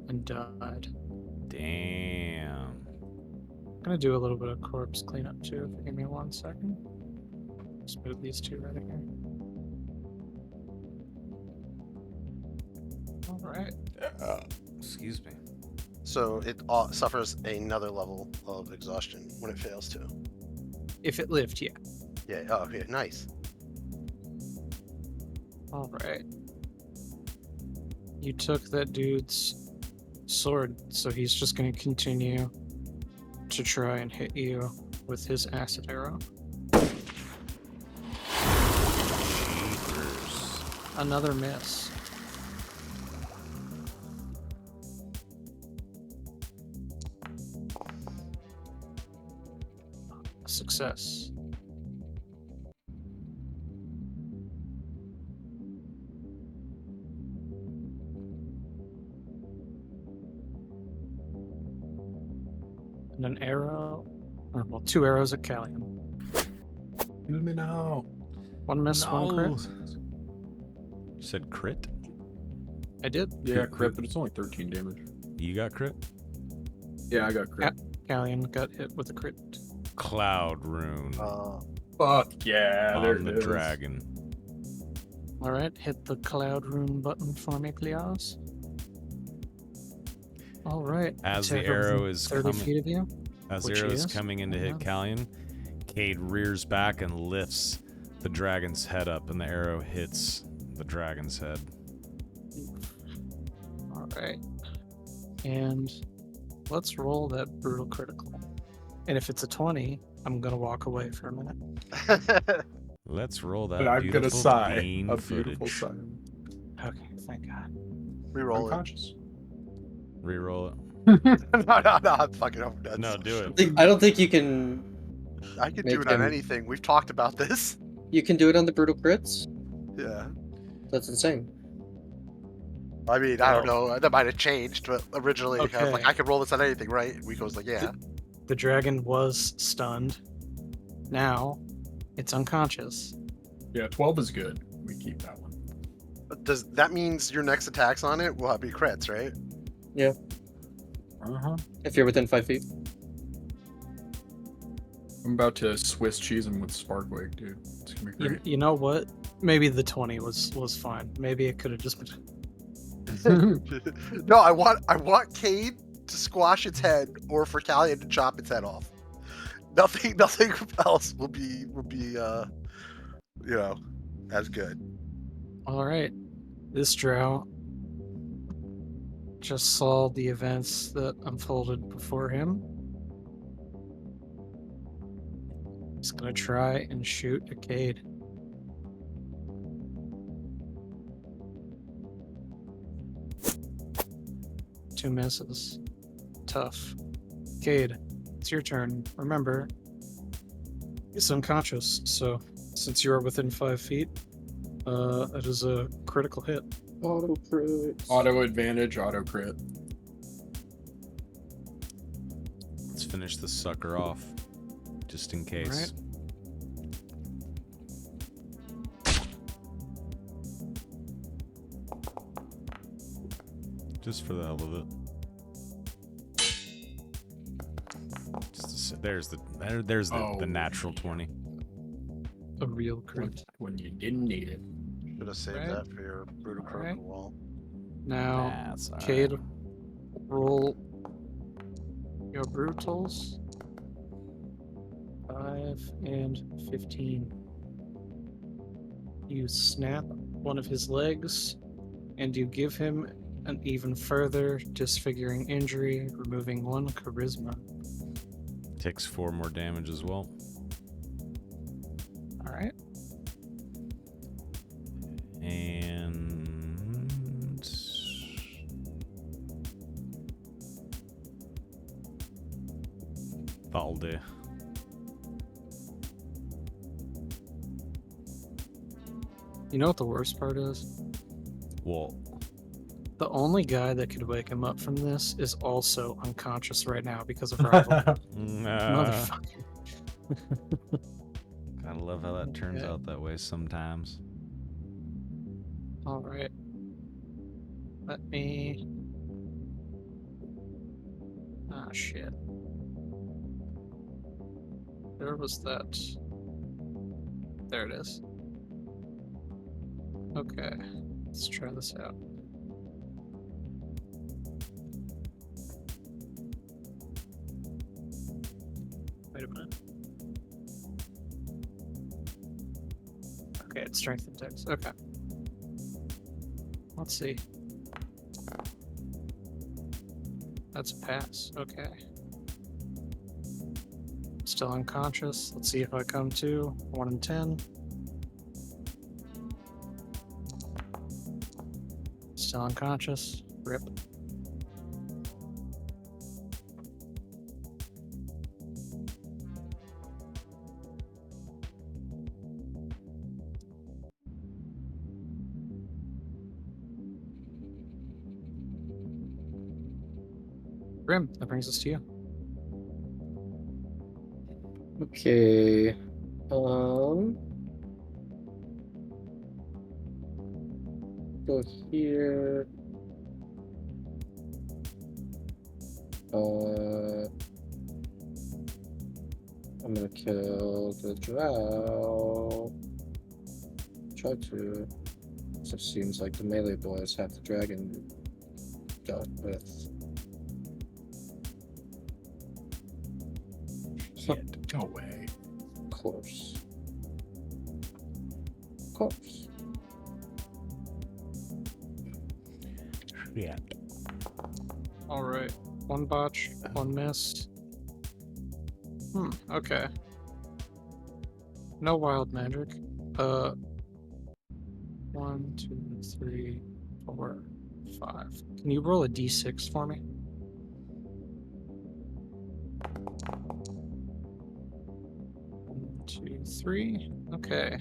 and died. Damn. I'm gonna do a little bit of corpse cleanup too. If you give me 1 second. Just move these two right here. All right. Excuse me. So it suffers another level of exhaustion when it fails to. If it lived, yeah. Yeah. Oh, yeah. Nice. All right. You took that dude's sword, so he's just going to continue to try and hit you with his acid arrow. Jeepers. Another miss. Success. And an arrow. Or, well, 2 arrows at Callion. Let me know. 1 miss, 1 crit. You said crit? I did. Yeah, crit, but it's only 13 damage. You got crit? Yeah, I got crit. Callion got hit with a crit. Cloud rune Fuck yeah, there on the it is. dragon. Alright, hit the cloud rune button for me, please. Alright. As the attack over arrow is 30 coming, feet of you. as the which arrow is is- coming in to hit yeah. Callion, Cade rears back and lifts the dragon's head up, and the arrow hits the dragon's head. Alright. And let's roll that brutal critical. And if it's a 20, I'm gonna walk away for a minute. Let's roll that But I'm gonna beautiful sigh. bean A footage. beautiful sigh. Okay, thank God. Reroll it. Unconscious. Reroll it. No, I'm fucking over nuts. No, do it. I don't think you can. I could Make do it on him- anything. We've talked about this. You can do it on the brutal crits. Yeah. That's insane. I mean, I don't know. That might have changed, but originally I was like, Okay. I could roll this on anything, right? And Rico's like, yeah. The dragon was stunned. Now, it's unconscious. Yeah, 12 is good. We keep that one. Does that means your next attacks on it will be crits, right? Uh-huh. If you're within 5 feet. I'm about to Swiss cheese him with Sparkwig, dude. It's gonna be You, great. you know what? Maybe the 20 was fine. Maybe it could have just been. No, I want Cade to squash its head, or for Callion to chop its head off. Nothing else will be as good. All right. This drow just saw the events that unfolded before him. He's gonna try and shoot a Cade. Two misses. Tough. Cade, it's your turn. Remember, it's unconscious, so since you are within 5 feet, it is a critical hit. Auto crit. Auto advantage, auto crit. Let's finish this sucker off, just in case. Alright. Just for the hell of it. There's the Oh, natural 20. A real crit. When you didn't need it. Should have saved Right. that for your brutal critical Alright. wall. Now, That's all Cade, right. roll your brutals. 5 and 15. You snap one of his legs, and you give him an even further disfiguring injury, removing 1 charisma. Takes 4 more damage as well. Alright. And Valde. You know what the worst part is? Well, The only guy that could wake him up from this is also unconscious right now because of rival. Motherfucker. Gotta love how that turns Okay. out that way sometimes. Alright. Let me. Ah, shit. Where was that? There it is. Okay. Let's try this out. Wait a minute. Okay, it's strength and dex. Okay. Let's see. That's a pass. Okay. Still unconscious. Let's see if I come to. 1 in 10. Still unconscious. Rip. Grim, that brings us to you. Okay. Go here. I'm gonna kill the drow. Try to. So it seems like the melee boys have the dragon dealt with. Shit, no way. Of course. Of course. Yeah. All right, one botch, one miss. Okay. No wild magic. 1, 2, 3, 4, 5. Can you roll a d6 for me? One, 2, 3. Okay.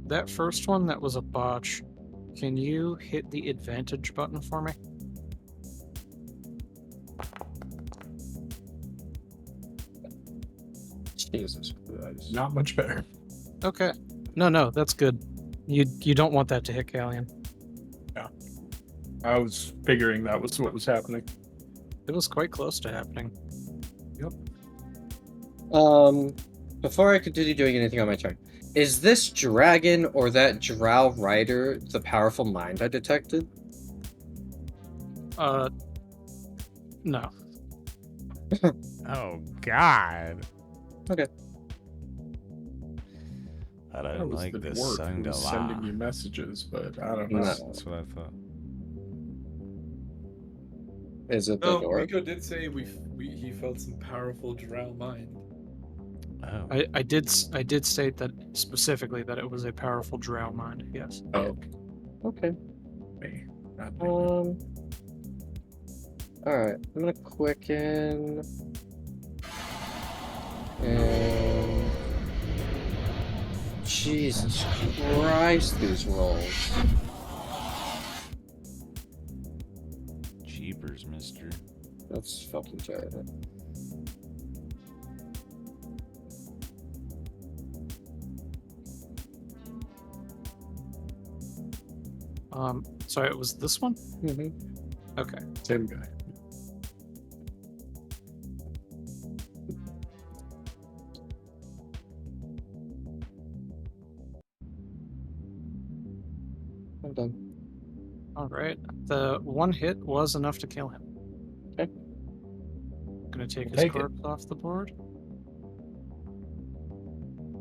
That first one that was a botch. Can you hit the advantage button for me? Jesus Christ. Not much better. Okay. No, that's good. You don't want that to hit Callian. I was figuring that was what was happening. It was quite close to happening. Before I continue doing anything on my turn, is this dragon or that drow rider the powerful mind I detected? No. Oh God. Okay. I That don't was like the this dwarf song who to was sending you messages, but I don't know. No. That's what I thought. Is it the No, dwarf? Rico did say he felt some powerful drow mind. Oh. I did state that specifically that it was a powerful drow mind. Yes. Oh, Okay. me. Not me. Alright, I'm gonna quicken. And. Jesus Christ, these rolls. Jeepers, mister. That's fucking terrible. Sorry, it was this one? Mm-hmm. Okay. Same guy. I'm done. All right. The one hit was enough to kill him. Okay. Gonna take his Take it. corpse off the board.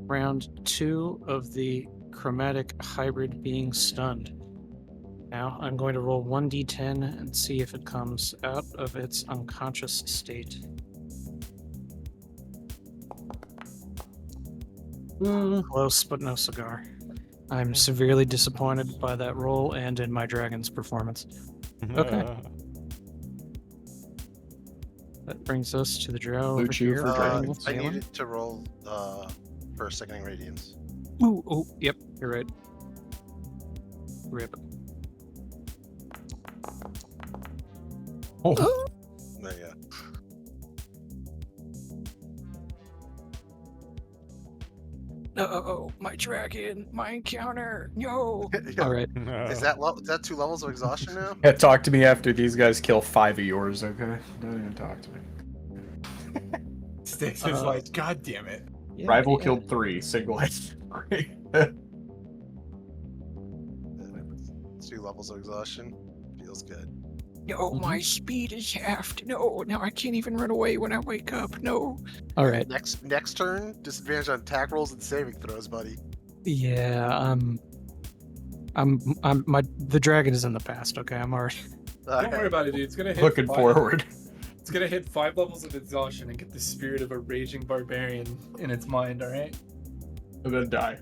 Round 2 of the chromatic hybrid being stunned. Now I'm going to roll 1d10 and see if it comes out of its unconscious state. Close, but no cigar. I'm severely disappointed by that roll and in my dragon's performance. Okay. That brings us to the drow over Salute you here. for fighting dragons. with I Galen. needed to roll for Sickening Radiance. Oh, yep, you're right. Rip. Oh, There you go. No, my dragon, my encounter. No. Yeah. All right. Is that 2 levels of exhaustion now? yeah, talk to me after these guys kill 5 of yours, okay? Don't even talk to me. Sticks is like, God damn it. Yeah, Rival yeah. killed 3, single hit 3. 2 levels of exhaustion. Feels good. No, my speed is halved. No, now I can't even run away when I wake up. No. All right. Next turn, disadvantage on attack rolls and saving throws, buddy. Yeah. The dragon is in the past. Okay, I'm already. Don't worry about it, dude. It's gonna hit Looking forward. It's gonna hit 5 levels of exhaustion and get the spirit of a raging barbarian in its mind, alright? And then die.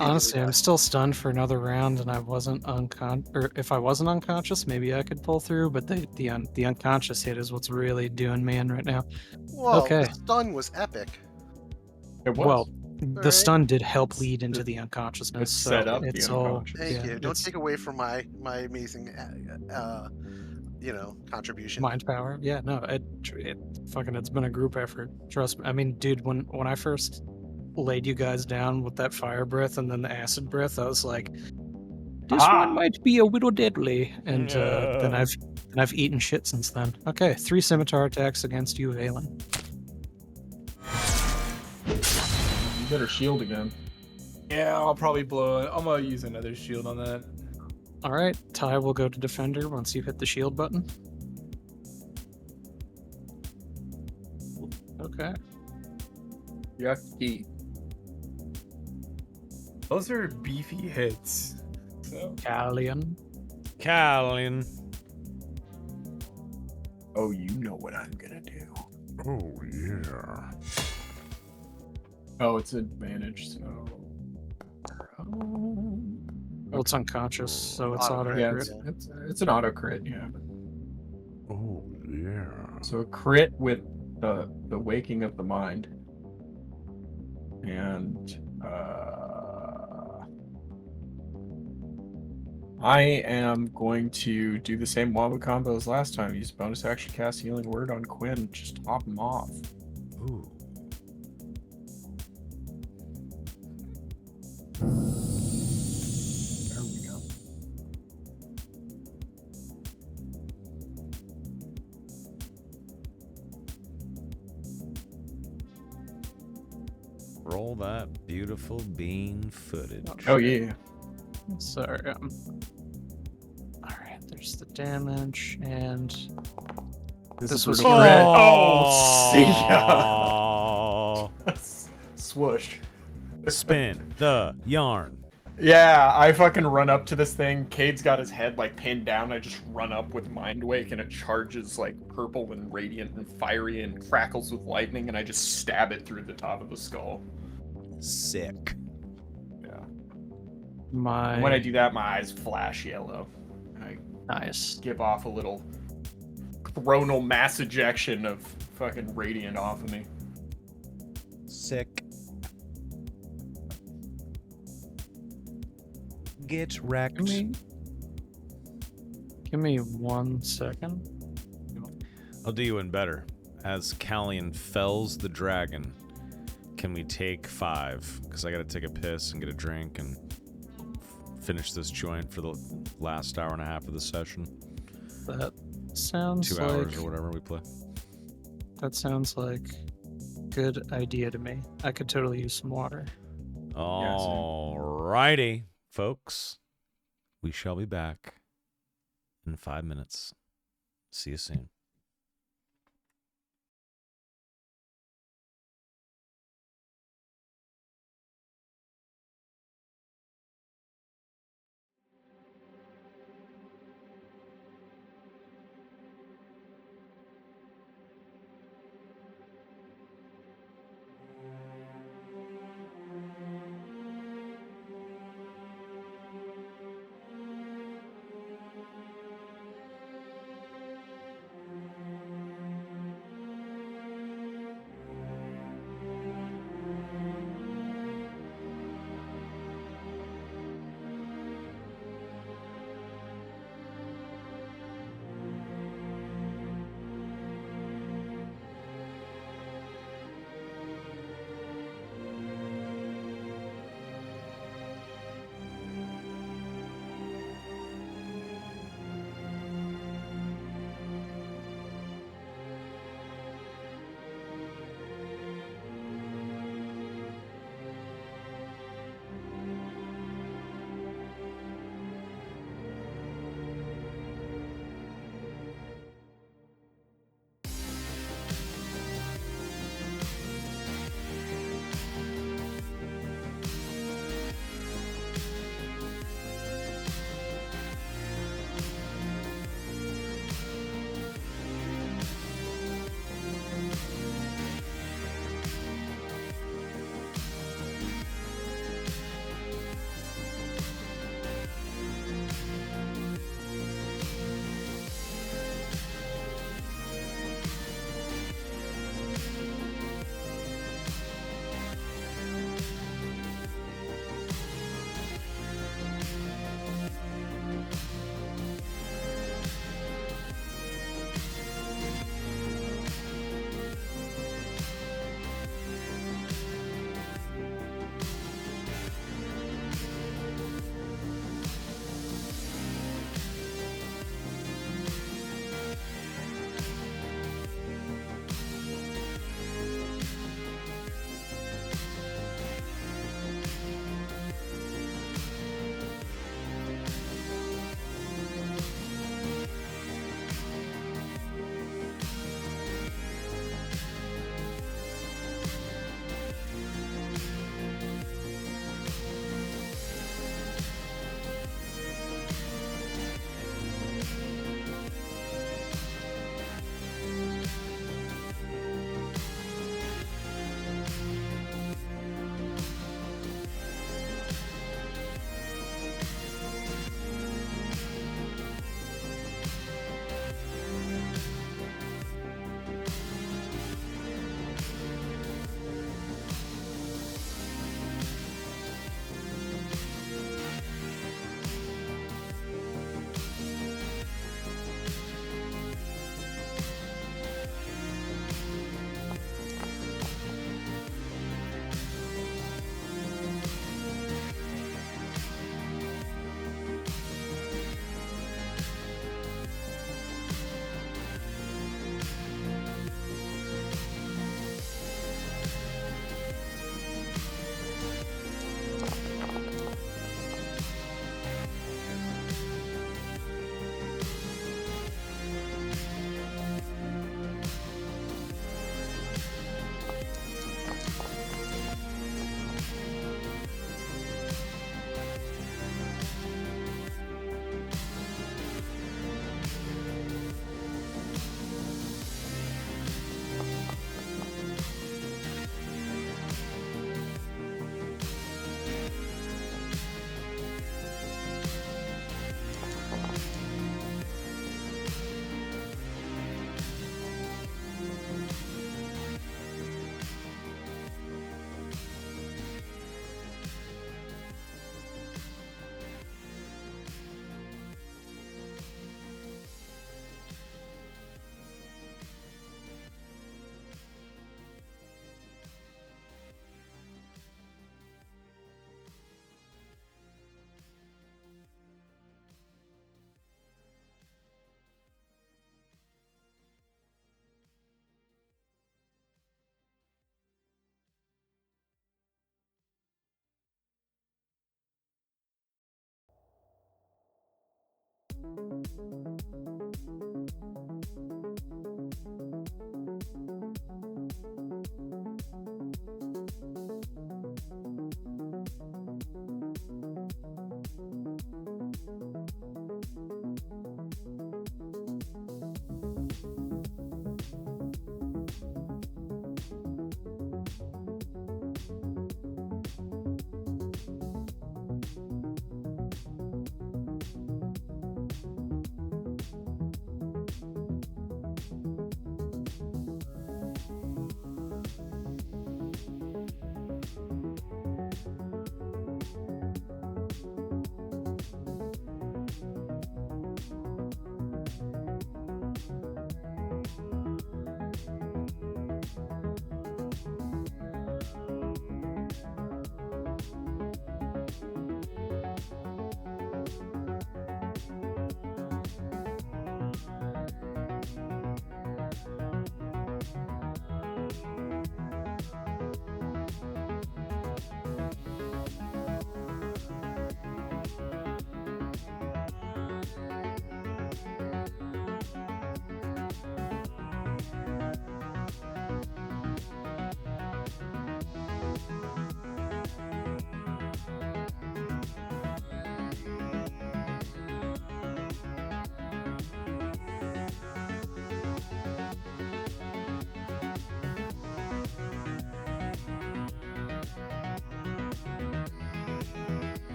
Honestly, I'm still stunned for another round, and I wasn't or if I wasn't unconscious, maybe I could pull through. But the unconscious hit is what's really doing me in right now. Whoa, Okay. the stun was epic. It was. Well, The Alright. stun did help lead into the unconsciousness, It so set up the it's all. unconscious. Thank Yeah, you. Don't it's take away from my amazing, contribution. mind power. Yeah, no, it's been a group effort. Trust me. I mean, dude, when I first laid you guys down with that fire breath and then the acid breath, I was like, this Ah! one might be a little deadly. And then Yeah. I've eaten shit since then. Okay, 3 scimitar attacks against you, Valen. You better shield again. Yeah, I'll probably blow it. I'm gonna use another shield on that. All right, Ty will go to defender once you hit the shield button. Okay. You have to eat. Those are beefy hits. So Callian. Callian. Oh, you know what I'm gonna do. Oh, yeah. Oh, it's advantage, so. Well, it's unconscious, so it's Auto auto crit, Yeah, crit. it's an auto crit, yeah. Oh, yeah. So a crit with the waking of the mind. And I am going to do the same Waba combo as last time. Use bonus action cast healing word on Quinn. Just top him off. Ooh. There we go. Roll that beautiful bean footage. Oh yeah. Sorry. All right, there's the damage, and this was brutal your- crit. Oh, see ya. Oh. Swoosh. Spin the yarn. Yeah, I fucking run up to this thing. Cade's got his head like pinned down. I just run up with Mind Wake and it charges like purple and radiant and fiery and crackles with lightning and I just stab it through the top of the skull. Sick. Yeah. my And when I do that, my eyes flash yellow. And I nice. give off a little coronal mass ejection of fucking radiant off of me. Sick. Get wrecked. Give me 1 second. I'll do you one better. As Callian fells the dragon, can we take 5? Because I gotta take a piss and get a drink and finish this joint for the last hour and a half of the session. That sounds 2 like hours or whatever we play. that sounds like good idea to me. I could totally use some water. Alrighty, folks. We shall be back in 5 minutes. See you soon.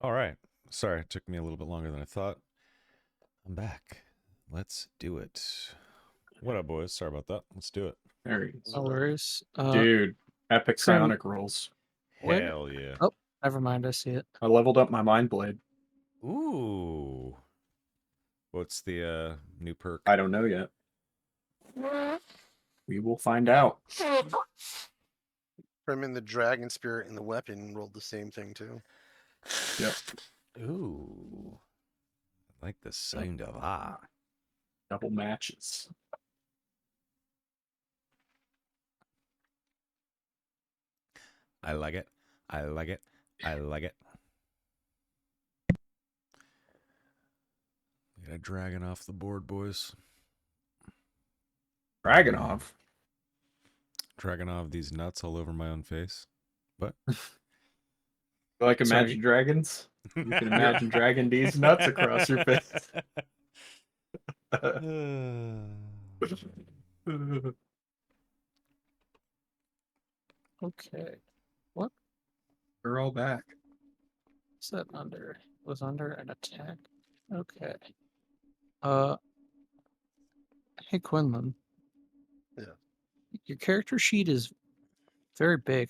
All right. Sorry, it took me a little bit longer than I thought. I'm back. Let's do it. What up, boys? Sorry about that. Let's do it. There he is. No worries. Dude, epic Trim- psionic rolls. Where- Hell yeah. Oh, never mind. I see it. I leveled up my mind blade. Ooh. What's the new perk? I don't know yet. We will find out. Prim in the dragon spirit and the weapon rolled the same thing too. Yep. Ooh. I like the sound of that. Double matches. I like it. I like it. I like it. Got a dragon off the board, boys. Dragonov. Dragonov these nuts all over my own face. What? Like Sorry. Imagine Dragons? You can imagine dragging these nuts across your face. Okay. We're all back. What's that under? Was under an attack. Okay. Hey Quinlan. Yeah. Your character sheet is very big,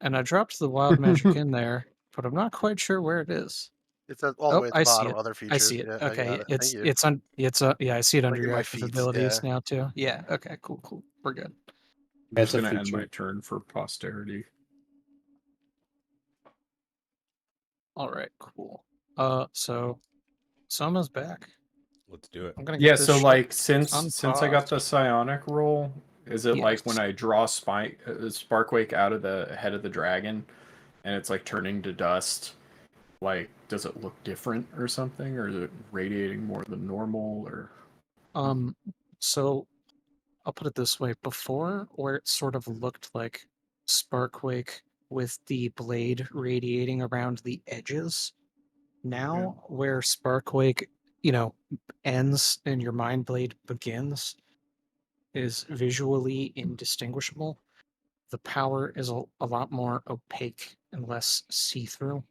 and I dropped the wild magic in there, but I'm not quite sure where it is. It's at all the way at the I see bottom. it. Other I features. see it. Yeah, I Okay, got it. Thank you. yeah, I see it under Look at your my active feats, abilities yeah. now too. Yeah. Okay. Cool. We're good. I'm That's just a going to end my feature. turn for posterity. All right. Cool. So Soma's back. Let's do it. I'm gonna Yeah, get this so shit like since I got the unpaused. psionic roll, is it like when Yes. I draw Sparkwake out of the head of the dragon and it's like turning to dust, like does it look different or something, or is it radiating more than normal, or So I'll put it this way: before, where it sort of looked like Sparkquake with the blade radiating around the edges. Now, where Sparkquake, ends and your Mind Blade begins, is visually indistinguishable. The power is a lot more opaque and less see-through.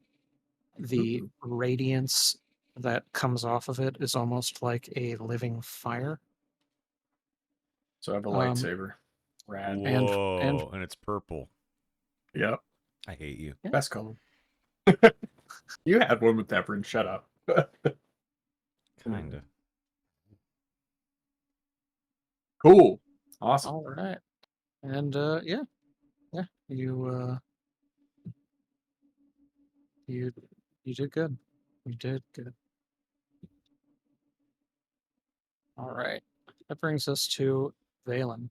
The radiance that comes off of it is almost like a living fire. So I have a Um, lightsaber. Rad. Whoa, and it's purple. Yep. I hate you. Yeah. Best color. You had one with Pepperin. Shut up. Kinda. Cool. Awesome. All right. And yeah, you did good. You did good. All right. That brings us to Valen,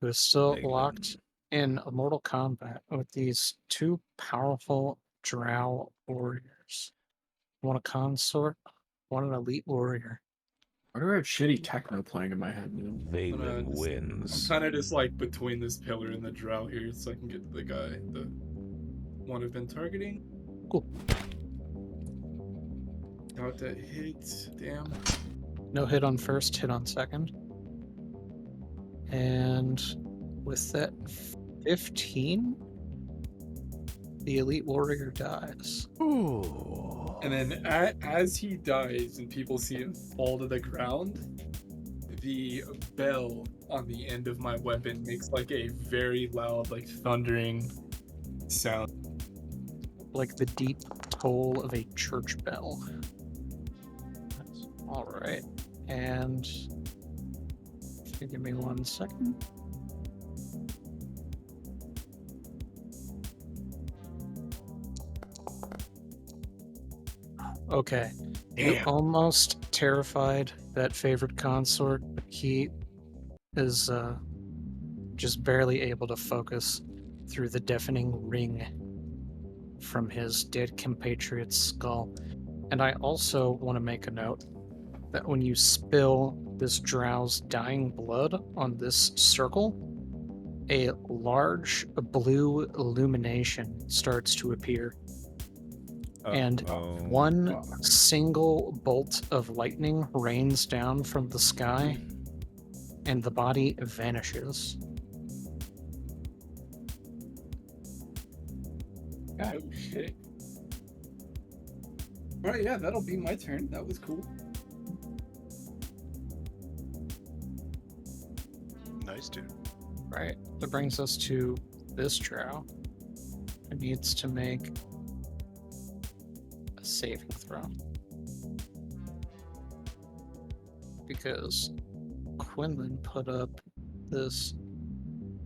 who is still locked in a mortal combat with these two powerful drow warriors. One a consort, one an elite warrior. Why do I have shitty techno playing in my head now? Valen I'm wins. kind of just like between this pillar and the drow here, so I can get the guy, the one I've been targeting. Cool. Got that hit. Damn. No hit on first, hit on second. And with that 15, the elite warrior dies. Ooh. And then as he dies and people see him fall to the ground, the bell on the end of my weapon makes like a very loud, like thundering sound. Like the deep toll of a church bell. All right. And if you give me 1 second. Okay. You Damn. almost terrified that favorite consort, but he is just barely able to focus through the deafening ring from his dead compatriot's skull. And I also want to make a note that when you spill this drow's dying blood on this circle, a large blue illumination starts to appear. And one single bolt of lightning rains down from the sky, and the body vanishes. Oh shit. Alright, yeah, that'll be my turn. That was cool. Nice, dude. Right. That brings us to this drow. It needs to make a saving throw. Because Quinlan put up this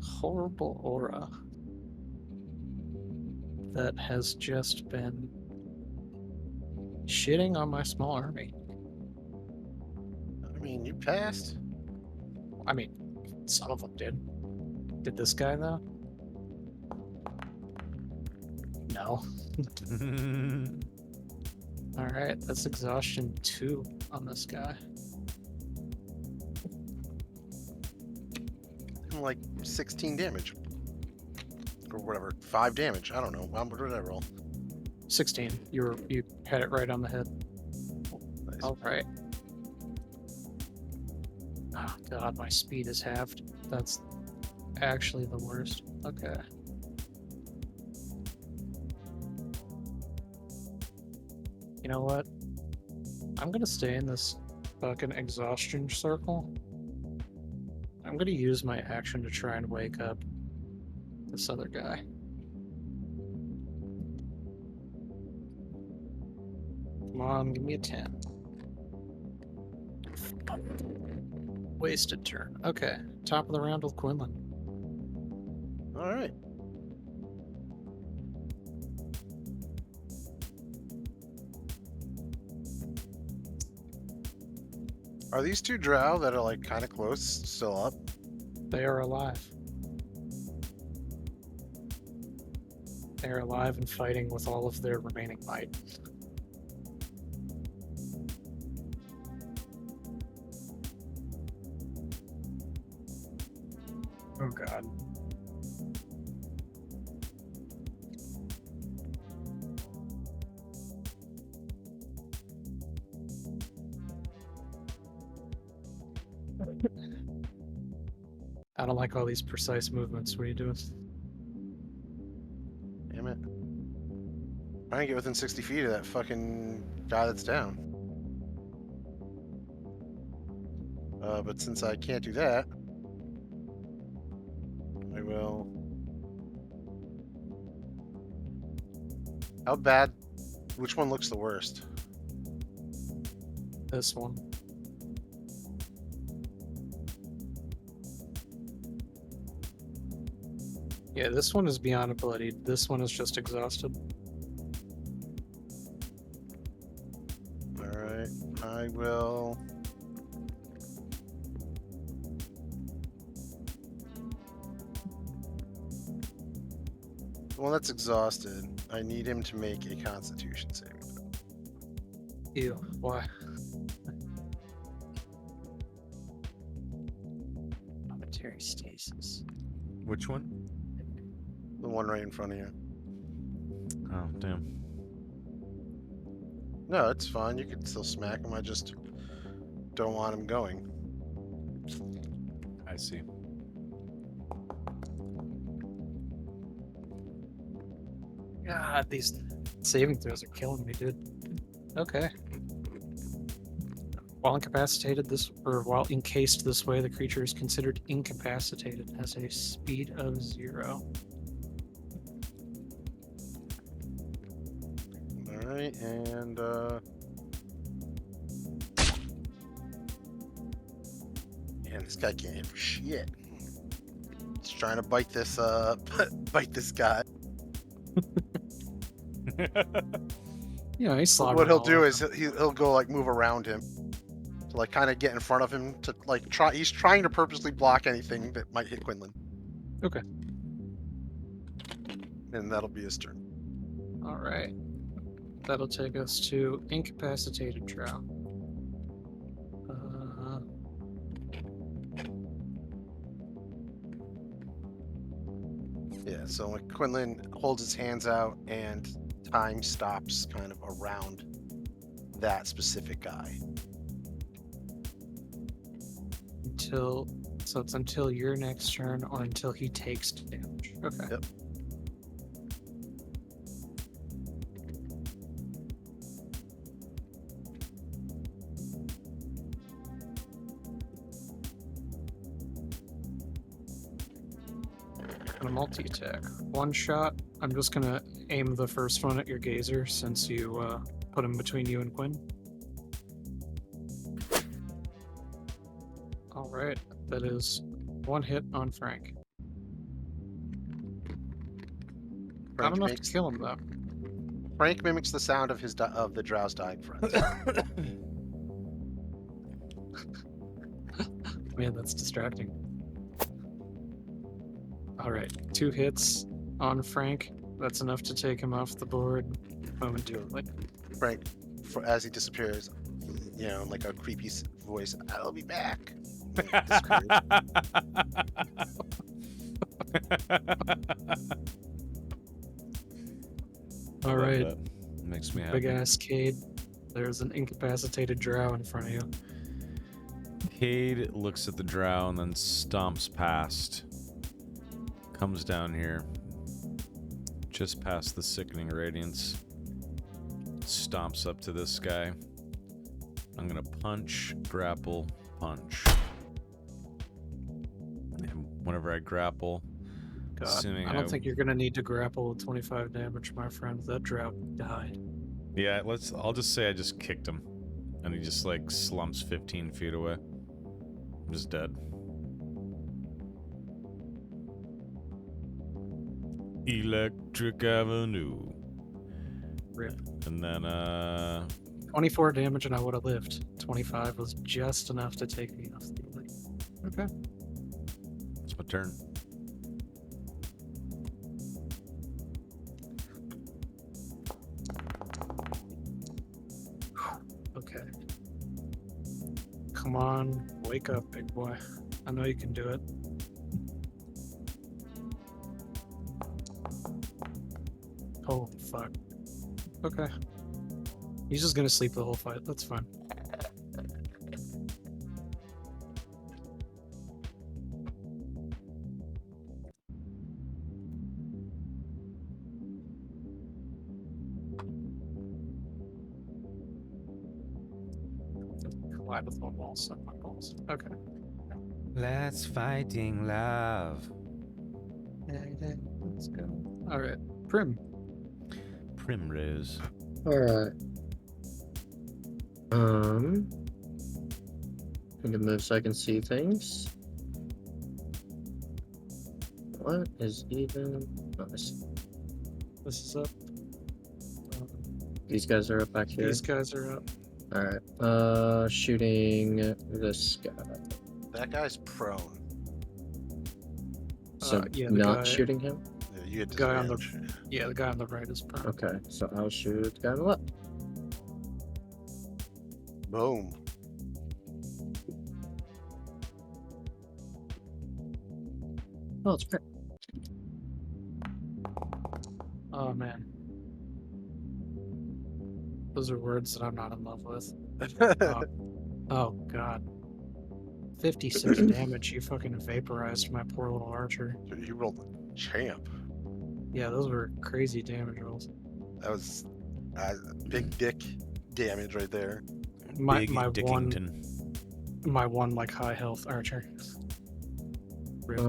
horrible aura that has just been shitting on my small army. I mean, you passed. I mean, some of them did. Did this guy, though? No. Alright, that's exhaustion 2 on this guy. I'm like 16 damage. Or whatever. 5 damage. I don't know. What did I roll? 16. You had it right on the head. Nice. Alright. Oh god, my speed is halved. That's actually the worst. Okay. You know what? I'm gonna stay in this fucking exhaustion circle. I'm gonna use my action to try and wake up this other guy. Come on, give me a 10. Wasted turn. Okay, top of the round with Quinlan. All right. Are these two drow that are like kind of close still up? They are alive. They are alive and fighting with all of their remaining might. Oh god. I don't like all these precise movements. What are you doing? Damn it. Trying to get within 60 feet of that fucking guy that's down. But since I can't do that, I will. How bad? Which one looks the worst? This one. Yeah, this one is beyond bloodied. This one is just exhausted. Alright, I will. The one that's exhausted, I need him to make a constitution saving throw. Ew. Why? Momentary stasis. Which one? The one right in front of you. Oh, damn. No, it's fine. You can still smack him. I just don't want him going. I see. God, these saving throws are killing me, dude. Okay. While incapacitated while encased this way, the creature is considered incapacitated, has a speed of 0. Alright, and man, this guy can't hit for shit. He's trying to bite this bite this guy. You know, he's So slobbering what he'll all do over is he'll go like move around him to like kind of get in front of him to like try. He's trying to purposely block anything that might hit Quinlan. Okay. And that'll be his turn. All right. That'll take us to incapacitated drow. Yeah. So when Quinlan holds his hands out and time stops kind of around that specific guy. So it's until your next turn or until he takes damage. Okay. Yep. And a multi-attack. One shot. I'm just gonna aim the first one at your gazer since you put him between you and Quinn. All right, that is one hit on Frank. Not Frank enough makes, to kill him though. Frank mimics the sound of of the drow's dying friends. Man, that's distracting. All right, 2 hits on Frank. That's enough to take him off the board momentarily. Frank, as he disappears, you know, in like a creepy voice, "I'll be back." And he disappears. All right, Makes me happy. big ass Cade. There's an incapacitated drow in front of you. Cade looks at the drow and then stomps past. Comes down here. Just past the sickening radiance. Stomps up to this guy. I'm gonna punch, grapple, punch. And whenever I grapple, God, assuming I don't think you're gonna need to grapple with 25 damage, my friend. That drow died. Yeah, I'll just say I just kicked him. And he just like slumps 15 feet away. I'm just dead. Electric Avenue. Rip. And then 24 damage and I would have lived. 25 was just enough to take me off the lead. Okay. it's my turn. Okay. Come on, wake up, big boy. I know you can do it. Oh, fuck. Okay. He's just gonna sleep the whole fight. That's fine. collide with one wall, so my balls. Okay. Let's fighting love. Let's go. All right, Prim. Primrose. All right. Going to move so I can see things. What is even? Oh, This is up. these guys are up back here. These guys are up. All right. Shooting this guy. That guy's prone. So yeah, the not guy- shooting him. Yeah, you get Guy on the- disadvantage. Yeah, the guy on the right is prone. Okay, so I'll shoot the guy on the left. Boom. Oh, it's great. Oh man. Those are words that I'm not in love with. Oh god. 56 damage, you fucking vaporized my poor little archer. Dude, you rolled a champ. Yeah, those were crazy damage rolls. That was big dick damage right there. My Big my one Dickington. my one like high health archer. Rip.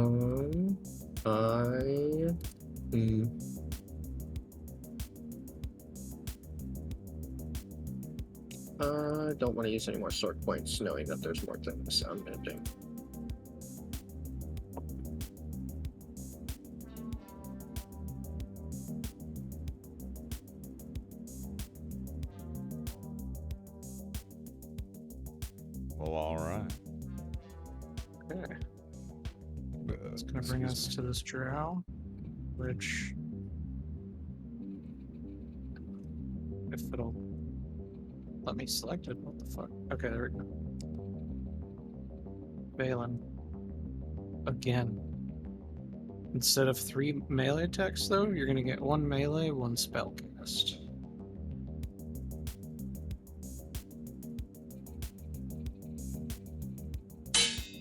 I don't want to use any more sword points, knowing that there's more things I'm gonna do. Well, all right. Okay. It's gonna bring us to this drow, which if it'll let me select it, what the fuck? Okay, there we go. Balin. Again. Instead of 3 melee attacks though, you're gonna get 1 melee, 1 spell cast.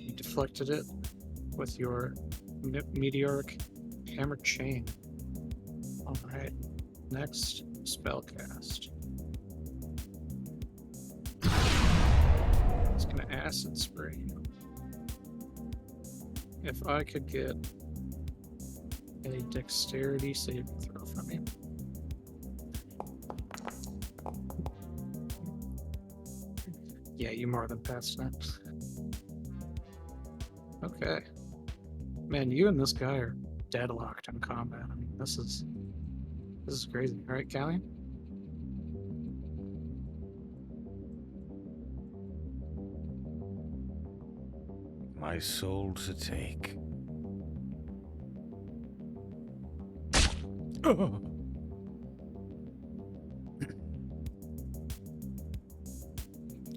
You deflected it with your meteoric hammer chain. Alright. Next, spell cast. It's gonna acid spray you. If I could get a dexterity saving throw from you. Yeah, you more than passed that. Okay. Man, you and this guy are deadlocked in combat. I mean, this is crazy. All right, Callie? My soul to take. Oh.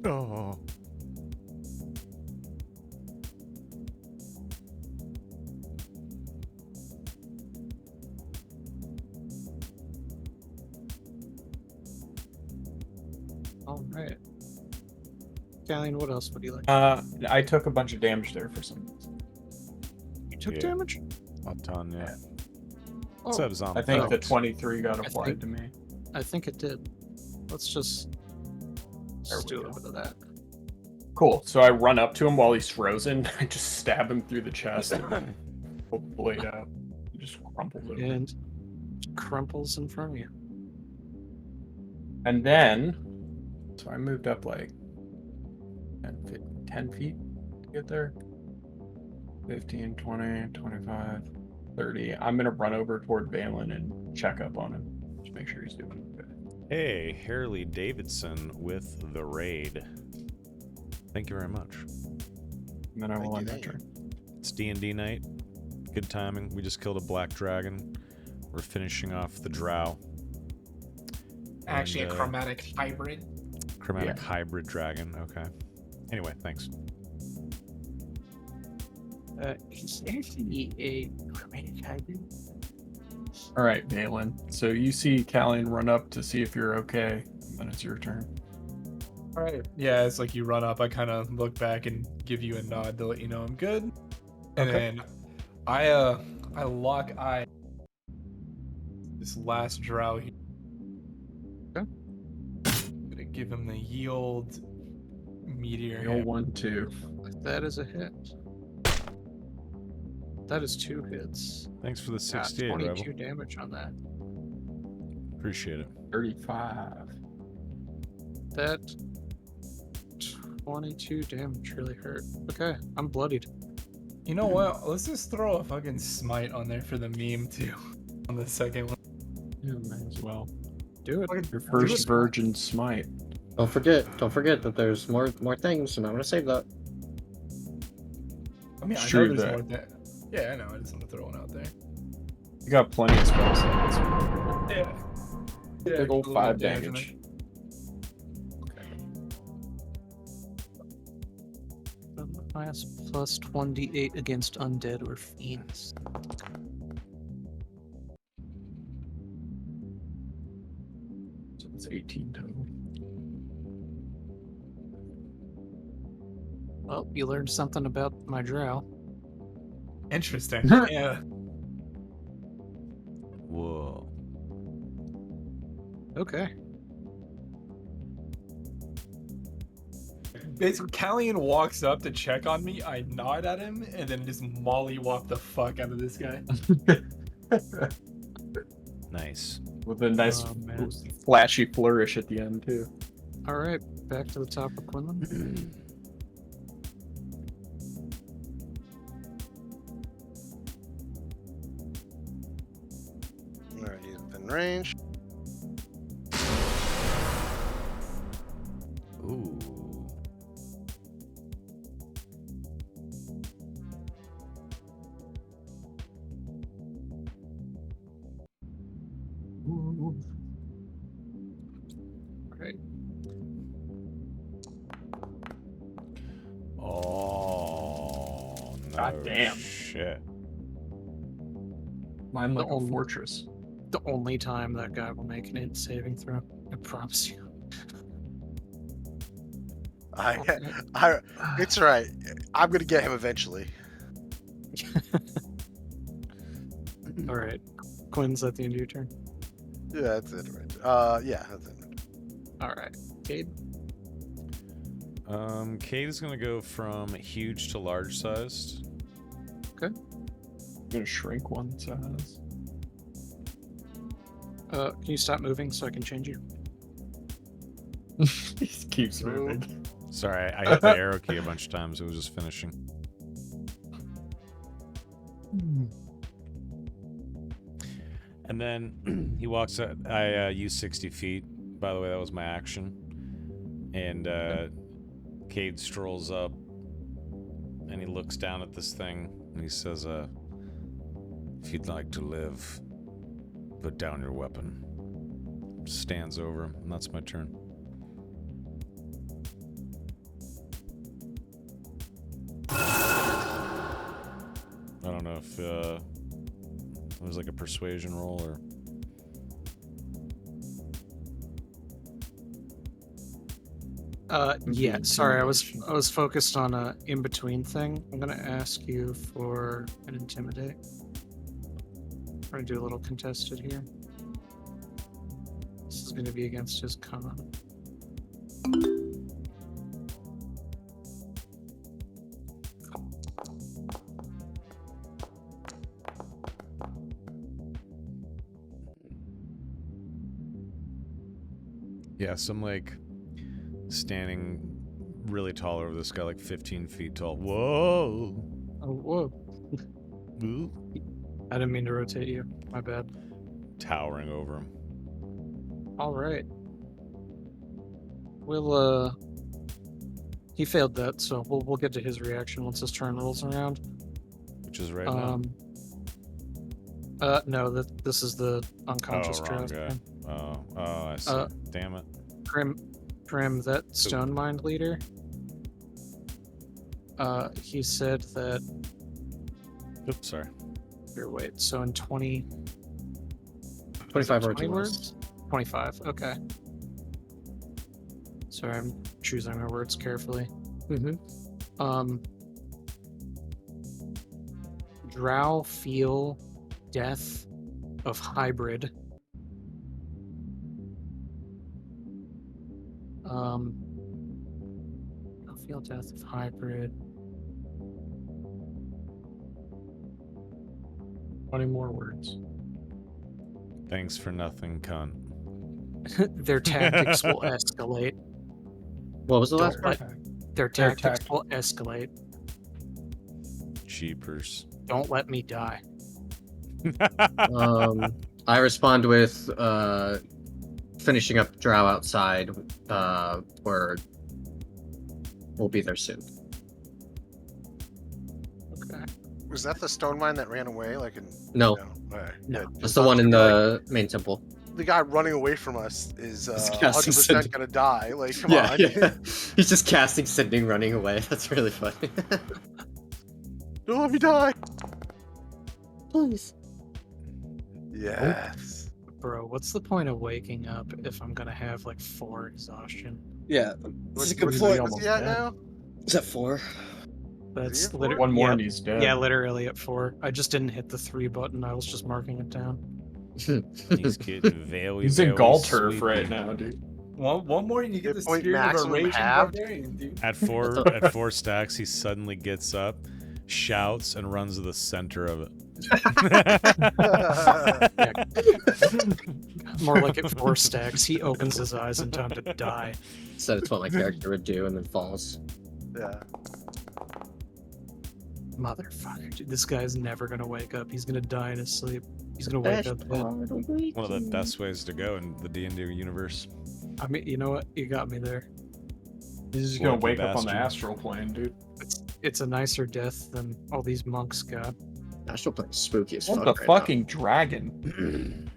Oh. All right. Callie, what else would you like? I took a bunch of damage there for some reason. You took yeah. damage? A ton, yeah. Oh, Says on I think the phones. 23 got I applied think- to me. I think it did. Let's just There we do a go. bit of that. Cool. So I run up to him while he's frozen. I just stab him through the chest and pull the blade out. He just crumples over. And crumples in front of you. And then, so I moved up like 10 feet to get there. 15, 20, 25, 30. I'm going to run over toward Valen and check up on him. Just make sure he's doing okay. Hey, Harley Davidson with the raid. Thank you very much. And then I will end Thank my you. turn. It's D&D night. Good timing. We just killed a black dragon. We're finishing off the drow. Actually, And, a chromatic hybrid. Chromatic hybrid dragon. Okay. Anyway, thanks. It's actually a chromatic hybrid. All right, Valen. So you see Callian run up to see if you're okay. And then it's your turn. All right. Yeah, it's like you run up. I kind of look back and give you a nod to let you know I'm good. And Okay. then I lock eye this last drow here. Okay. Gonna give him the yield meteor You'll hammer. 1, 2. That is a hit. That is 2 hits. Thanks for the Got 68, 22 Rebel. damage on that. Appreciate it. 35. That 22 damage really hurt. Okay, I'm bloodied. You know what? Let's just throw a fucking smite on there for the meme too. On the second one. Yeah, might as well. Do it. Fucking Your do first a smite. virgin smite. Don't forget that there's more things, and I'm gonna save that. I mean, I know True there's that. more than. Yeah, I know. I just want to throw one out there. You got plenty of spell slots. Yeah. Big old cool 5 damage. damage. Plus 1d8 against undead or fiends. So it's 18 total. Well, you learned something about my drow. Interesting. Yeah. Whoa. Okay. Basically, Callian walks up to check on me. I nod at him and then just mollywop the fuck out of this guy. Nice. With a nice Oh, man. flashy flourish at the end, too. Alright, back to the top of Quinlan. Alright, he's within range. Ooh. Alright. Oh, no God damn. shit. Mine like The a only- fortress. The only time that guy will make an int saving throw. I promise you. It's right. I'm gonna get him eventually. Alright. Quinn's at the end of your turn. Yeah, that's it. Right. Yeah, that's it. Alright. Cade. Kate is gonna go from huge to large sized. I'm gonna shrink one size. Can you stop moving so I can change you? He keeps moving. Sorry, I hit the arrow key a bunch of times. It was just finishing. And then he walks out. I use 60 feet. By the way, that was my action. And Cade strolls up and he looks down at this thing and he says, if you'd like to live, put down your weapon. Stands over him, and that's my turn. I don't know if it was like a persuasion roll or... Yeah, sorry, I was focused on a in-between thing. I'm gonna ask you for an intimidate. I'm gonna do a little contested here. This is gonna be against his con. Yeah, so I'm like standing really tall over this guy, like 15 feet tall. Whoa! Oh, whoa. Ooh. I didn't mean to rotate you. My bad. Towering over him. Alright. We'll, he failed that, so we'll get to his reaction once his turn rolls around. Which is right now. No, this is the unconscious wrong draft. guy. Oh, I see. Damn it. Prim, that stone mind leader, he said that... Oops, sorry. Here, wait, so in 20... 25 words. 20 words? 25, okay. Sorry, I'm choosing my words carefully. Drow feel death of hybrid. Feel death of hybrid. 20 more words. Thanks for nothing, cunt. Their tactics will escalate. What was the last Don't part? let their tactics will escalate. Cheapers. Don't let me die. I respond with finishing up drow outside. Where we'll be there soon. Okay. Was that the stone mine that ran away? Like in No, Alright, No. good. that's the one in the main temple. The guy running away from us is He's casting 100% Sending. gonna die. Like, come Yeah, on. yeah. He's just casting Sending, running away. That's really funny. Don't let me die. Please. Yes. Bro, what's the point of waking up if I'm gonna have like 4 exhaustion? Yeah, What's, a good what's, point. what's he at now? Is that 4? That's at 4? literally One more and he's dead. Yeah, literally at 4. I just didn't hit the 3 button. I was just marking it down. He's getting very, He's in very Gaul turf sleepy. right now, dude. One more and you get Hit the point spirit of a maximum raging halved. barbarian, dude. At four stacks, he suddenly gets up, shouts, and runs to the center of it. More like at 4 stacks. He opens his eyes in time to die. So that's what my character would do, and then falls. Yeah. Motherfucker, dude, this guy's never gonna wake up. He's gonna die in his sleep. He's gonna wake up dead. One of the best ways to go in the D&D universe. I mean, you know what? You got me there. He's just gonna Lucky wake up on the bastard. astral plane, dude. It's a nicer death than all these monks got. Astral Plane's spooky as What fuck. the right fucking dragon?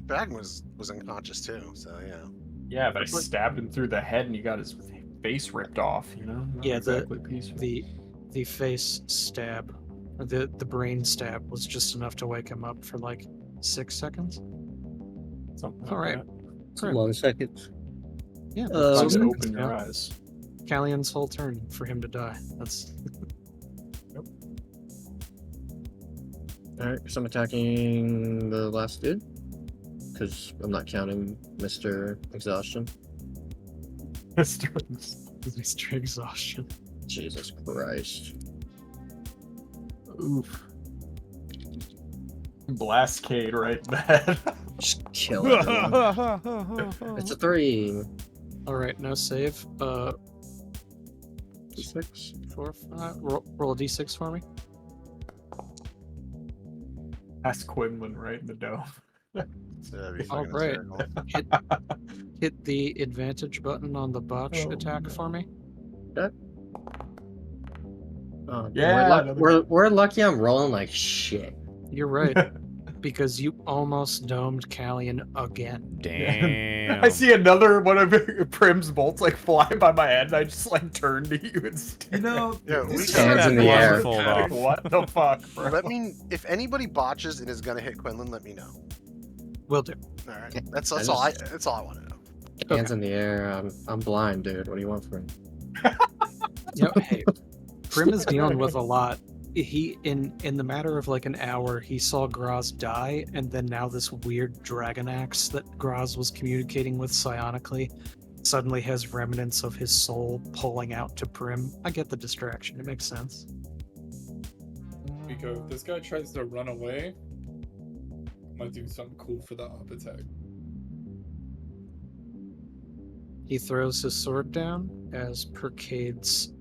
Dragon was unconscious too, so yeah. Yeah, but I stabbed him through the head and he got his face ripped off, you know? Not Yeah, exactly peaceful. The face stab, or the brain stab was just enough to wake him up for like 6 seconds. Something like All right. that. It's a long second. Yeah. Time to Um, open your eyes. Callian's whole turn for him to die. That's Alright, so I'm attacking the last dude. Because I'm not counting Mr. Exhaustion. Mr. Exhaustion. Jesus Christ. Oof. Blastcade right in the head. Just kill everyone. It's a 3. All right, no save. 6. 4, 5. Roll a d6 for me. That's Quinlan right in the dome. So that'd be All fucking right. hysterical. Hit the advantage button on the botch attack for me. Oh, Yeah, we're lucky I'm rolling like shit. You're right, because you almost domed Callian again. Damn. I see another one of Prim's bolts like fly by my head, and I just like turn to you and You know, Yeah, this we is got Hands in the That air. blindfold off. What the fuck, bro? Let me. If anybody botches and is gonna hit Quinlan, let me know. Will do. All right. That's I all. just- That's all I want to know. Hands in the air. I'm blind, dude. What do you want from me? You know, hey, Prim is dealing with a lot. He in the matter of like an hour, he saw Graz die, and then now this weird dragon axe that Graz was communicating with psionically suddenly has remnants of his soul pulling out to Prim. I get the distraction. It makes sense. Because if this guy tries to run away, I'm gonna do something cool for the up attack. He throws his sword down as per Cade's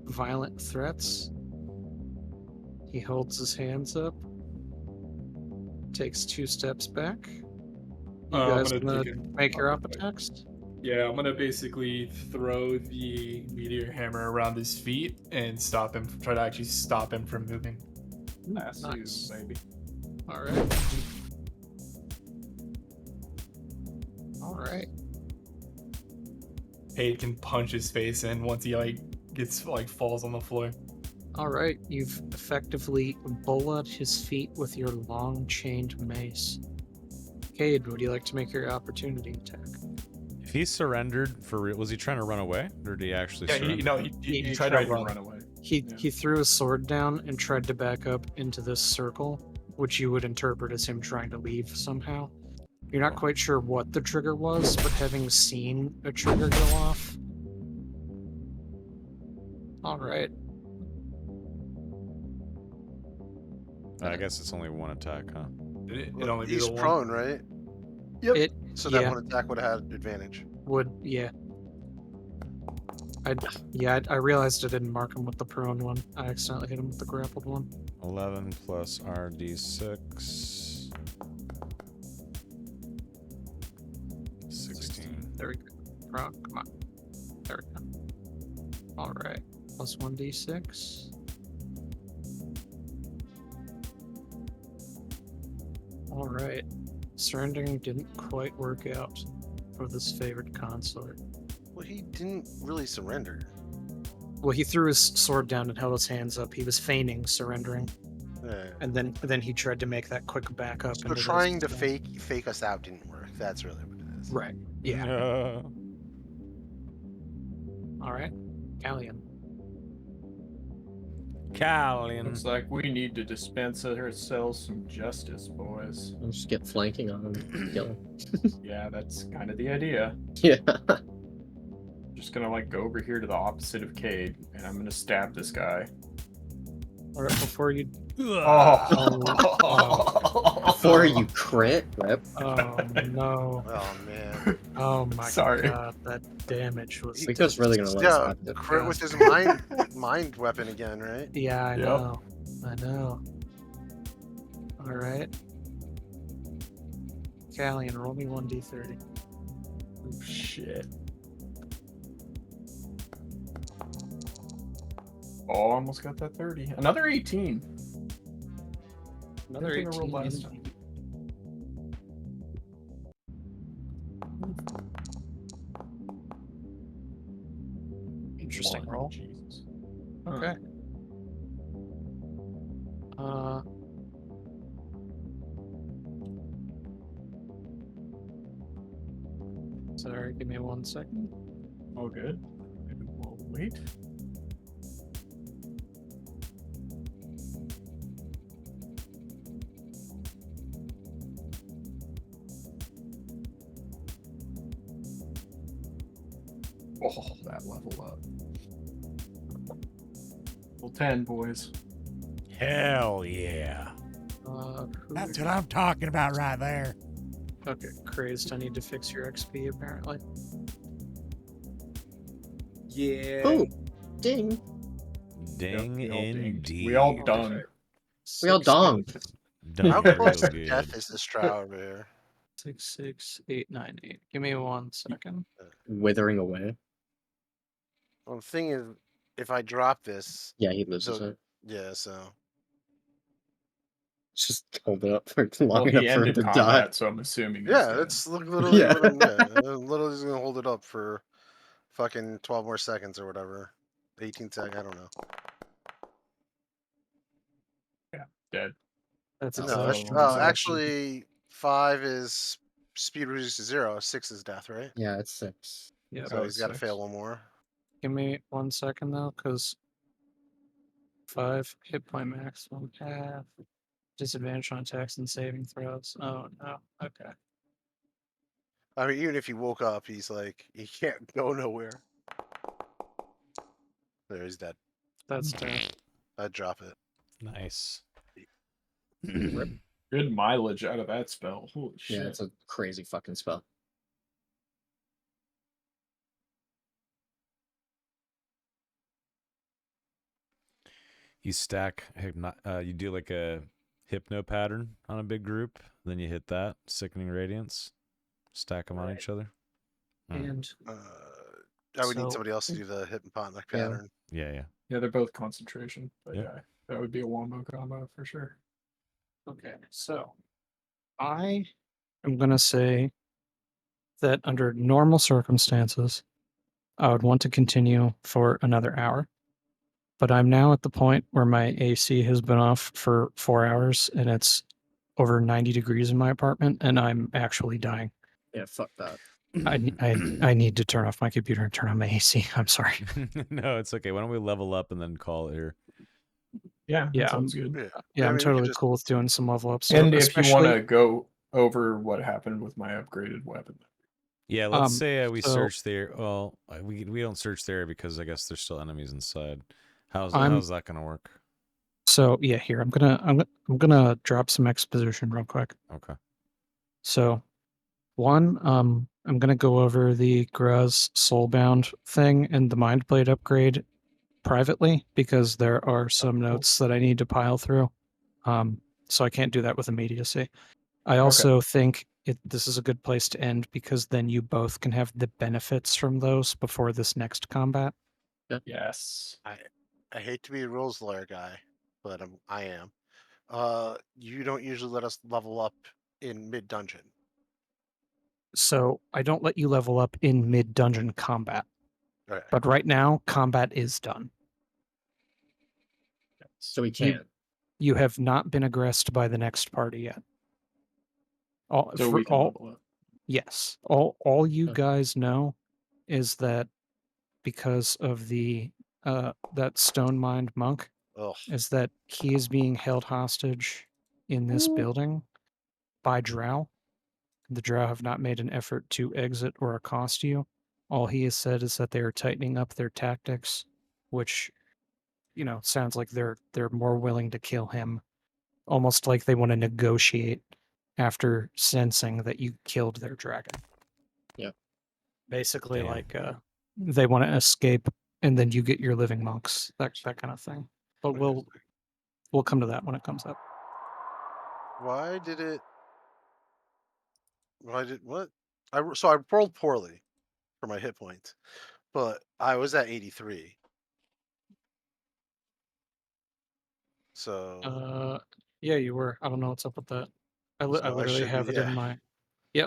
violent threats. He holds his hands up, takes 2 steps back. You I'm guys gonna gonna take a make your up up attack. attacks? Yeah, I'm gonna basically throw the meteor hammer around his feet and stop him. Try to actually stop him from moving. That's Nice. you, baby. All right. All right. Cade can punch his face in once he like gets like falls on the floor. All right. You've effectively bullet his feet with your long chained mace. Cade, would you like to make your opportunity attack? If he surrendered for real, was he trying to run away, or did he actually Yeah, surrender? he tried to run away. He Yeah. he threw his sword down and tried to back up into this circle, which you would interpret as him trying to leave somehow. You're not quite sure what the trigger was, but having seen a trigger go off. All right. I guess it's only one attack, huh? It only be He's the one. prone, right? Yep. It So that yeah. one attack would have had advantage. would yeah. I realized I didn't mark him with the prone one. I accidentally hit him with the grappled one. 11 plus RD6. 16. There we go. Prone, come on. There we go. All right. Plus 1d6. All right. Surrendering didn't quite work out for this favored consort. Well, he didn't really surrender. Well, he threw his sword down and held his hands up. He was feigning surrendering, Yeah. and then he tried to make that quick backup. So trying to fake us out didn't work. That's really what it is. Right. Yeah. No. All right. Galleon. Callian. Looks like we need to dispense ourselves some justice, boys. I'll just get flanking on him. Kill him. Yeah, that's kind of the idea. Yeah. Just gonna like go over here to the opposite of Cade, and I'm gonna stab this guy. All right. Before you. Before you crit, rip. Oh no. Oh man. Oh my Sorry. god. That damage was. Rico's really gonna let Yeah, us have it. crit with his mind weapon again, right? Yeah, I Yep. know. I know. All right. Galleon, roll me 1d30. Oh, shit. Oh, almost got that 30. Another 18. Another Good thing I rolled 18. last time. Interesting One. roll. Jesus. Okay. Sorry, give me 1 second. Oh, good. Maybe we'll wait. Oh, that level up. Level 10, boys. Hell yeah. That's what I'm talking about right there. Okay, crazed. I need to fix your XP apparently. Yeah. Oh, ding. Ding we all dinged. indeed. We all dung. We all 6, donged. Done How real close to good. death is this drow over here? 6, 6, 8, 9, 8. Give me 1 second. Withering away. Well, the thing is, if I drop this, Yeah, he loses so it. yeah, so Just hold it up for long Well, enough he for him ended to combat, die. so I'm assuming. yeah, he's that's literally Yeah. what I'm. Yeah, I'm literally just gonna hold it up for fucking 12 more seconds or whatever. 18 seconds, I don't know. dead. That's Oh, No, exhaustion. that's, exhaustion. actually 5 is speed reduced to 0. 6 is death, right? Yeah, it's 6. Yeah. So Oh, he's got to 6. fail one more. Give me 1 second though, because 5 hit point maximum half. Disadvantage on attacks and saving throws. Oh no. Okay. I mean, even if he woke up, he's like he can't go nowhere. There, he's dead. That's dead. I'd drop it. Nice. Good mileage out of that spell. Holy shit. Yeah, it's a crazy fucking spell. You stack, you do like a hypno pattern on a big group, then you hit that, Sickening Radiance, stack them on Right. each other. And I would need So- somebody else to do the hypnoponic Yeah. pattern. Yeah. Yeah, they're both concentration. But Yep. yeah, that would be a wombo combo for sure. okay, so I am gonna say that under normal circumstances, I would want to continue for another hour. But I'm now at the point where my AC has been off for 4 hours and it's over 90 degrees in my apartment and I'm actually dying. Yeah, fuck that. I need to turn off my computer and turn on my AC. I'm sorry. No, it's okay. Why don't we level up and then call it here? Yeah, Yeah, that sounds good. Yeah, Yeah, I I'm mean, we could totally just- cool with doing some level up. So And if you want to especially- go, over what happened with my upgraded weapon. Yeah, let's say we so- search there. Well, we don't search there because I guess there's still enemies inside. How's I'm- that gonna work? So yeah, here I'm gonna drop some exposition real quick. Okay. So, one, I'm gonna go over the Graz Soulbound thing and the Mind Blade upgrade privately because there are some cool. notes that I need to pile through. So I can't do that with immediacy. I also think this is a good place to end because then you both can have the benefits from those before this next combat. Yes. I hate to be a rules lawyer guy, but I am. You don't usually let us level up in mid dungeon. So I don't let you level up in mid dungeon combat. Okay. But right now, combat is done. So we can't. You have not been aggressed by the next party yet. So we can level up. Yes. All you Okay. guys know is that because of the that stone mind monk, Ugh. is that he is being held hostage in this building by Drow. The Drow have not made an effort to exit or accost you. All he has said is that they are tightening up their tactics, which, sounds like they're more willing to kill him, almost like they want to negotiate after sensing that you killed their dragon. Yeah. Basically, Damn. like they want to escape, and then you get your living monks, that kind of thing. But we'll come to that when it comes up. Why did it? What? So I rolled poorly for my hit points, but I was at 83. So Yeah, you were. I don't know what's up with that. I So I literally should be- have it yeah.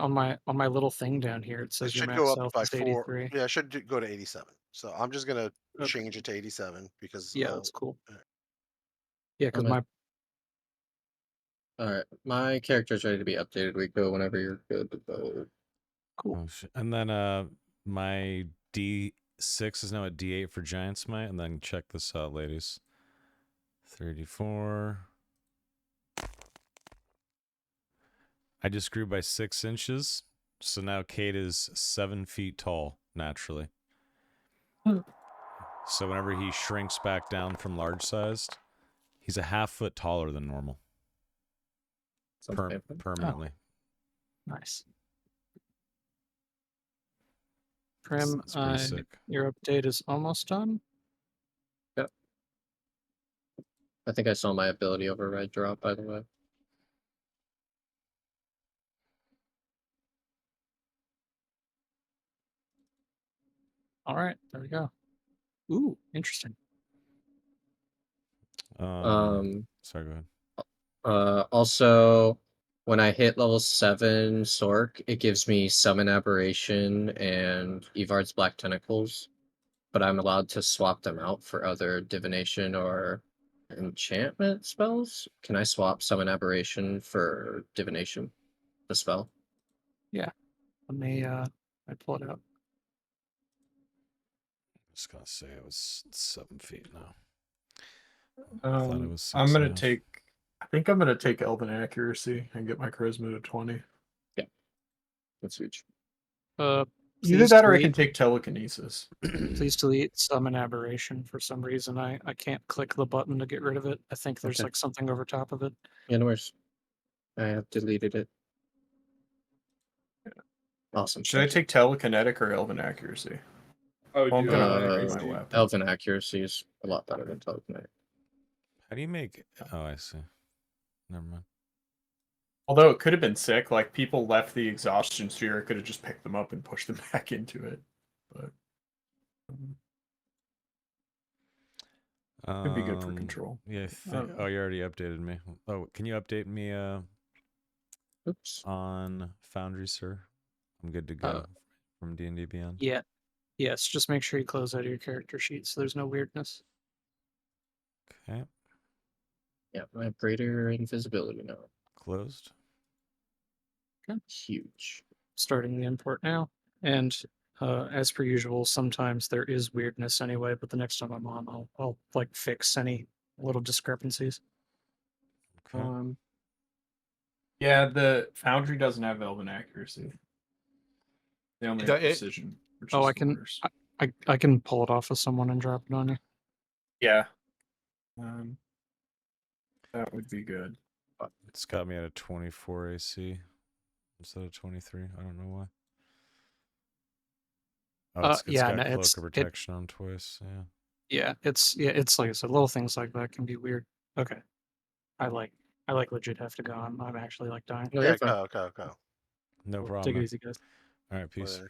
in my on my little thing down here. It it says your should max go up health by is 4. 83. Yeah, it should go to 87. So I'm just gonna Okay. change it to 87 because Yeah, that's cool. alright. Yeah, because I'm my All right, my character's ready to be updated. We go whenever you're good to go. cool. Oh, shit. And then my D6 is now at D8 for Giant Smite, and then check this out, ladies. 34. I just grew by 6 inches, so now Kate is 7 feet tall naturally. So whenever he shrinks back down from large sized, he's a half foot taller than normal. Sounds painful. Permanently. Nice. Prim, It's pretty sick. your update is almost done. I think I saw my ability override drop, by the way. All right, there we go. Ooh, interesting. Sorry, go ahead. Also, when I hit level 7 Sork, it gives me Summon Aberration and Evard's Black Tentacles, but I'm allowed to swap them out for other divination or enchantment spells. Can I swap Summon Aberration for divination, the spell? Let me I pull it out. I'm just gonna say it was 7 feet now. I thought it was I'm gonna 6.5. take. I think I'm gonna take Elven Accuracy and get my Charisma to 20. That's huge. Either Please that or I delete- can take Telekinesis. Please delete Summon Aberration. For some reason, I can't click the button to get rid of it. I think there's Okay. like something over top of it. Yeah, no worries. I have deleted it. Awesome. Should I take Telekinetic or Elven Accuracy? Oh, Well, I'm dude, gonna I'm upgrade crazy. my weapon. Elven Accuracy is a lot better than Telekinetic. How do you make? Oh, I see. Never mind. Although it could have been sick, like people left the exhaustion sphere, I could have just picked them up and pushed them back into it. But could be good for control. Yeah. I don't know. Oh, you already updated me. Oh, can you update me? Oops. On Foundry, sir. I'm good to go from D&D Beyond. Yeah. Yes, just make sure you close out of your character sheet so there's no weirdness. Okay. Yeah, I have greater invisibility now. Closed. Huge. Starting the import now. And as per usual, sometimes there is weirdness anyway, but the next time I'm on, I'll like fix any little discrepancies. Okay. Yeah, the Foundry doesn't have Elven accuracy. They only have precision, which Oh, is I the can. worst. I can pull it off of someone and drop it on you. Yeah. That would be good. It's got me at a 24 AC instead of 23. I don't know why. Oh, it's Yeah, got no, cloak of protection on twice. Yeah. It's like I said, little things like that can be weird. Okay, I like legit have to go. I'm actually like dying. No, Yeah, you're fine. go. No Take problem. it man. easy, guys. All right, peace.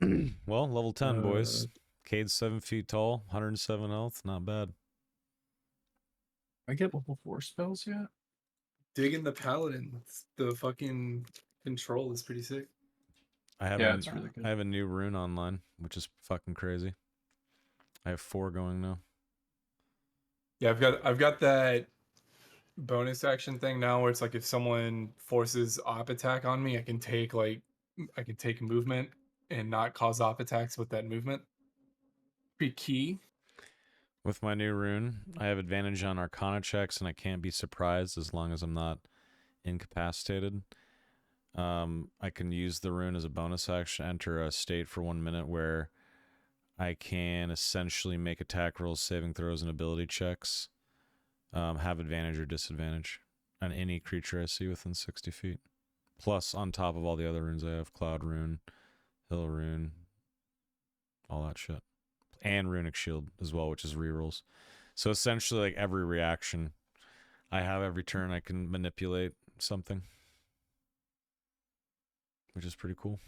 Whatever. Well, level 10, boys. Cade's 7 feet tall, 107 health. Not bad. I get level 4 spells yet? Digging the paladin. The fucking control is pretty sick. I have Yeah, it's really good. I have a new rune online, which is fucking crazy. I have 4 going now. Yeah, I've got that bonus action thing now where it's like if someone forces op attack on me, I can take movement and not cause op attacks with that movement. Pretty key. With my new rune, I have advantage on Arcana checks, and I can't be surprised as long as I'm not incapacitated. I can use the rune as a bonus action, enter a state for 1 minute where I can essentially make attack rolls, saving throws, and ability checks. Have advantage or disadvantage on any creature I see within 60 feet. Plus, on top of all the other runes I have, Cloud Rune, Hill Rune, all that shit. And Runic Shield as well, which is rerolls. So essentially, like every reaction I have, every turn I can manipulate something, which is pretty cool.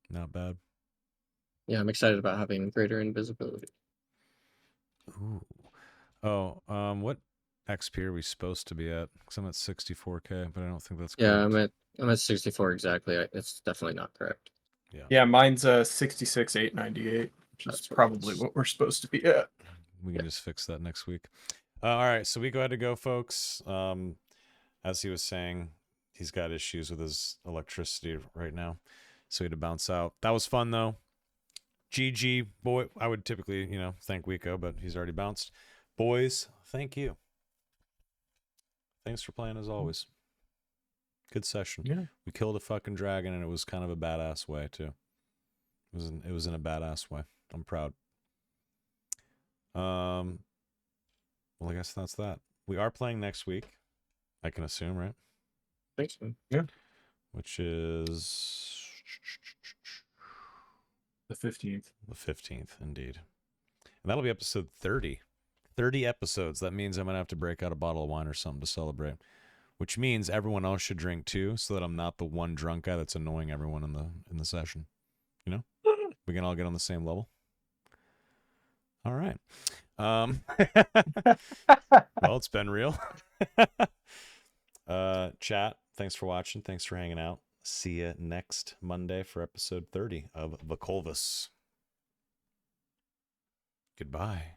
Not bad. Yeah, I'm excited about having greater invisibility. Ooh. Oh, what XP are we supposed to be at? Because I'm at 64k, but I don't think that's correct. Yeah, I'm at 64 exactly. It's definitely not correct. Yeah, mine's 66,898, which is probably what we're supposed to be at. We can just fix that next week. All right, so we go ahead to go, folks. As he was saying, he's got issues with his electricity right now, so he had to bounce out. That was fun, though. GG, boy. I would typically, thank Wico, but he's already bounced. Boys, thank you. Thanks for playing as always. Good session. Yeah. We killed a fucking dragon, and it was kind of a badass way, too. It was in a badass way. I'm proud. Well, I guess that's that. We are playing next week, I can assume, right? I think so. Yeah. Which is The 15th. The 15th, indeed. And that'll be episode 30. 30 episodes. That means I'm going to have to break out a bottle of wine or something to celebrate. Which means everyone else should drink too, so that I'm not the one drunk guy that's annoying everyone in the session. You know? We can all get on the same level. All right. Well, it's been real. Chat, thanks for watching. Thanks for hanging out. See you next Monday for episode 30 of Vokolvis. Goodbye.